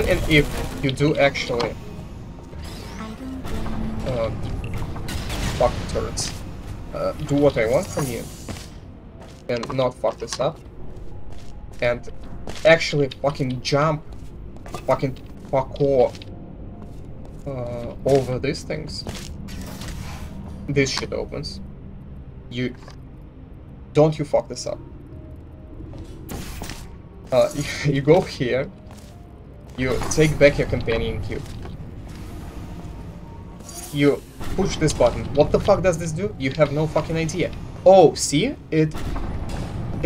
and if you do actually turrets. Do what I want from you. And not fuck this up. And actually fucking jump. Fucking parkour. Over these things. This shit opens. Don't you fuck this up. You go here. You take back your companion cube. You push this button. What the fuck does this do? You have no fucking idea. Oh, see? It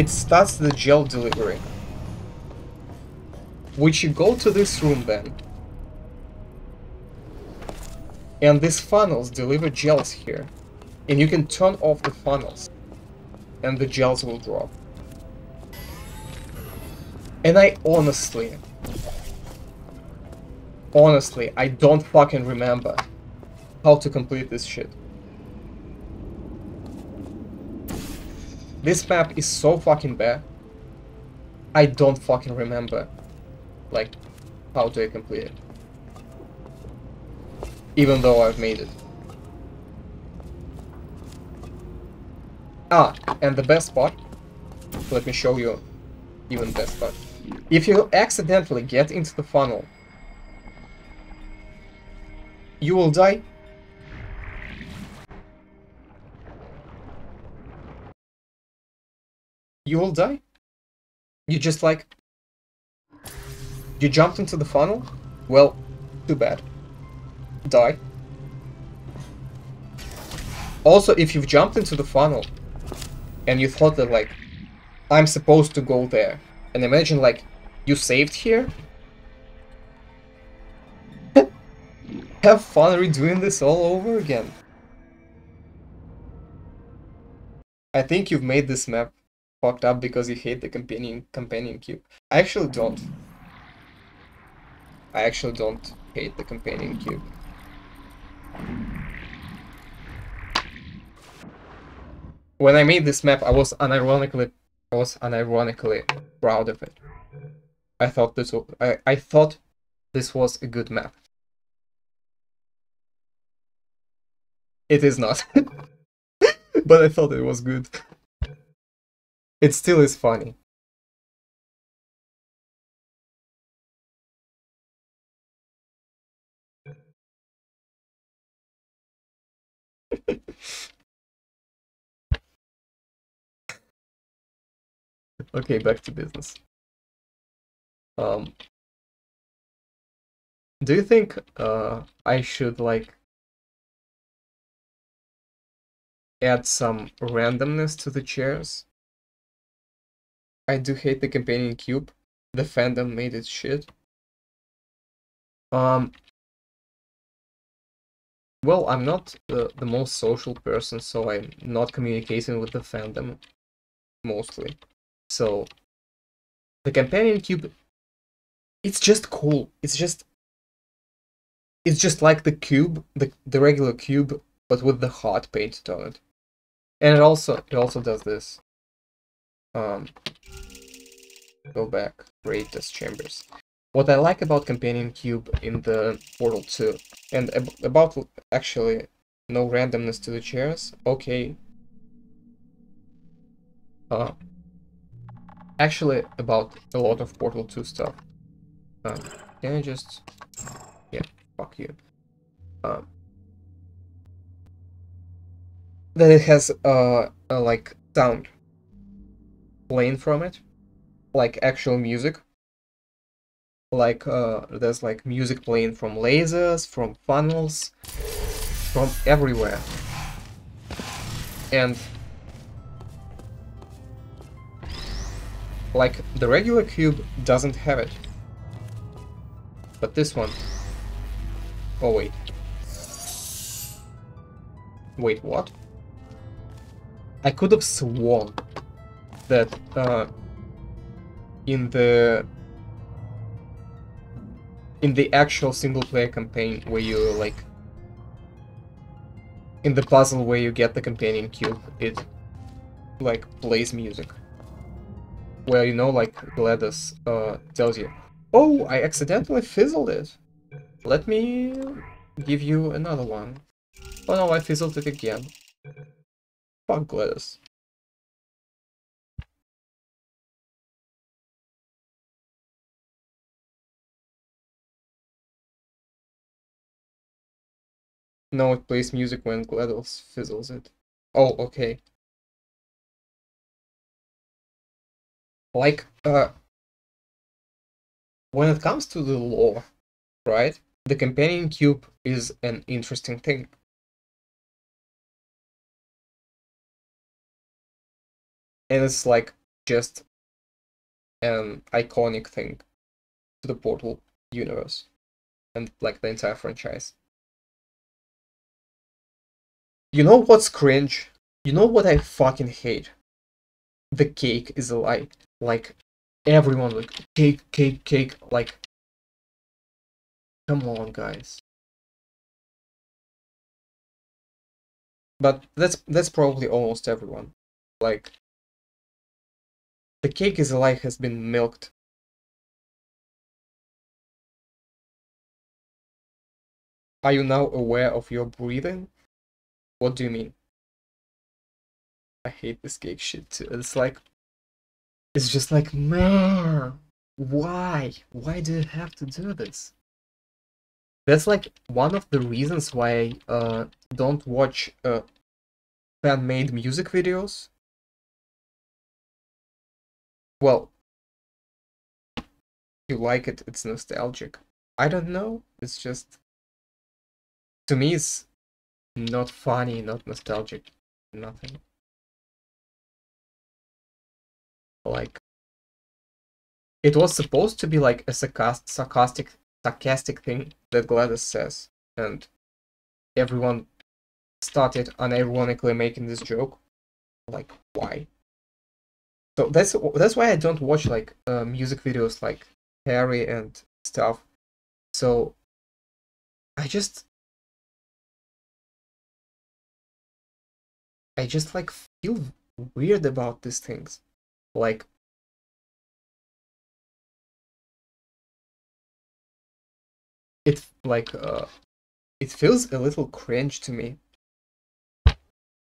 starts the gel delivery. Which you go to this room then. And these funnels deliver gels here. And you can turn off the funnels. And the gels will drop. And I honestly, I don't fucking remember how to complete this shit. This map is so fucking bad. I don't fucking remember, like, how do I complete it. Even though I've made it. Ah, and the best part, let me show you even best part. If you accidentally get into the funnel, you will die. You will die. You just like... You jumped into the funnel? Well, too bad. Die. Also, if you've jumped into the funnel and you thought that, like, I'm supposed to go there, and imagine, like, you saved here? Have fun redoing this all over again. I think you've made this map fucked up because you hate the companion cube. I actually don't. I actually don't hate the companion cube. When I made this map, I was unironically proud of it. I thought this was a good map. It is not. But I thought it was good. It still is funny. Okay, back to business. Do you think I should, like, add some randomness to the chairs? I do hate the companion cube. The fandom made it shit. Well, I'm not the most social person, so I'm not communicating with the fandom mostly. So the companion cube, it's just cool. It's just like the cube, the regular cube, but with the heart painted on it. And it also does this. Go back, rate as chambers. What I like about companion cube in the Portal 2, and about actually no randomness to the chairs. Okay. Actually, about a lot of Portal 2 stuff. Can I just... Yeah, fuck you. That it has, like, sound playing from it. Like, actual music. Like, there's, like, music playing from lasers, from funnels, from everywhere. And... like, the regular cube doesn't have it. But this one... Oh, wait. Wait, what? I could have sworn that, in the actual single-player campaign where you, like... in the puzzle where you get the companion cube, it, like, plays music. Where, you know, like, GLaDOS tells you, oh, I accidentally fizzled it. Let me give you another one. Oh no, I fizzled it again. Fuck GLaDOS. No, it plays music when GLaDOS fizzles it. Oh, okay. Like, when it comes to the lore, right? The companion cube is an interesting thing. And it's like just an iconic thing to the Portal universe and like the entire franchise. You know what's cringe? You know what I fucking hate? The cake is a lie. Like, everyone like, cake, cake, cake. Like, come on, guys. But that's probably almost everyone. Like, the cake is a lie has been milked. Are you now aware of your breathing? What do you mean? I hate this cake shit too. It's like, it's just like, man, why? Why do you have to do this? That's like one of the reasons why I don't watch fan-made music videos. Well, you like it, it's nostalgic. I don't know, it's just, to me it's not funny, not nostalgic, nothing. Like, it was supposed to be like a sarcastic thing that GLaDOS says, and everyone started unironically making this joke. Like, why? So that's why I don't watch like music videos like Harry and stuff. So I just like feel weird about these things. Like, it like it feels a little cringe to me.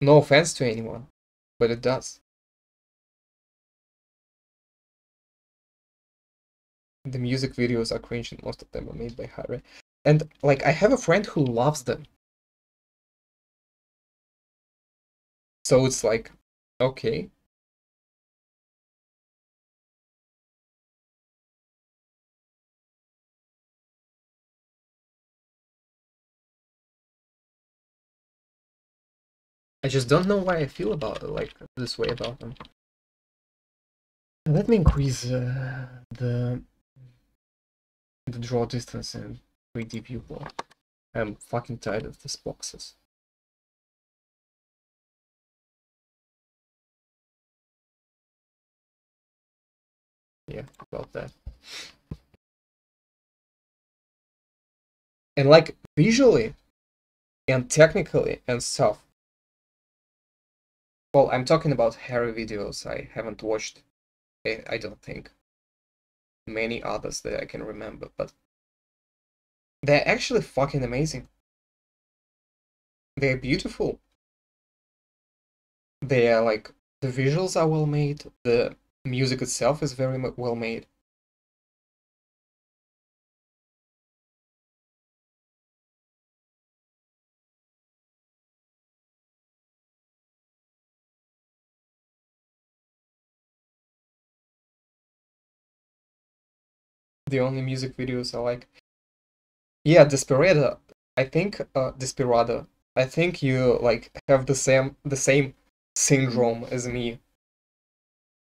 No offense to anyone, but it does. The music videos are cringe and most of them are made by Harry. And like, I have a friend who loves them. So it's like, okay. I just don't know why I feel about it, like this way about them. Let me increase the draw distance and 3D viewport. I'm fucking tired of these boxes. Yeah, about that. And like, visually and technically and stuff. Well, I'm talking about Harry videos. I haven't watched, I don't think, many others that I can remember, but they're actually fucking amazing. They're beautiful. They are like, the visuals are well made, the music itself is very well made. The only music videos I like. Yeah, Desperado. I think Desperado. I think you like have the same syndrome as me.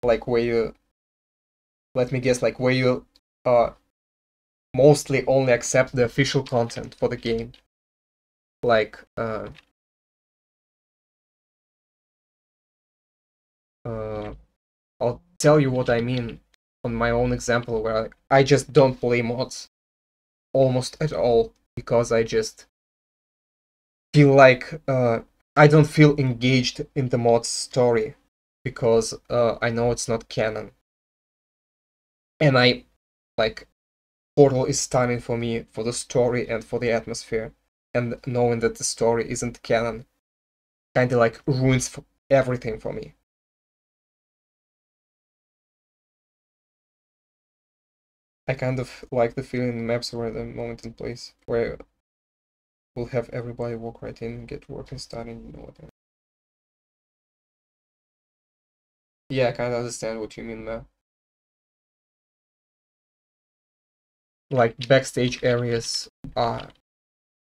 Like, where you, let me guess, like where you mostly only accept the official content for the game. Like I'll tell you what I mean on my own example, where I just don't play mods almost at all because I just feel like I don't feel engaged in the mod's story because I know it's not canon. And I like, Portal is stunning for me for the story and for the atmosphere, and knowing that the story isn't canon kind of like ruins everything for me. I kind of like the feeling maps where the moment and place where we'll have everybody walk right in, get working starting, you know what I mean. Yeah, I kind of understand what you mean there. Like, backstage areas are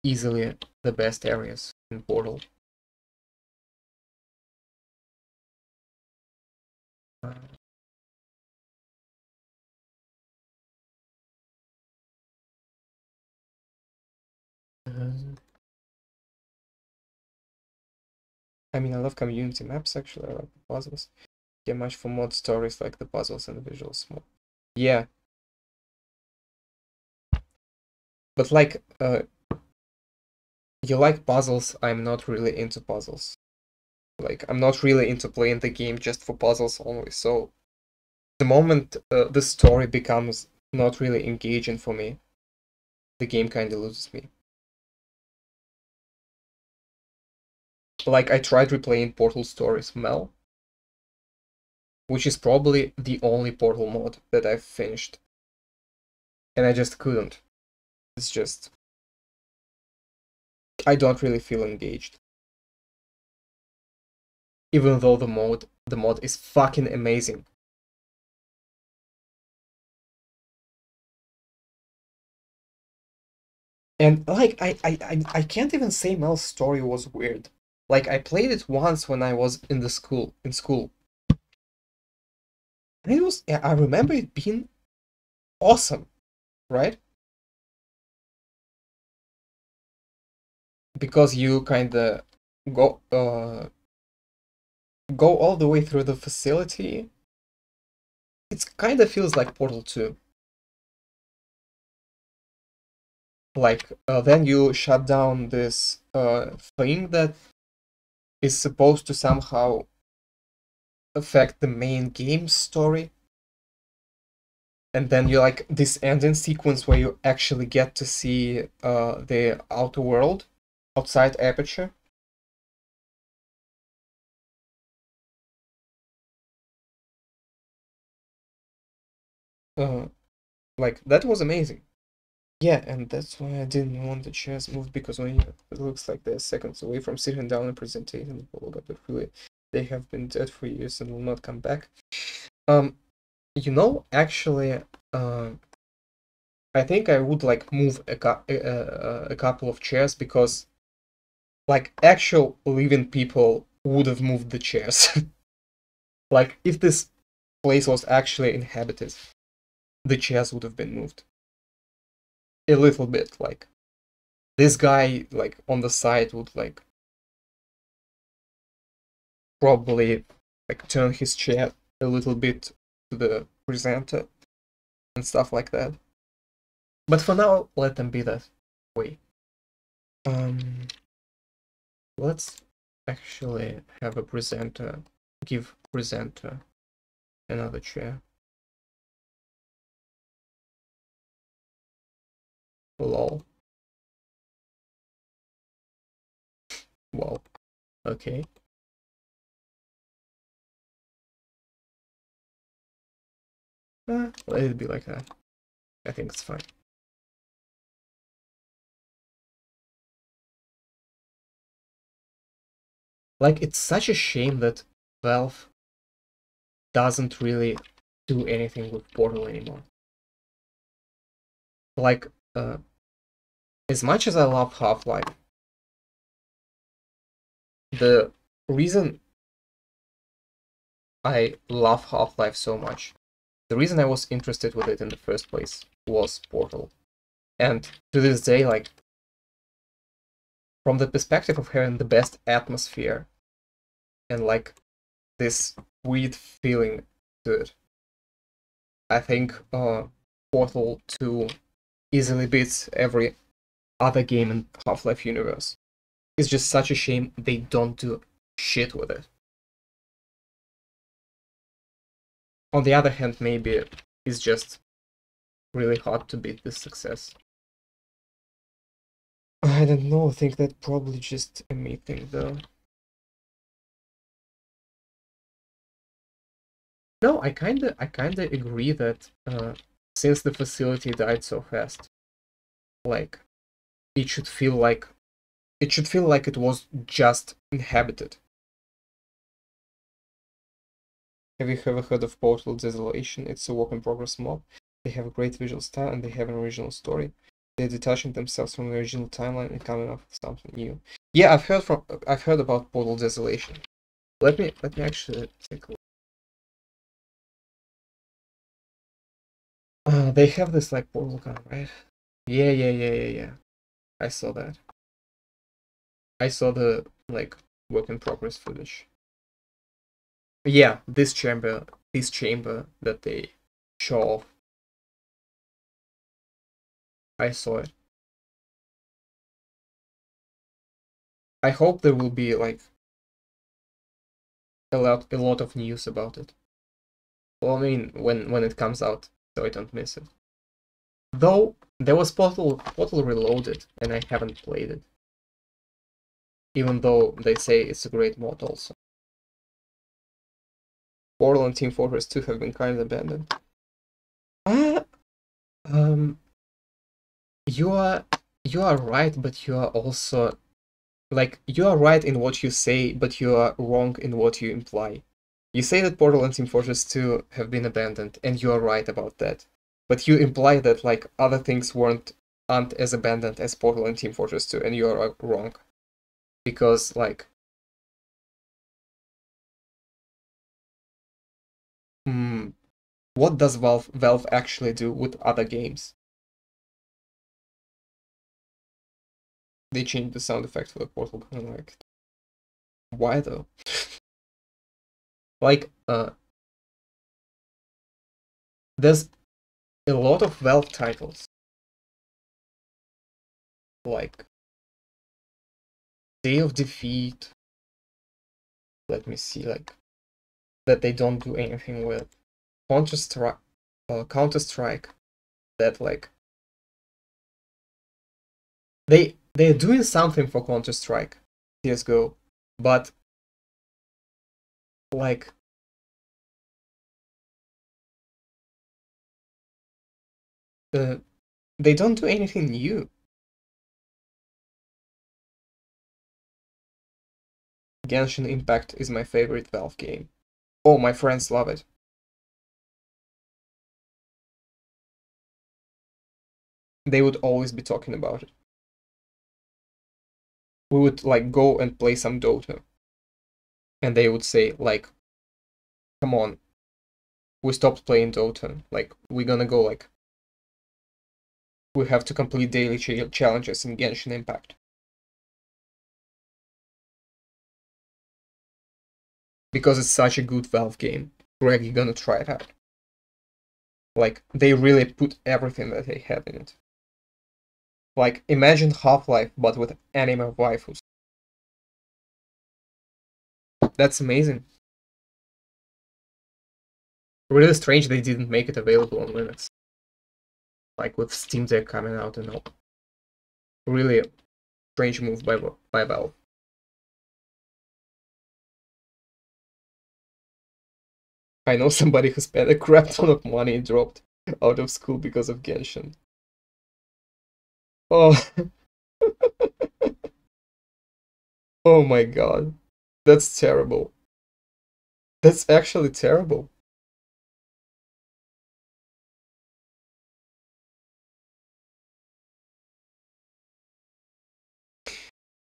easily the best areas in Portal. I mean, I love community maps, actually. I like the puzzles. Get much for mod stories like the puzzles and the visuals more. Yeah. But like, you like puzzles, I'm not really into puzzles. Like, I'm not really into playing the game just for puzzles only, so the moment the story becomes not really engaging for me, the game kinda loses me. Like, I tried replaying Portal Stories Mel, which is probably the only Portal mod that I've finished. And I just couldn't. It's just... I don't really feel engaged. Even though the mod is fucking amazing. And like, I can't even say Mel's story was weird. Like, I played it once when I was in school. And it was, I remember it being awesome, right? Because you kinda go all the way through the facility. It kinda feels like Portal 2. Like, then you shut down this thing that is supposed to somehow affect the main game story. And then you like this ending sequence where you actually get to see the outer world outside Aperture. Like, that was amazing. Yeah, and that's why I didn't want the chairs moved, because when it looks like they're seconds away from sitting down and presenting, but really they have been dead for years and will not come back. Actually, I think I would like move a couple of chairs, because like actual living people would have moved the chairs. Like, if this place was actually inhabited, the chairs would have been moved. A little bit, like this guy like on the side would like probably like turn his chair a little bit to the presenter and stuff like that. But for now, let them be that way. Let's actually have a presenter, give presenter another chair. Lol. Wow. Okay. Let it be like that. I think it's fine. Like, it's such a shame that Valve doesn't really do anything with Portal anymore. Like, as much as I love Half-Life, the reason I love Half-Life so much, the reason I was interested with it in the first place was Portal. And to this day, like, from the perspective of having the best atmosphere and like this weird feeling to it, I think Portal 2 easily beats every other game in Half-Life universe. It's just such a shame they don't do shit with it. On the other hand, maybe it's just really hard to beat this success. I don't know, I think that's probably just a me thing though. No, I kinda agree that since the facility died so fast, like it should feel like it was just inhabited. Have you ever heard of Portal Desolation? It's a work in progress mob. They have a great visual style and they have an original story. They're detaching themselves from the original timeline and coming up with something new. Yeah, I've heard about Portal Desolation. Let me actually take a look. They have this like portal gun, right? Yeah. I saw that. I saw the like work in progress footage. Yeah, this chamber that they show off. I saw it. I hope there will be like a lot of news about it. Well, I mean, when it comes out, so I don't miss it. Though there was Portal Reloaded, and I haven't played it. Even though they say it's a great mod also. Portal and Team Fortress 2 have been kind of abandoned. You are right, but you are also like you are right in what you say, but you are wrong in what you imply. You say that Portal and Team Fortress 2 have been abandoned, and you are right about that. But you imply that like other things aren't as abandoned as Portal and Team Fortress 2, and you are wrong. Because like what does Valve actually do with other games? They changed the sound effect for the Portal gun, like why though? Like there's a lot of Valve titles like Day of Defeat. Let me see, like that they don't do anything with. Counter-Strike, that like they're doing something for Counter-Strike, CS:GO, but like they don't do anything new. Genshin Impact is my favorite Valve game. Oh, my friends love it. They would always be talking about it. We would like go and play some Dota, and they would say like, "Come on, we stopped playing Dota. Like we're gonna go like we have to complete daily challenges in Genshin Impact." Because it's such a good Valve game. Greg, you're gonna try it out. Like, they really put everything that they had in it. Like, imagine Half-Life, but with anime waifus. That's amazing. Really strange they didn't make it available on Linux. Like, with Steam Deck coming out and all. Really strange move by Valve. I know somebody who spent a crap ton of money and dropped out of school because of Genshin. Oh. Oh my god. That's terrible. That's actually terrible.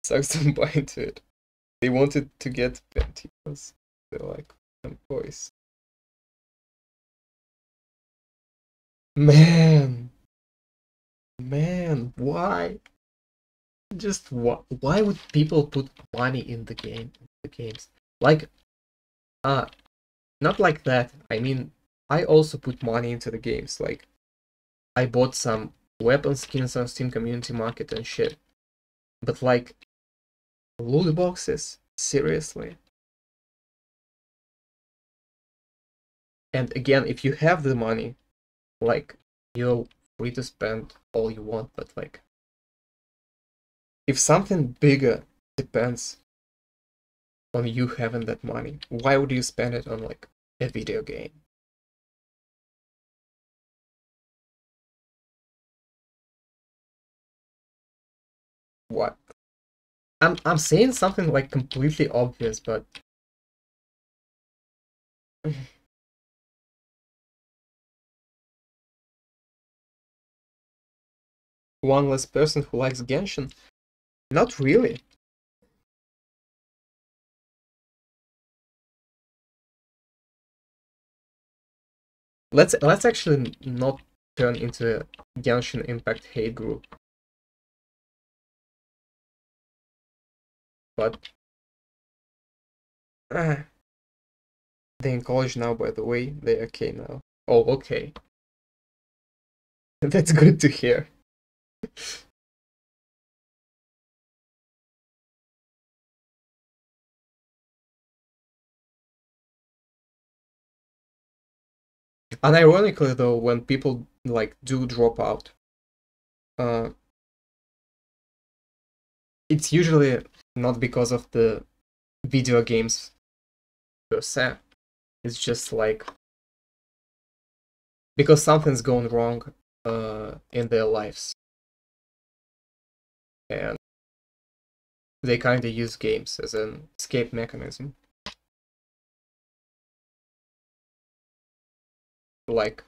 Sucks to buy into it. They wanted to get Pentecost. They're like, boys. Man, why? Just why would people put money in the games? Like, not like that. I mean, I also put money into the games. Like, I bought some weapon skins on Steam Community Market and shit. But like, loot boxes? Seriously? And again, if you have the money, like, you're free to spend all you want, but like, if something bigger depends on you having that money, why would you spend it on like a video game. What? I'm saying something like completely obvious, but one less person who likes Genshin? Not really. Let's actually not turn into a Genshin Impact hate group. But they're in college now, by the way. They're okay now. Oh, okay. That's good to hear. Unironically, though, when people like do drop out, it's usually not because of the video games per se. It's just like because something's gone wrong in their lives, and they kind of use games as an escape mechanism. Like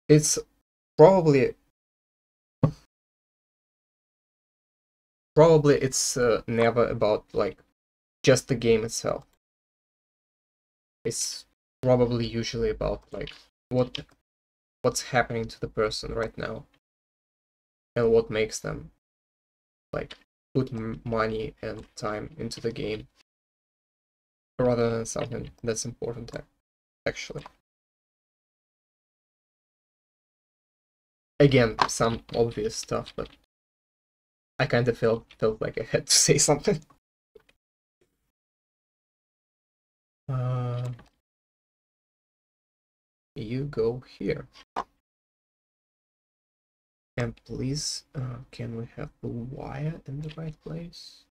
it's probably it's never about like just the game itself. It's probably usually about like what's happening to the person right now and what makes them like put money and time into the game rather than something that's important actually. Again, some obvious stuff, but I kind of felt like I had to say something. You go here. And please, can we have the wire in the right place?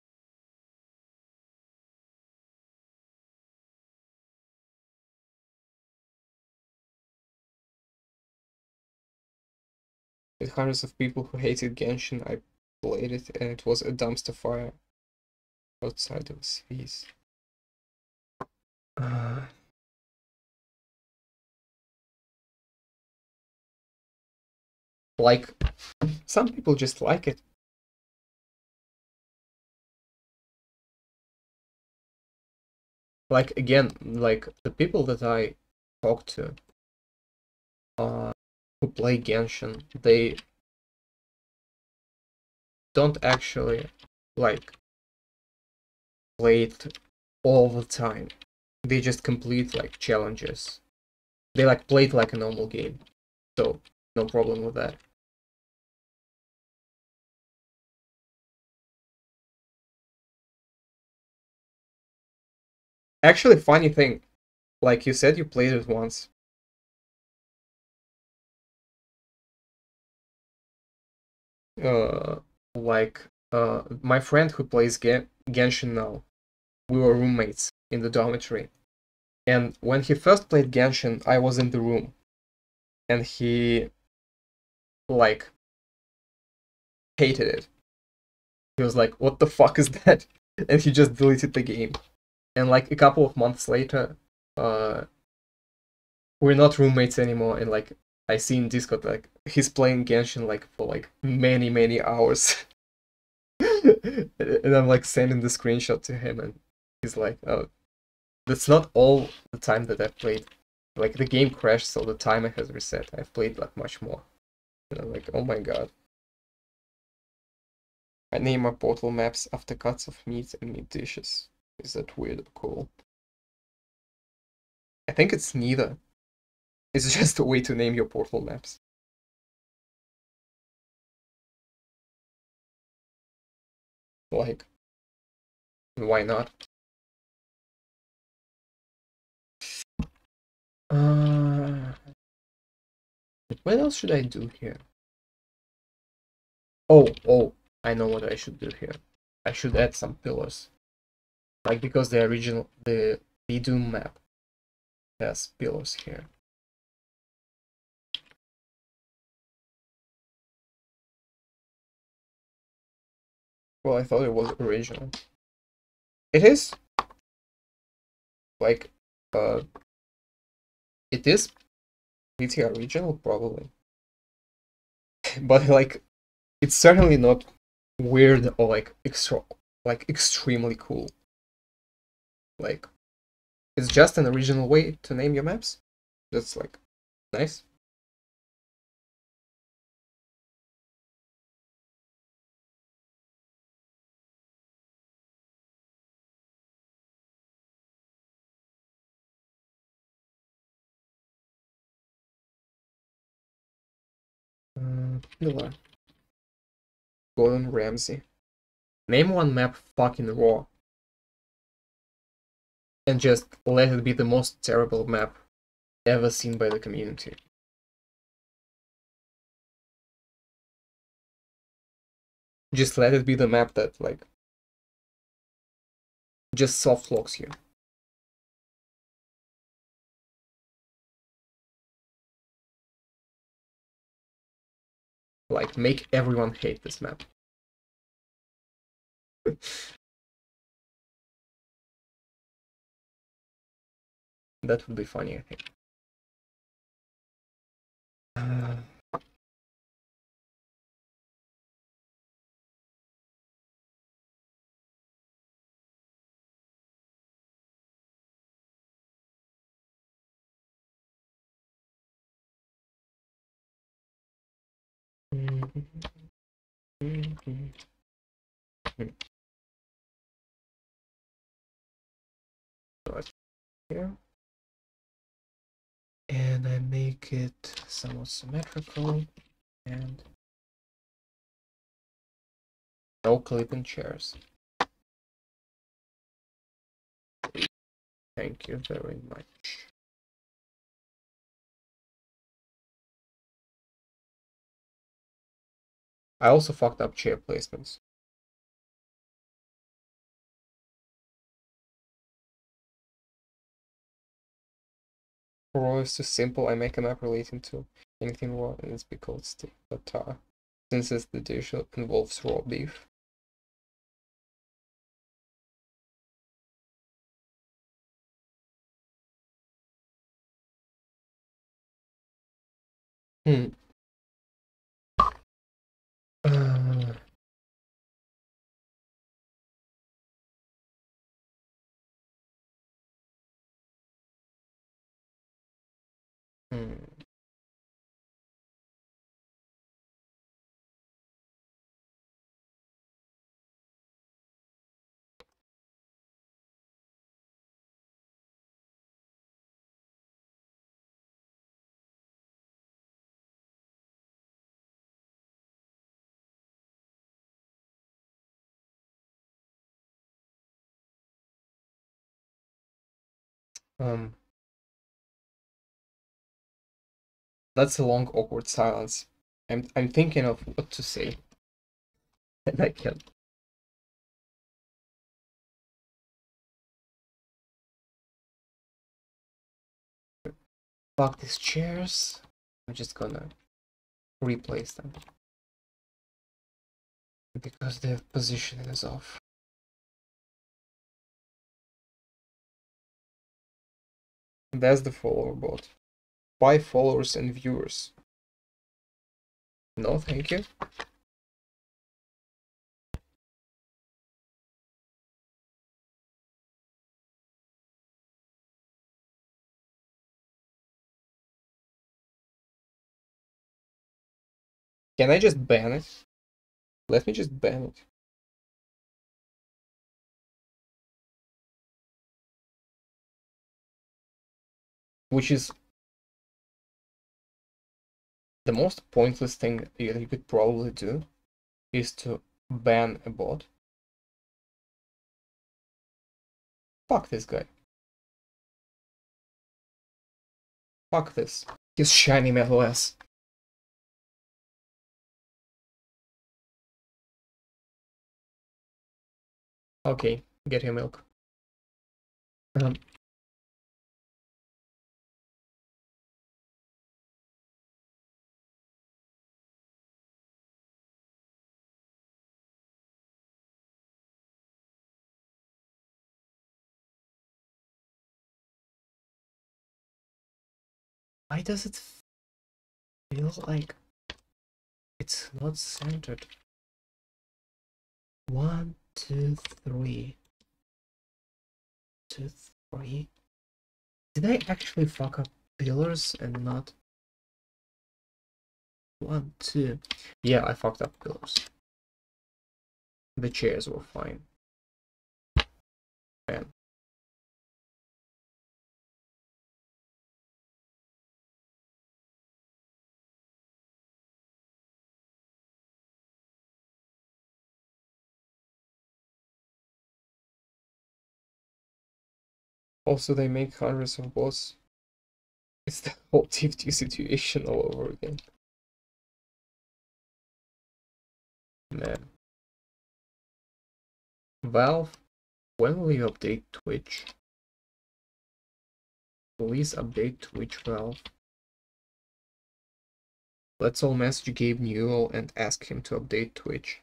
With hundreds of people who hated Genshin, I played it and it was a dumpster fire outside of cities. Like, some people just like it. Like, again, like, the people that I talk to who play Genshin, they don't actually, like, play it all the time. They just complete, like, challenges. They, like, play it like a normal game. So, no problem with that. Actually, funny thing, like you said, you played it once. Like, my friend who plays Genshin now, we were roommates in the dormitory. And when he first played Genshin, I was in the room. And he, like, hated it. He was like, what the fuck is that? And he just deleted the game. And, like, a couple of months later, we're not roommates anymore. And, like, I see in Discord, like, he's playing Genshin, like, for, like, many hours. And I'm, like, sending the screenshot to him, and he's like, oh, that's not all the time that I've played. Like, the game crashed, so the timer has reset. I've played, like, much more. And I'm like, oh my god. I name my portal maps after cuts of meat and meat dishes. Is that weird or cool? I think it's neither. It's just a way to name your portal maps. Like, why not? What else should I do here? Oh, I know what I should do here. I should add some pillars. Like, because the original, the Doom map has pillars here. Well, I thought it was original. It is. Like, it is pretty original, probably. But, like, it's certainly not weird or, like, extremely cool. Like, it's just an original way to name your maps. That's, like, nice. Pillar. Gordon Ramsay. Name one map fucking raw. And just let it be the most terrible map ever seen by the community. Just let it be the map that, like, just soft locks you. Like, make everyone hate this map. That would be funny, I think. Right here. And I make it somewhat symmetrical and no clipping chairs. Thank you very much. I also fucked up chair placements. Raw is too simple. I make a map relating to anything raw and it's be called steak tartar. Since it's the dish that involves raw beef. Hmm. Hmm. That's a long, awkward silence. I'm thinking of what to say. And I can't. Fuck these chairs. I'm just gonna replace them. Because their positioning is off. That's the follower bot. 5 followers and viewers. No, thank you. Can I just ban it? Let me just ban it. Which is the most pointless thing that you could probably do, is to ban a bot. Fuck this guy. Fuck this. His shiny metal ass. Okay, get your milk. Um, why does it feel like it's not centered? 1, 2, 3. 2, 3. Did I actually fuck up pillars and not 1, 2? Yeah, I fucked up pillars. The chairs were fine. Man. Also, they make hundreds of boss. It's the whole TFT situation all over again. Man. Valve, when will you update Twitch? Please update Twitch, Valve. Let's all message Gabe Newell and ask him to update Twitch.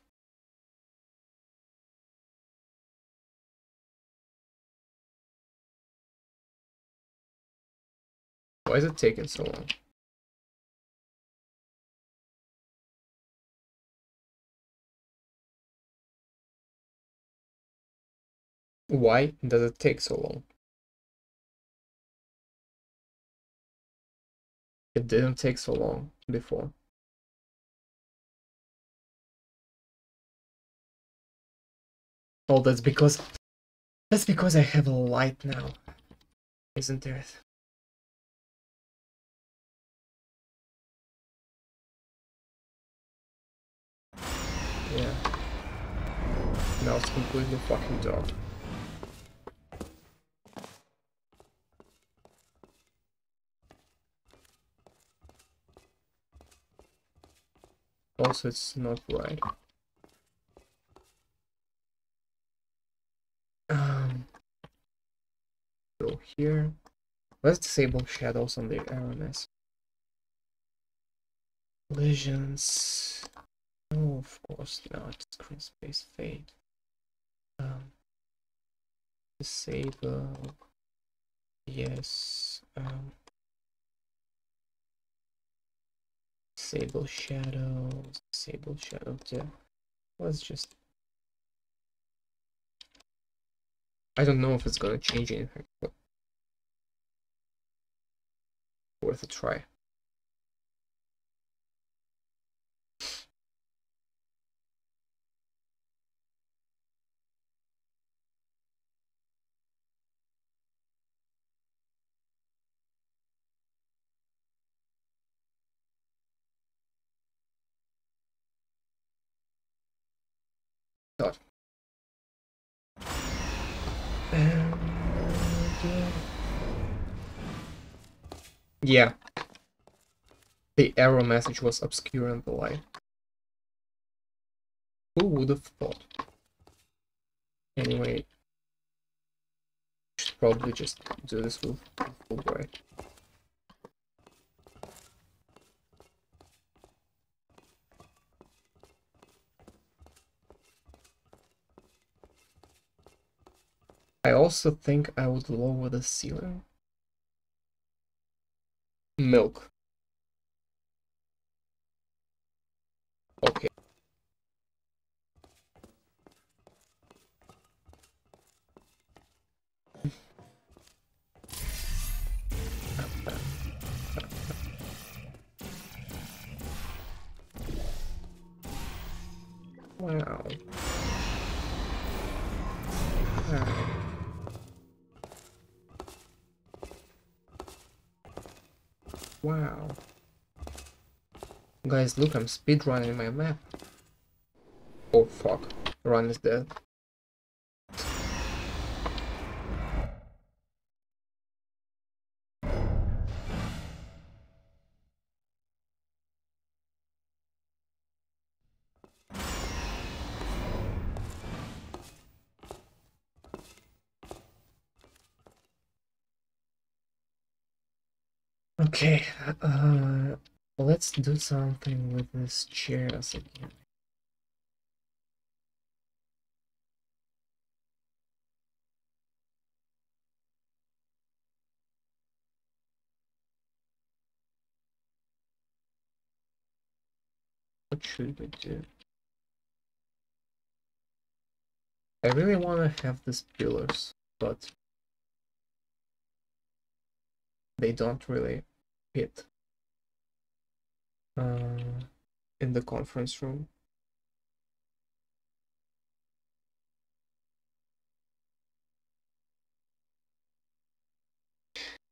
Why is it taking so long? Why does it take so long? It didn't take so long before. Oh, that's because I have a light now, isn't it? Yeah. Now it's completely fucking dark. Also, it's not bright. Go here. Let's disable shadows on the RMS. Collisions. Oh, of course not. Screen space fade. Disable. Yes. Disable shadows. Disable shadow. Yeah. Let's just. I don't know if it's gonna change anything, but worth a try. Dot. Yeah. The error message was obscure in the light. Who would have thought? Anyway, should probably just do this with full bright. I also think I would lower the ceiling. Milk. Okay. Wow. Wow. Wow. Guys, look, I'm speedrunning my map. Oh fuck. Run is dead. Okay, let's do something with these chairs again. What should we do? I really want to have these pillars, but they don't really fit in the conference room.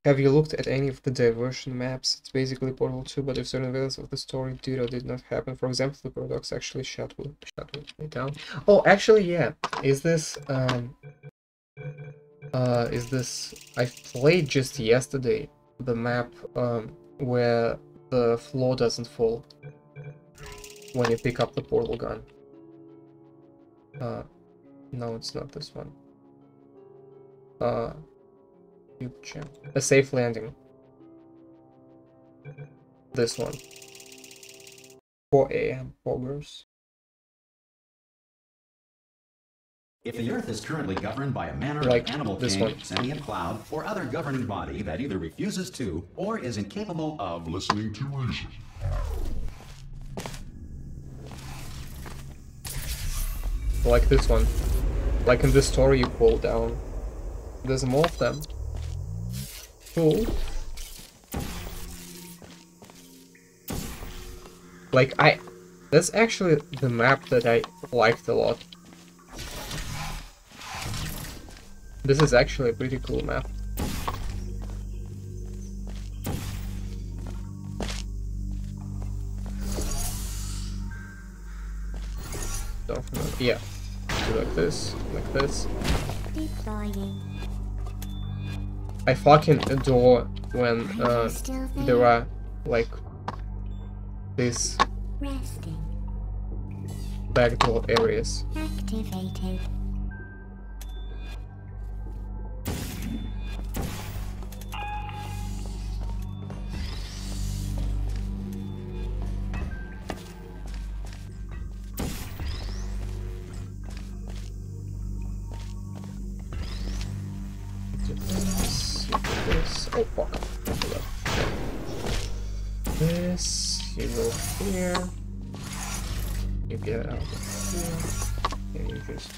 Have you looked at any of the diversion maps? It's basically Portal 2, but if certain events of the story did or did not happen, for example, the paradox actually shut me down. Oh, actually, yeah. Is this I played just yesterday the map where the floor doesn't fall when you pick up the portal gun. No, it's not this one. A safe landing. This one. 4 a.m. poggers. If the Earth is currently governed by a manner Like of animal this king, one. sentient cloud, or other governing body that either refuses to or is incapable of listening to reason. Like this one. Like in this story you pull down. There's more of them. Cool. Like that's actually the map that I liked a lot. This is actually a pretty cool map. Don't remember. Yeah. Do like this, like this. Deploying. I fucking adore when there are like these Resting. backdoor areas. Activated. This. Oh fuck. This. You go here. You get out of here. And you just.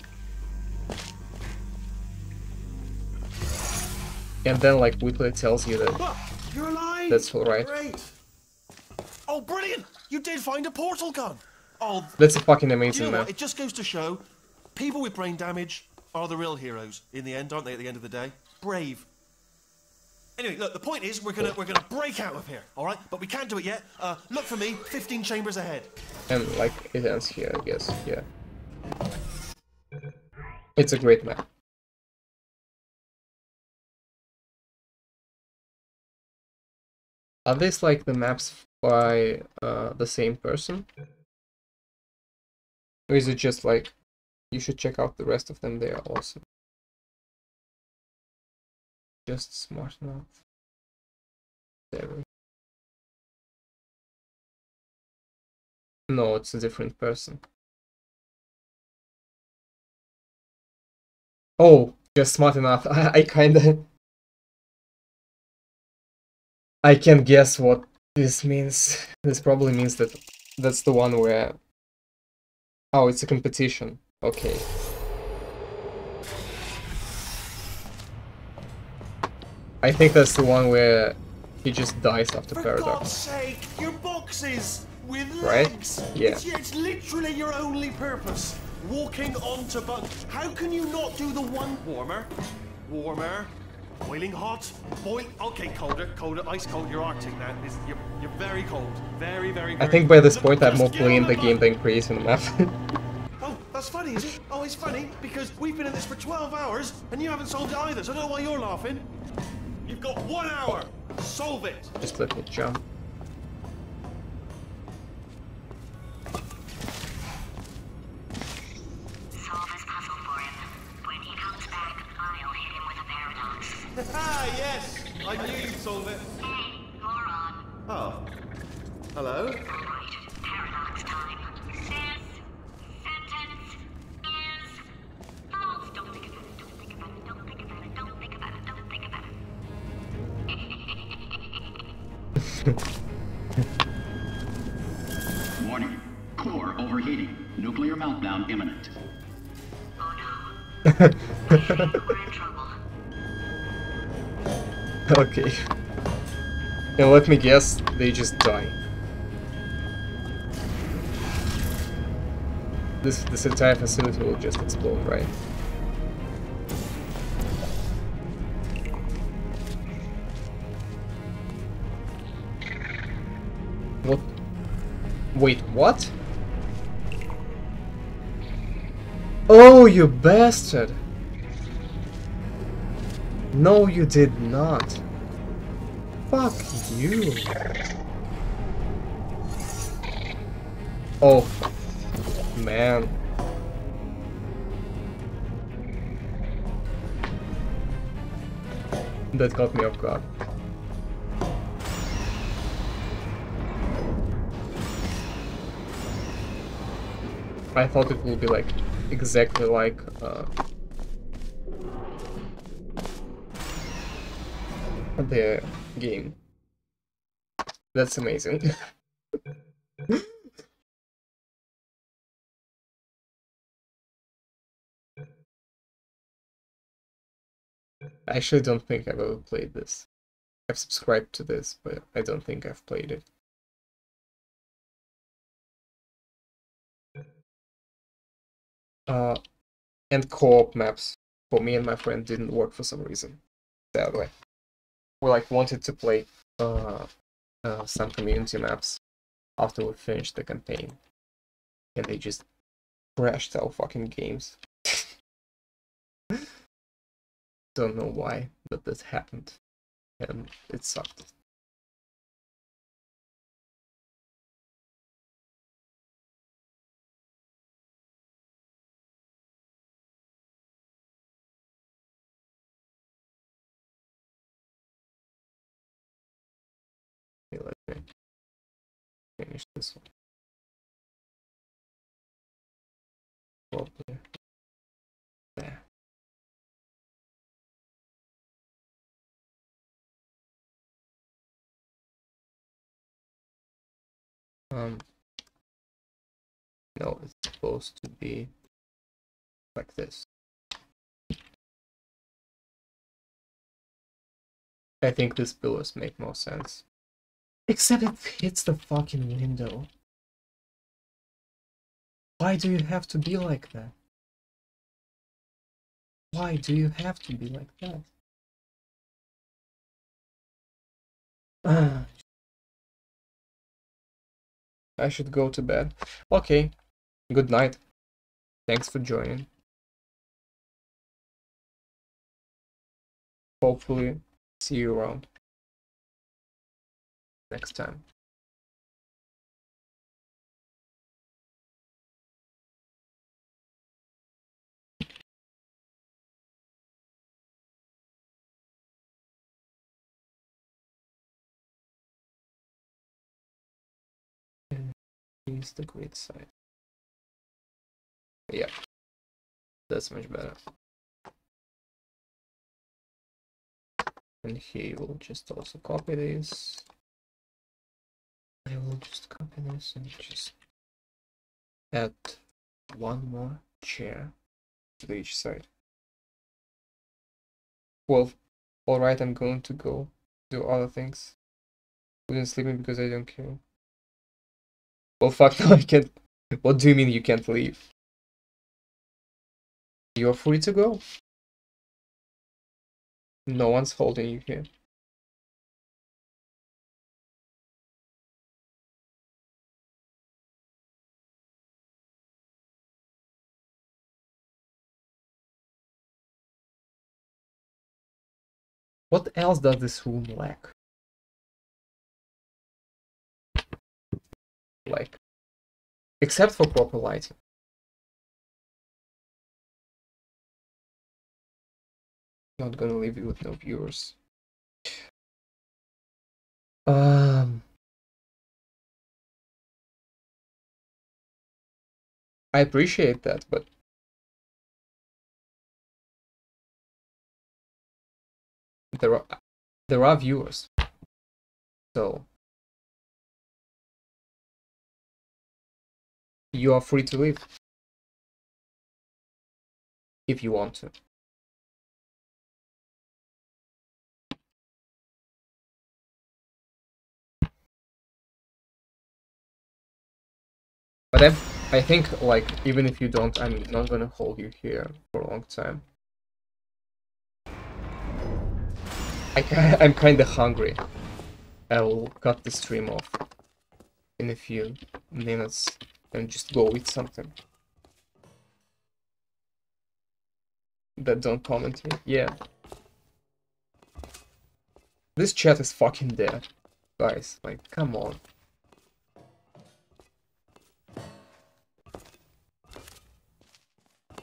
And then, like, Whitley tells you that Oh, you're alive! that's alright. Great! Oh, brilliant! You did find a portal gun! Oh, That's a fucking do you amazing know map. what? It just goes to show, people with brain damage are the real heroes in the end, aren't they? At the end of the day, brave. Anyway, look. The point is, we're gonna break out of here, all right? But we can't do it yet. Look for me. 15 chambers ahead. And, like, it ends here, I guess. Yeah. It's a great map. Are these, like, the maps by the same person? Or is it just, like, you should check out the rest of them, they are awesome. Just smart enough. There we go. No, it's a different person. Oh, just smart enough. I kinda... I can guess what this means. This probably means that that's the one where... Oh, it's a competition. Okay. I think that's the one where he just dies after For Paradox. God's sake, your boxes with Right? legs. Yeah. It's literally your only purpose. Walking onto bugs. How can you not do the one warmer? Warmer. Boiling hot. Okay, colder. Ice cold. You're Arctic now. You're very cold. Very, very, very I think by this cold. point I'm Just more get on playing the bus. game than creating the map. Oh, that's funny, is it? Oh, it's funny because we've been in this for 12 hours and you haven't solved it either, so I don't know why you're laughing. You've got 1 hour. Solve it. Just let me jump. Solve this puzzle for him. When he comes back, I'll hit him with a paradox. Ah, yes. I knew you'd solve it. Hey, you're Oh. Hello? Alright, paradox time. This sentence is false. Don't think about it, don't think about it, don't think about it, don't think about it, don't think about it. Warning. Core overheating. Nuclear meltdown imminent. Oh no. I think we're in trouble. Okay. And let me guess, they just die. This entire facility will just explode, right? What? Wait, what? Oh, you bastard! No, you did not. Fuck you. Oh, man. That caught me off guard. I thought it would be like exactly like the game. That's amazing. I actually don't think I've ever played this. I've subscribed to this, but I don't think I've played it. And co-op maps for me and my friend didn't work for some reason. Sadly. We like wanted to play some community maps after we finished the campaign. And they just crashed our fucking games. Don't know why, but that happened. And it sucked. Okay, let me finish this one. Probably there. No, it's supposed to be like this. I think these pillars make more sense. Except it hits the fucking window. Why do you have to be like that? Why do you have to be like that? I should go to bed. Okay. Good night. Thanks for joining. Hopefully, see you around next time. Here's the grid side. Yeah, that's much better. And here we'll just also copy this. I will just copy this and just add one more chair to each side. Well, alright, I'm going to go do other things. Wouldn't sleep because I don't care. Well, fuck, no, I can't. What do you mean you can't leave? You're free to go. No one's holding you here. What else does this room lack? Like, except for proper lighting. Not gonna leave you with no viewers. I appreciate that, but there are viewers, so you are free to leave if you want to. But I think, like, even if you don't, I'm not gonna hold you here for a long time. I'm kinda hungry. I will cut the stream off in a few minutes and just go eat something. That don't comment here. Yeah. This chat is fucking dead. Guys, like, come on.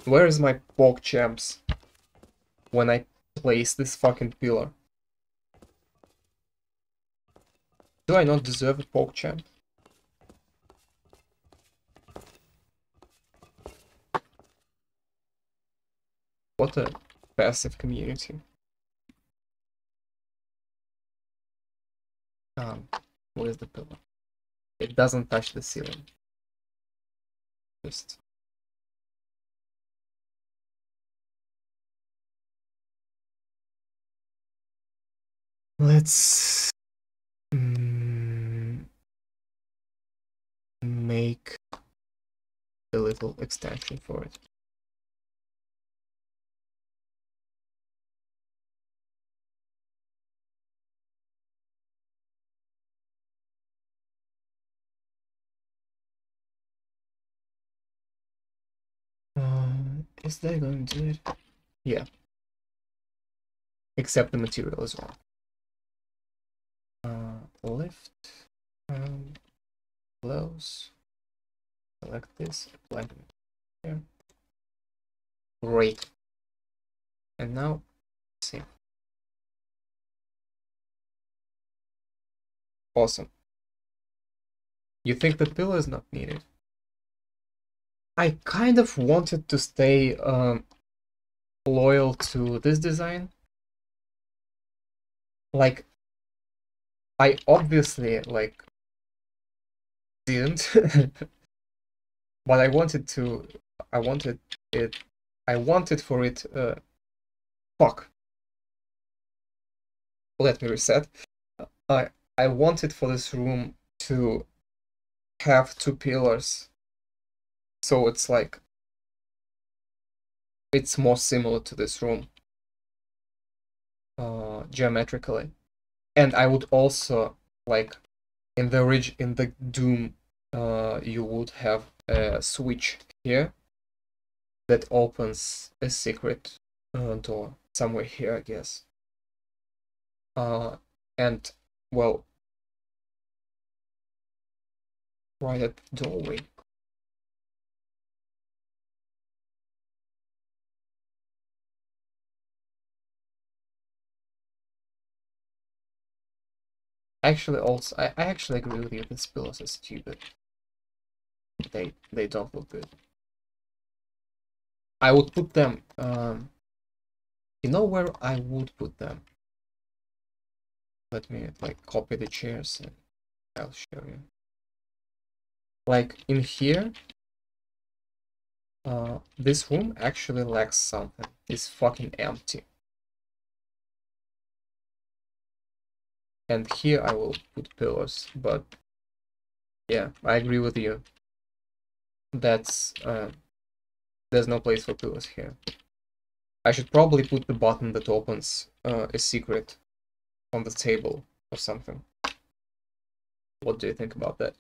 Where is my pork champs when I place this fucking pillar? Do I not deserve a pork champ? What a passive community. Where's the pillar? It doesn't touch the ceiling. Just... Let's... make a little extension for it. Is that going to do it? Yeah. Except the material as well. Lift, close, select this, apply it here. Great. And now, let's see. Awesome. You think the pillar is not needed? I kind of wanted to stay loyal to this design. Like, I obviously, like, didn't. But I wanted for it, fuck. Let me reset. I wanted for this room to have two pillars. So it's like, it's more similar to this room. Geometrically. And I would also, like, in the Doom, you would have a switch here that opens a secret door somewhere here, I guess. And, well, right at the doorway. Actually, also, I actually agree with you. These pillars are stupid. They don't look good. I would put them. You know where I would put them? Let me like copy the chairs and I'll show you. Like in here, this room actually lacks something. It's fucking empty. And here I will put pillars, but yeah, I agree with you. That's there's no place for pillars here. I should probably put the button that opens a secret on the table or something. What do you think about that?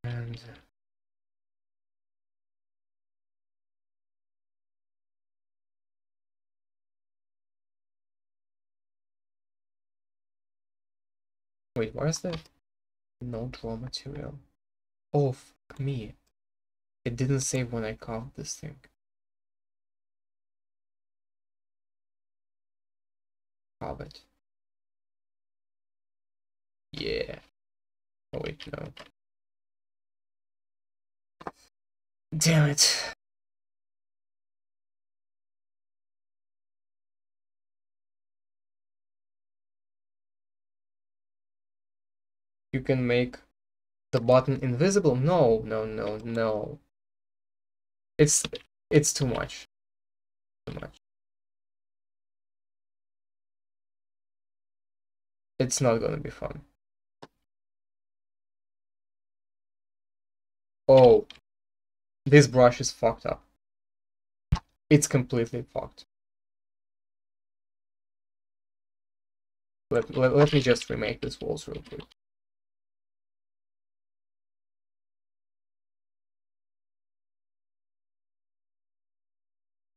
And Wait, where's the no draw material? Oh, fuck me. It didn't save when I carved this thing. Carve it. Yeah. Oh wait, no. Damn it. You can make the button invisible? No, no, no, no. It's too much. Too much. It's not gonna be fun. Oh, this brush is fucked up. It's completely fucked. Let me just remake this walls real quick.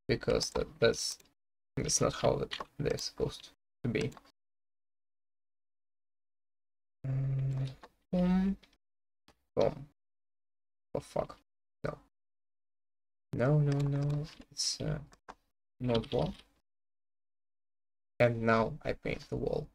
Because that's not how they're supposed to be. Boom. Boom. Oh fuck. No. No, no, no. It's not wall. And now I paint the wall.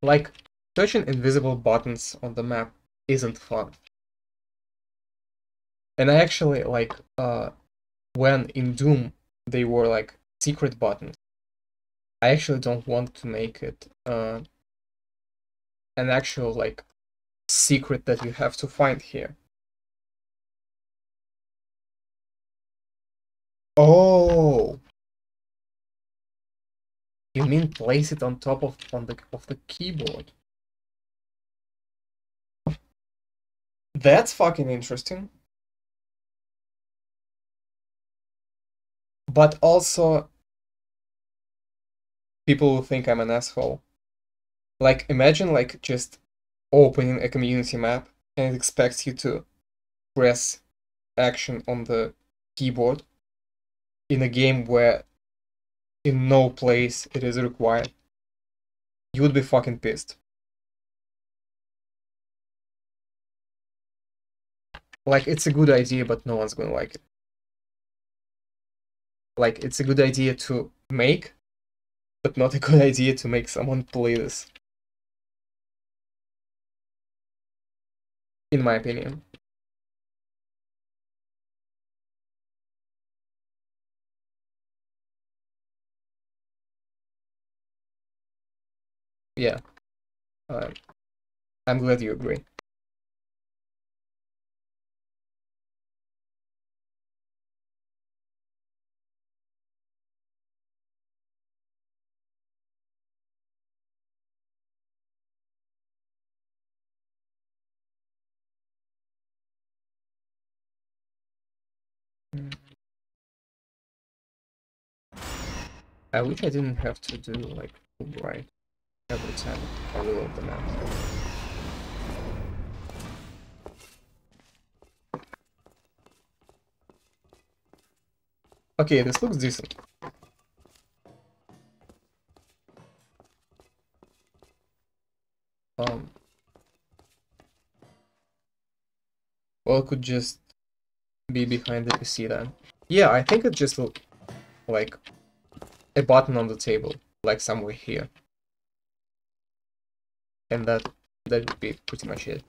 Like touching invisible buttons on the map isn't fun. And I actually like when in Doom they were like secret buttons. I actually don't want to make it an actual like secret that you have to find here. Oh, you mean place it on top of the keyboard? That's fucking interesting. But also, people will think I'm an asshole. Like, imagine like just opening a community map and it expects you to press action on the keyboard in a game where in no place it is required. You would be fucking pissed. Like, it's a good idea, but no one's gonna like it. Like, it's a good idea to make, but not a good idea to make someone play this. In my opinion. Yeah. I'm glad you agree. I wish I didn't have to do like right every time I reload the map. Okay, this looks decent. Well, it could just be behind the PC then. Yeah, I think it just looked like a button on the table, like somewhere here. And that would be pretty much it.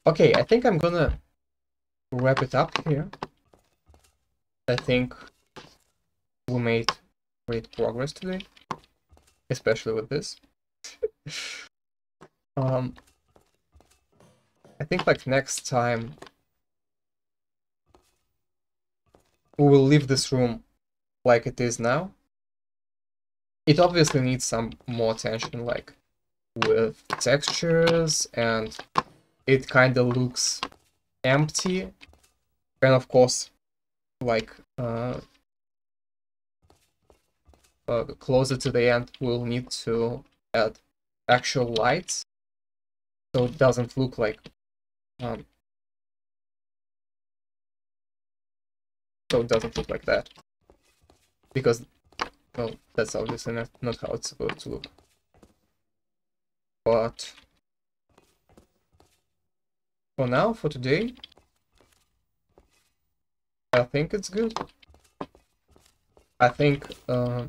Okay, I think I'm gonna wrap it up here. I think we made great progress today, especially with this. I think like next time we will leave this room like it is now. It obviously needs some more attention, like with textures, and it kind of looks empty. And of course, like closer to the end, we'll need to add actual lights, so it doesn't look like that, because, well, that's obviously not how it's supposed to look. But for now, for today, I think it's good. I think the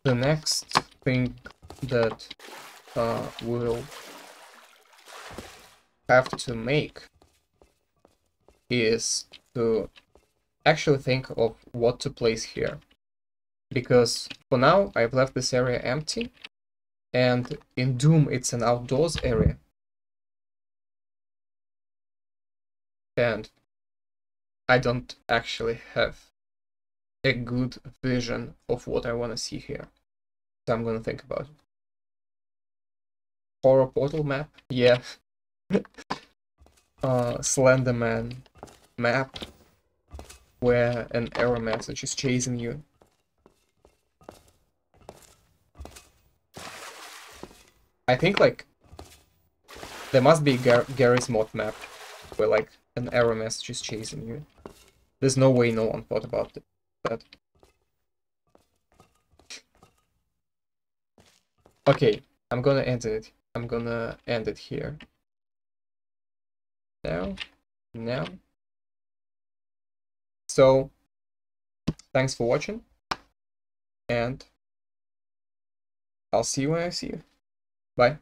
next thing that we'll have to make is to actually think of what to place here. Because for now, I've left this area empty, and in Doom it's an outdoors area. And I don't actually have a good vision of what I want to see here. So I'm gonna think about it. Horror portal map? Yeah. Slenderman map where an error message is chasing you. I think like there must be Gary's mod map where like an error message is chasing you. There's no way no one thought about that. Okay, I'm gonna end it. I'm gonna end it here. Now. So, thanks for watching, and I'll see you when I see you. Bye.